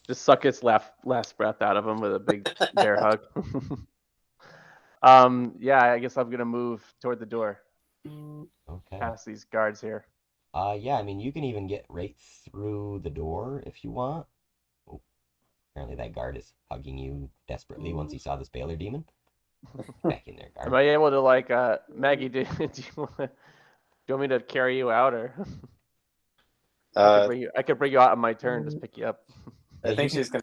Just suck its last breath out of him with a big bear hug. Yeah, I guess I'm gonna move toward the door, Okay. past these guards here. Yeah, I mean, you can even get right through the door if you want. Oh, apparently that guard is hugging you desperately once he saw this Baylor demon. Back in there, guard. Am I able to like Maggie? Do you want me to carry you out, or I could bring you out on my turn, just pick you up. I think she's gonna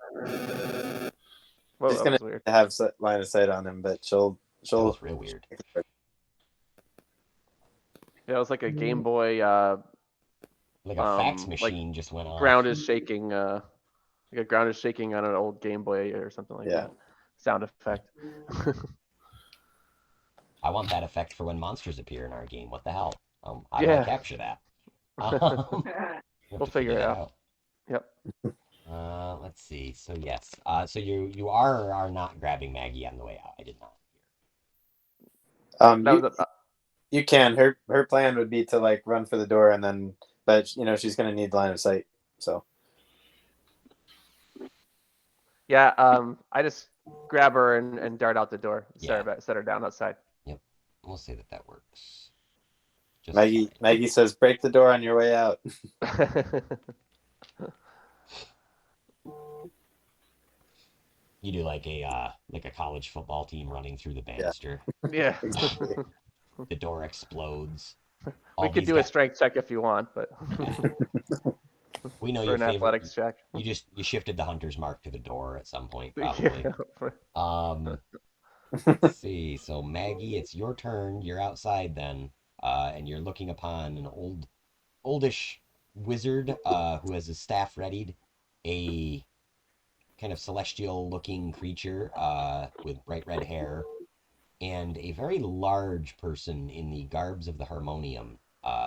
Whoa, she's that gonna was weird. have line of sight on him, but she'll That was real weird. Yeah, it was like a Game Boy. Like a fax machine just went off. Ground is shaking. Like a ground is shaking on an old Game Boy or something like that. Sound effect. I want that effect for when monsters appear in our game. What the hell? How do Yeah. I capture that? We'll figure it out. Yep. Let's see. So yes. So you are or are not grabbing Maggie on the way out. I did not. You can. Her plan would be to like run for the door and then, but you know she's gonna need line of sight. So. Yeah. I just grab her and dart out the door. Set her down outside. Yep. We'll say that works. Just Maggie says, "Break the door on your way out." You do like a college football team running through the banister. Yeah. Exactly. The door explodes. We could do a strength check if you want, but we know for your an favorite. athletics check. You shifted the hunter's mark to the door at some point, probably. Let's see. So Maggie, it's your turn. You're outside then, and you're looking upon an oldish wizard who has his staff readied, a kind of celestial-looking creature with bright red hair, and a very large person in the garbs of the harmonium.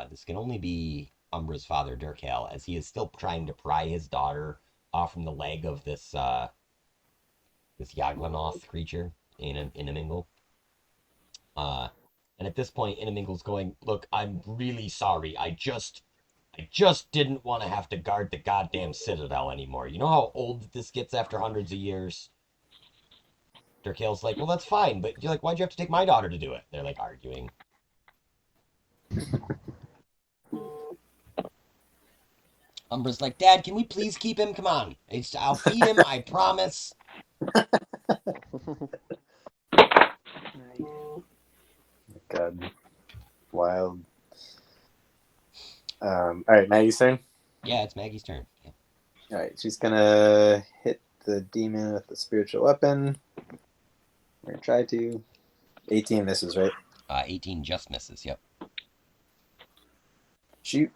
This can only be Umbra's father, Durkale, as he is still trying to pry his daughter off from the leg of this Yaglanoth creature in Inamingle. And at this point, Inamingle's going, "Look, I'm really sorry. I just didn't want to have to guard the goddamn citadel anymore. You know how old this gets after hundreds of years?" Durkale's like, "Well, that's fine, but you're like, why'd you have to take my daughter to do it?" They're like arguing. Umbra's like, "Dad, can we please keep him? Come on. I'll feed him, I promise." God, wild. All right, Maggie's turn. Yeah, it's Maggie's turn. Yeah. All right, she's gonna hit the demon with the spiritual weapon. We're gonna try to. 18 misses, right? 18 just misses. Yep. Shoot.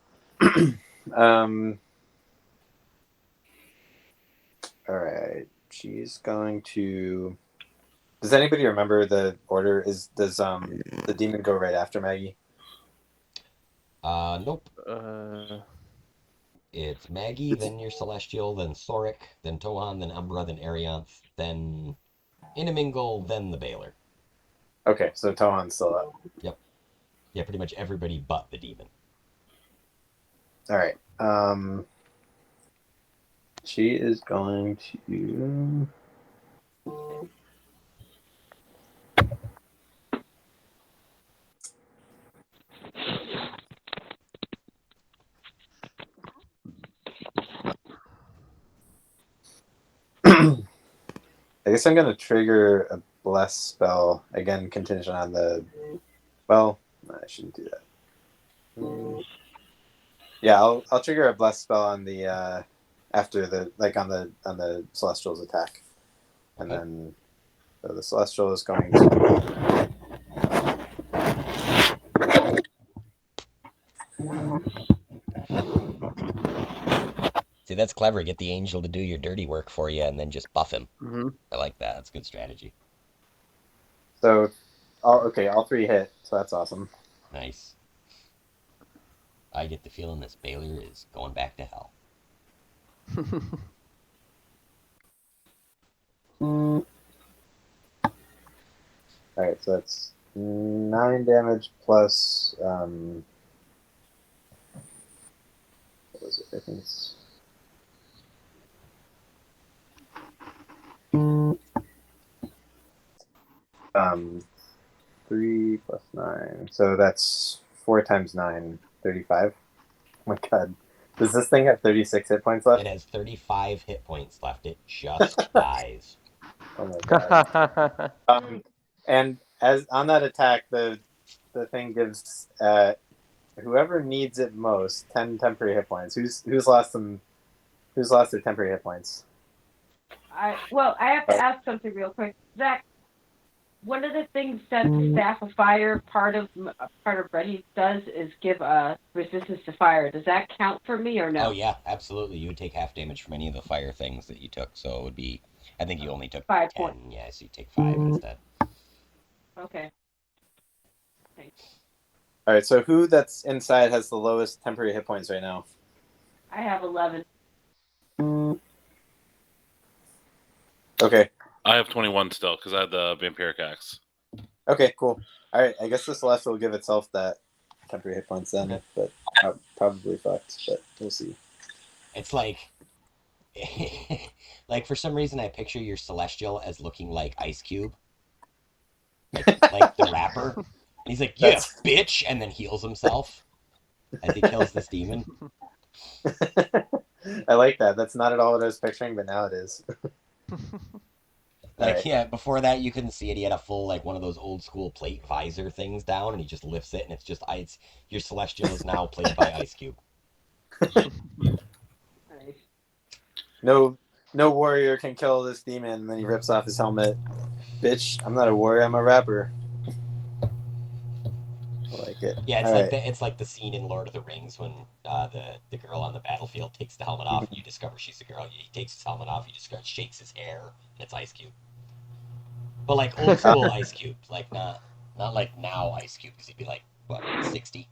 All right, she's going to. Does anybody remember the order? Does the demon go right after Maggie? Nope. It's Maggie, then your Celestial, then Soric, then Tohan, then Umbra, then Arianth, then Inamingle, then the Baylor. Okay, so Tohan's still up. Yep. Yeah, pretty much everybody but the demon. All right. She is going to. I guess I'm going to trigger a bless spell, again, contingent on the... Well, no, I shouldn't do that. Yeah, I'll trigger a bless spell on the... after the... Like, on the Celestial's attack. And then... So the Celestial is going to... See, that's clever. Get the angel to do your dirty work for you and then just buff him. Mm-hmm. I like that. That's a good strategy. So, all 3 hit. So that's awesome. Nice. I get the feeling this Baylor is going back to hell. All right, so that's 9 damage plus what was it? I think it's 3 plus 9. So that's 4 times 9, 35. Oh my god. Does this thing have 36 hit points left? It has 35 hit points left. It just dies. Oh my god. And as on that attack, the thing gives whoever needs it most 10 temporary hit points. Who's lost them? Who's lost their temporary hit points? I have to ask something real quick, Zach. One of the things that Staff of Fire part of Ready does is give resistance to fire. Does that count for me or no? Oh yeah, absolutely. You would take half damage from any of the fire things that you took. So it would be, I think you only took 5 10. points. Yeah, so you take 5 instead. Okay. Thanks. All right. So who that's inside has the lowest temporary hit points right now? I have 11. Okay. I have 21 still because I had the vampiric axe. Okay. Cool. All right. I guess the Celestial will give itself that temporary hit points then, Okay. but probably fucked. But we'll see. It's like, like for some reason I picture your Celestial as looking like Ice Cube, like the rapper. And he's like, "Yeah, bitch," and then heals himself as he kills this demon. I like that. That's not at all what I was picturing, but now it is. Like, Right. yeah, before that you couldn't see it. He had a full, like, one of those old school plate visor things down, and he just lifts it, and it's just ice. Your Celestial is now played by Ice Cube. Nice. No warrior can kill this demon. And then he rips off his helmet. Bitch, I'm not a warrior. I'm a rapper. I like it. Yeah, it's All like right. it's like the scene in Lord of the Rings when the girl on the battlefield takes the helmet off, and you discover she's a girl. He takes his helmet off, you discover shakes his hair, and it's Ice Cube. But like old school Ice Cube, like not like now Ice Cube, because he'd be like what 60.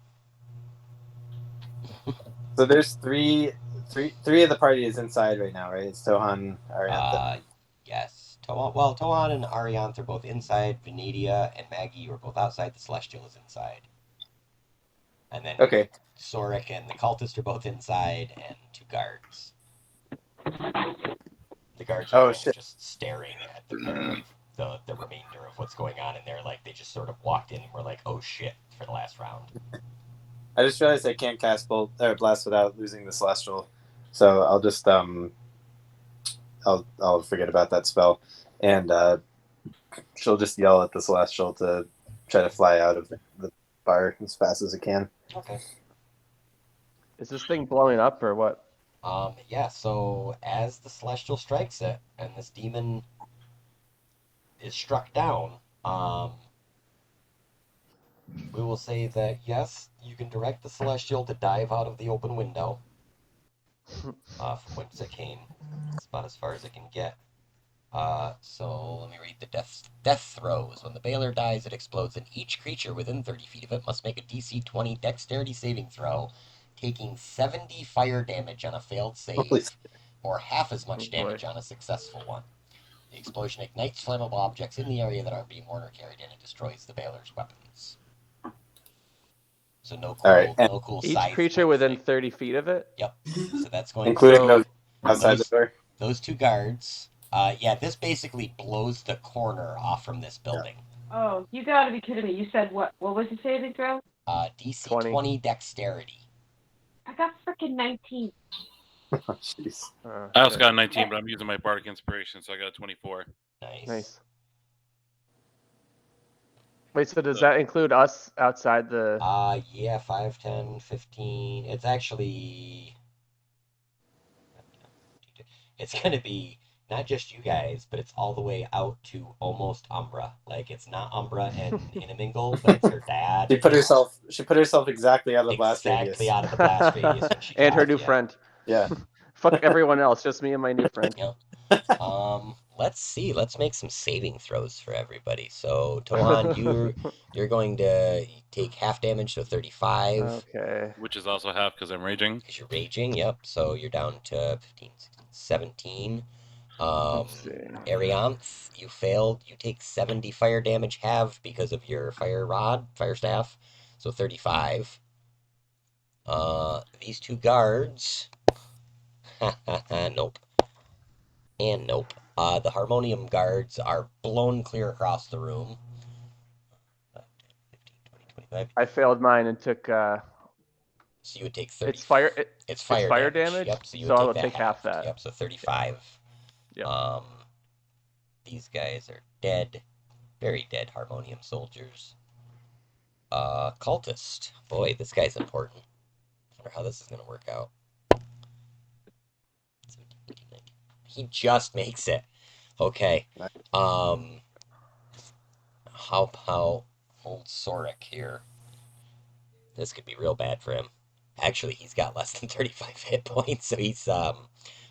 So there's three of the party is inside right now, right? It's Tohan, Ariantha. Yes. Toan and Arianth are both inside. Venetia and Maggie are both outside. The Celestial is inside. And then Okay. Sorik and the Cultist are both inside, and 2 guards. The guards are both just staring at the remainder of what's going on in there, like they just sort of walked in and were like, "Oh shit!" for the last round. I just realized I can't cast blast without losing the Celestial, so I'll just I'll forget about that spell, and she'll just yell at the Celestial to try to fly out of the bar as fast as it can. Okay. Is this thing blowing up or what? Yeah, so as the Celestial strikes it, and this demon is struck down, we will say that yes, you can direct the Celestial to dive out of the open window from whence it came. It's about as far as it can get. So let me read the death throws. When the Baler dies, it explodes, and each creature within 30 feet of it must make a DC 20 dexterity saving throw, taking 70 fire damage on a failed save, or half as much damage on a successful one. The explosion ignites flammable objects in the area that aren't being worn or carried in and destroys the Baler's weapons. So no cool Each side creature within 30 feet of it? Yep. So that's going including to... those outside the door? Those 2 guards. Yeah, this basically blows the corner off from this building. Oh, you gotta be kidding me. You said what was the saving throw? DC 20 dexterity. I got freaking 19. Oh, jeez. I also got a 19, but I'm using my Bardic Inspiration, so I got a 24. Nice. Wait, so does that include us outside the... Yeah, 5, 10, 15. It's actually... It's going to be not just you guys, but it's all the way out to almost Umbra. Like, it's not Umbra and Inamingle, but it's her dad. She put herself exactly out of the blast radius. Exactly out of the blast radius. When she and her died, new friend. Yeah. Fuck everyone else, just me and my new friend. Yep. Let's see. Let's make some saving throws for everybody. So, Tohan, you're going to take half damage, so 35. Okay. Which is also half because I'm raging. Because you're raging, yep. So you're down to 15, 16, 17. Um, Let's see. Arianth, you failed. You take 70 fire damage halved because of your fire staff. So 35. These two guards. Nope. And nope. The harmonium guards are blown clear across the room. 15, 20, 25. I failed mine and took. So you would take 30. It's fire. It's fire damage. Yep. So you would I take will that take half that. Yep. So 35. Yep. These guys are dead. Very dead harmonium soldiers. Cultist. Boy, this guy's important. I wonder how this is gonna work out. He just makes it. Okay. How about old Soric here? This could be real bad for him. Actually, he's got less than 35 hit points, so he's I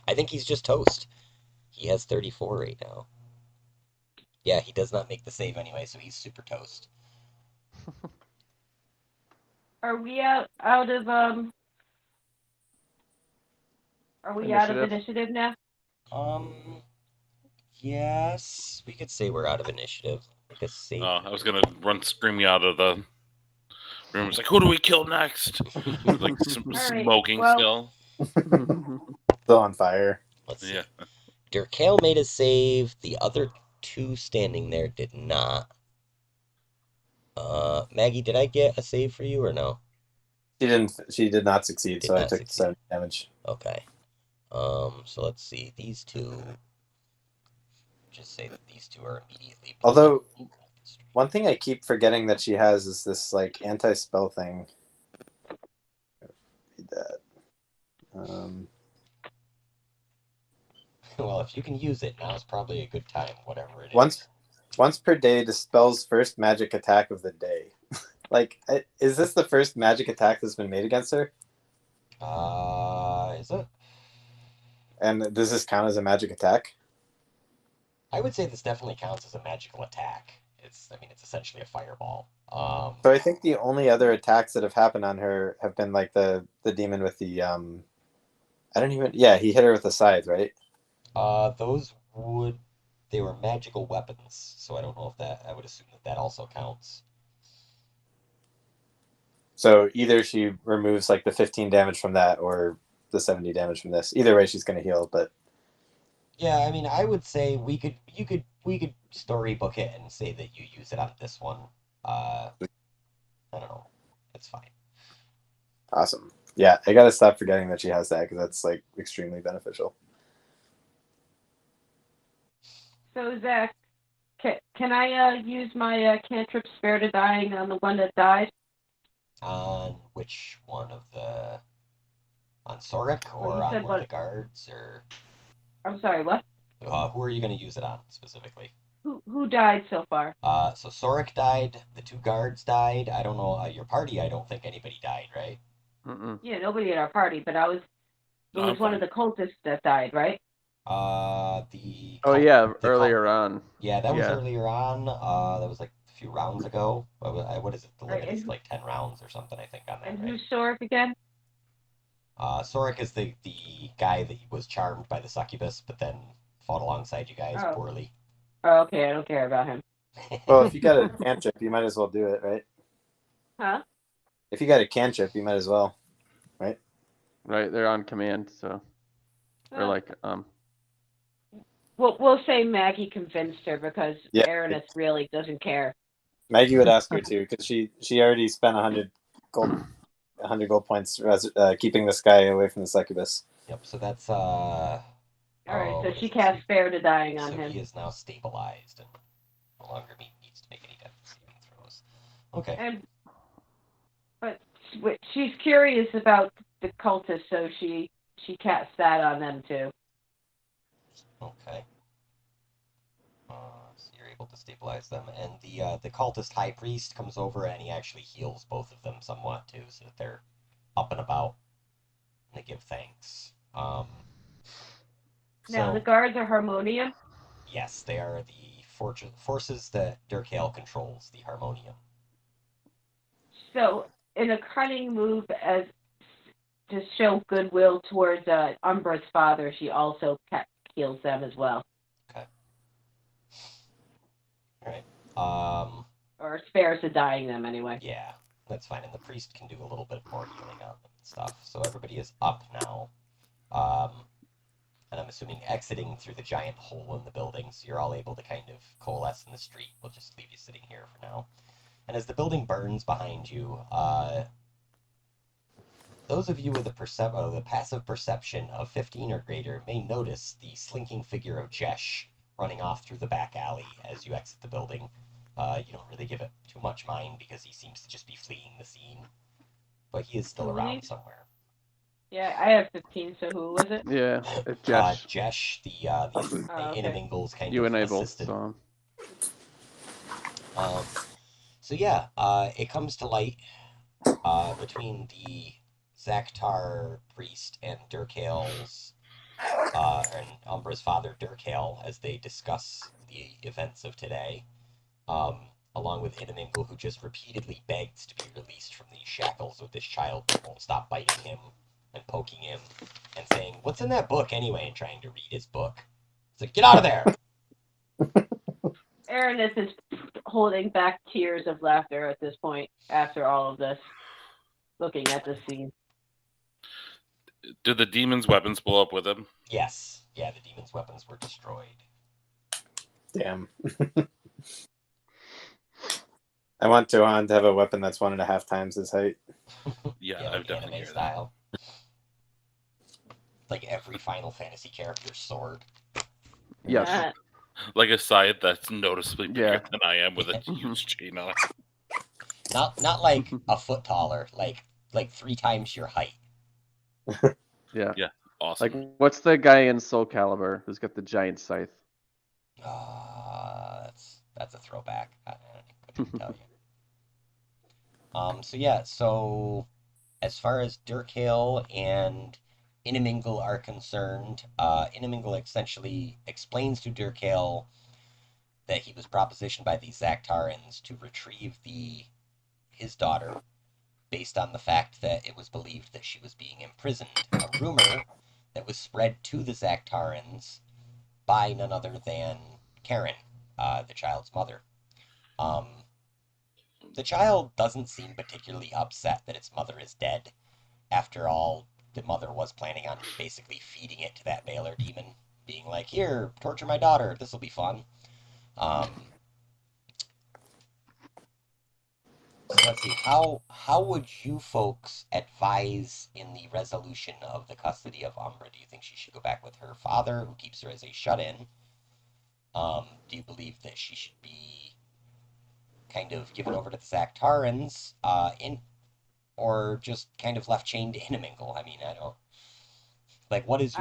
think he's just toast. He has 34 right now. Yeah, he does not make the save anyway, so he's super toast. Are we out of Are we out of initiative now? Yes, we could say we're out of initiative. Make a save. I was gonna run screaming out of the room. It's like, who do we kill next? Like smoking still. Still on fire. Let's see. Yeah. Durkale made a save. The other two standing there did not. Maggie, did I get a save for you or no? She didn't. She did not succeed. Did so not I took succeed. 7 damage. Okay. So let's see. These two. Just say that these two are immediately. Although, one thing I keep forgetting that she has is this like anti-spell thing. Read that. Well, if you can use it, now's probably a good time. Whatever it is. Once per day, dispels first magic attack of the day. Like, is this the first magic attack that's been made against her? Is it? And does this count as a magic attack? I would say this definitely counts as a magical attack. It's essentially a fireball. So I think the only other attacks that have happened on her have been like the demon with the he hit her with the scythe, right? They were magical weapons, so I don't know if I would assume that also counts. So either she removes like the 15 damage from that or the 70 damage from this. Either way, she's going to heal, but yeah, I would say you could storybook it and say that you use it on this one. I don't know. It's fine. Awesome. Yeah, I got to stop forgetting that she has that because that's like extremely beneficial. So Zach, can I use my cantrip Spare to Dying on the one that died? On which one of the? On Soric or on one of the guards or? I'm sorry, what? Who are you going to use it on specifically? Who died so far? So Soric died. The two guards died. I don't know your party. I don't think anybody died, right? Mm-mm. Yeah, nobody in our party, but it was one of the cultists that died, right? Earlier on. Yeah, that was earlier on. That was like a few rounds ago. What is it? The limit is like 10 rounds or something, I think, on that. And right? who's Soric again? Soric is the guy that was charmed by the succubus, but then fought alongside you guys poorly. Oh, okay, I don't care about him. Well, if you got a cantrip, you might as well do it, right? Huh? If you got a cantrip, you might as well, right? Right, they're on command, so or like We'll say Maggie convinced her because Aranis really doesn't care. Maggie would ask her to because she already spent 100 gold points keeping this guy away from the succubus. Yep. So that's All right, so she cast Spare to Dying on him. He is now stabilized and no longer needs to make any death saving throws. Okay. But she's curious about the cultists, so she casts that on them too. Okay. So you're able to stabilize them, and the cultist high priest comes over and he actually heals both of them somewhat too, so that they're up and about. And they give thanks. Now the guards are Harmonium? Yes, they are the forces that Durkale controls, the Harmonium. So, in a cunning move to show goodwill towards Umbra's father, she also heals them as well. Or spares the dying them anyway. Yeah, that's fine. And the priest can do a little bit more healing on them and stuff. So everybody is up now. And I'm assuming exiting through the giant hole in the building, so you're all able to kind of coalesce in the street. We'll just leave you sitting here for now. And as the building burns behind you, those of you with the passive perception of 15 or greater may notice the slinking figure of Jesh running off through the back alley as you exit the building. You don't really give it too much mind because he seems to just be fleeing the scene. But he is still around somewhere. Yeah, I have 15, so who was it? Yeah, Jesh. Jesh, the okay. Inimingle's kind You of and I both assistant. saw him. So yeah, it comes to light between the Zaktar priest and Durkale's and Umbra's father Durkale as they discuss the events of today, along with Inimingle, who just repeatedly begs to be released from these shackles with this child that won't stop biting him and poking him and saying, "What's in that book anyway?" and trying to read his book. It's like, get out of there! Aranis is holding back tears of laughter at this point after all of this, looking at the scene. Did the demon's weapons blow up with him? Yes. Yeah, the demon's weapons were destroyed. Damn. I want Johan to have a weapon that's 1.5 times his height. Yeah, Like I've definitely anime heard style. Like every Final Fantasy character's sword. Yes. that. Like a side that's noticeably bigger Yeah. than I am with a huge chain on it. Not like a foot taller, like 3 times your height. Yeah. Yeah. Awesome. Like, what's the guy in Soul Calibur who's got the giant scythe? That's a throwback. I couldn't tell you. So yeah, so as far as Durkale and Inimingle are concerned, Inimingle essentially explains to Durkale that he was propositioned by the Zaktarans to retrieve his daughter based on the fact that it was believed that she was being imprisoned. A rumor that was spread to the Zaktarans by none other than Karen, the child's mother. The child doesn't seem particularly upset that its mother is dead. After all, the mother was planning on basically feeding it to that Baylor demon, being like, "Here, torture my daughter, this'll be fun." So let's see, how would you folks advise in the resolution of the custody of Umbra? Do you think she should go back with her father, who keeps her as a shut-in? Do you believe that she should be kind of given over to the Zaktarans, or just kind of left chained to Inimingle? I mean, I don't... Like, what is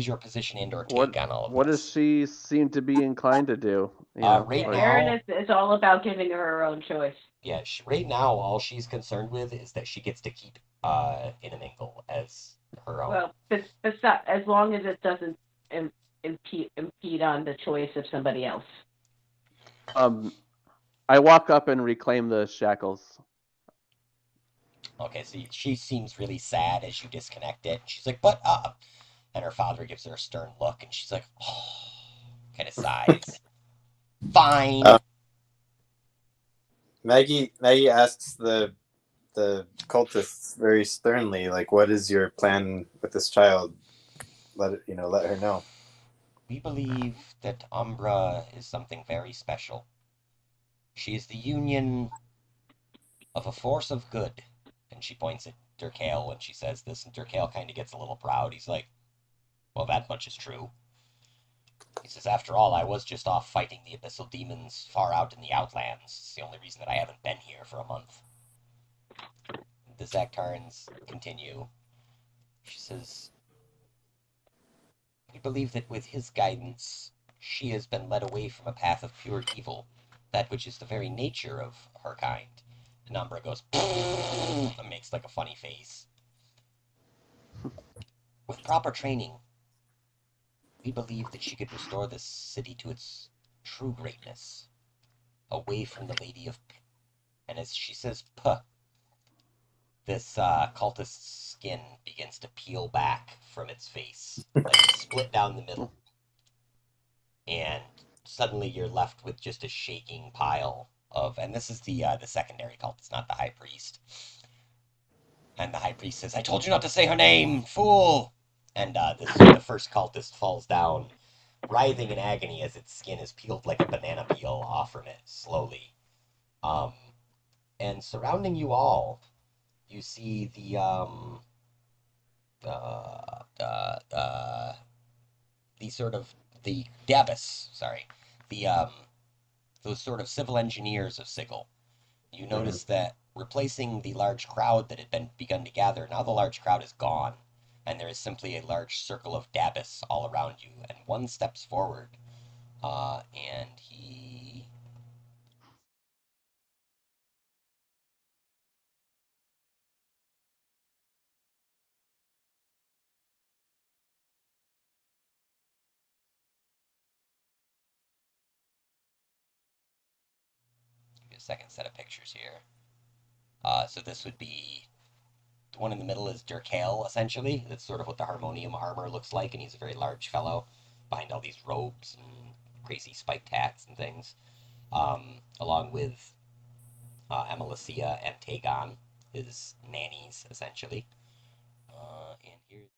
your position and or take on all of What this? does she seem to be inclined to do? You know, Right like, now- Aranis is all about giving her own choice. Yeah, right now, all she's concerned with is that she gets to keep Inimingle as her own. Well, as long as it doesn't impede on the choice of somebody else. I walk up and reclaim the shackles. Okay, so she seems really sad as you disconnect it. She's like, but, and her father gives her a stern look, and she's like, oh, kind of sighs. Fine. Maggie asks the cultists very sternly, like, what is your plan with this child? Let her know. We believe that Umbra is something very special. She is the union of a force of good. And she points at Durkale when she says this, and Durkale kind of gets a little proud. He's like, well, that much is true. He says, after all, I was just off fighting the abyssal demons far out in the Outlands. It's the only reason that I haven't been here for a month. The Zaktarans continue. She says, we believe that with his guidance, she has been led away from a path of pure evil, that which is the very nature of her kind. And Umbra goes, and makes like a funny face. With proper training, we believe that she could restore this city to its true greatness, away from the Lady of P. And as she says, "Puh," this cultist's skin begins to peel back from its face, like split down the middle. and suddenly you're left with just a shaking pile of, and this is the secondary cult. It's not the high priest. And the high priest says, "I told you not to say her name, fool!" And the first cultist falls down, writhing in agony as its skin is peeled like a banana peel off from it slowly. And surrounding you all, you see the sort of the Dabus, sorry, the those sort of civil engineers of Sigil. You notice that replacing the large crowd that had been begun to gather, now the large crowd is gone, and there is simply a large circle of Dabus all around you. And one steps forward, and he. Give you a second set of pictures here. So this would be. The one in the middle is Durkale, essentially. That's sort of what the Harmonium armor looks like, and he's a very large fellow behind all these robes and crazy spiked hats and things. Along with Amelicia and Tagon, his nannies, essentially. And here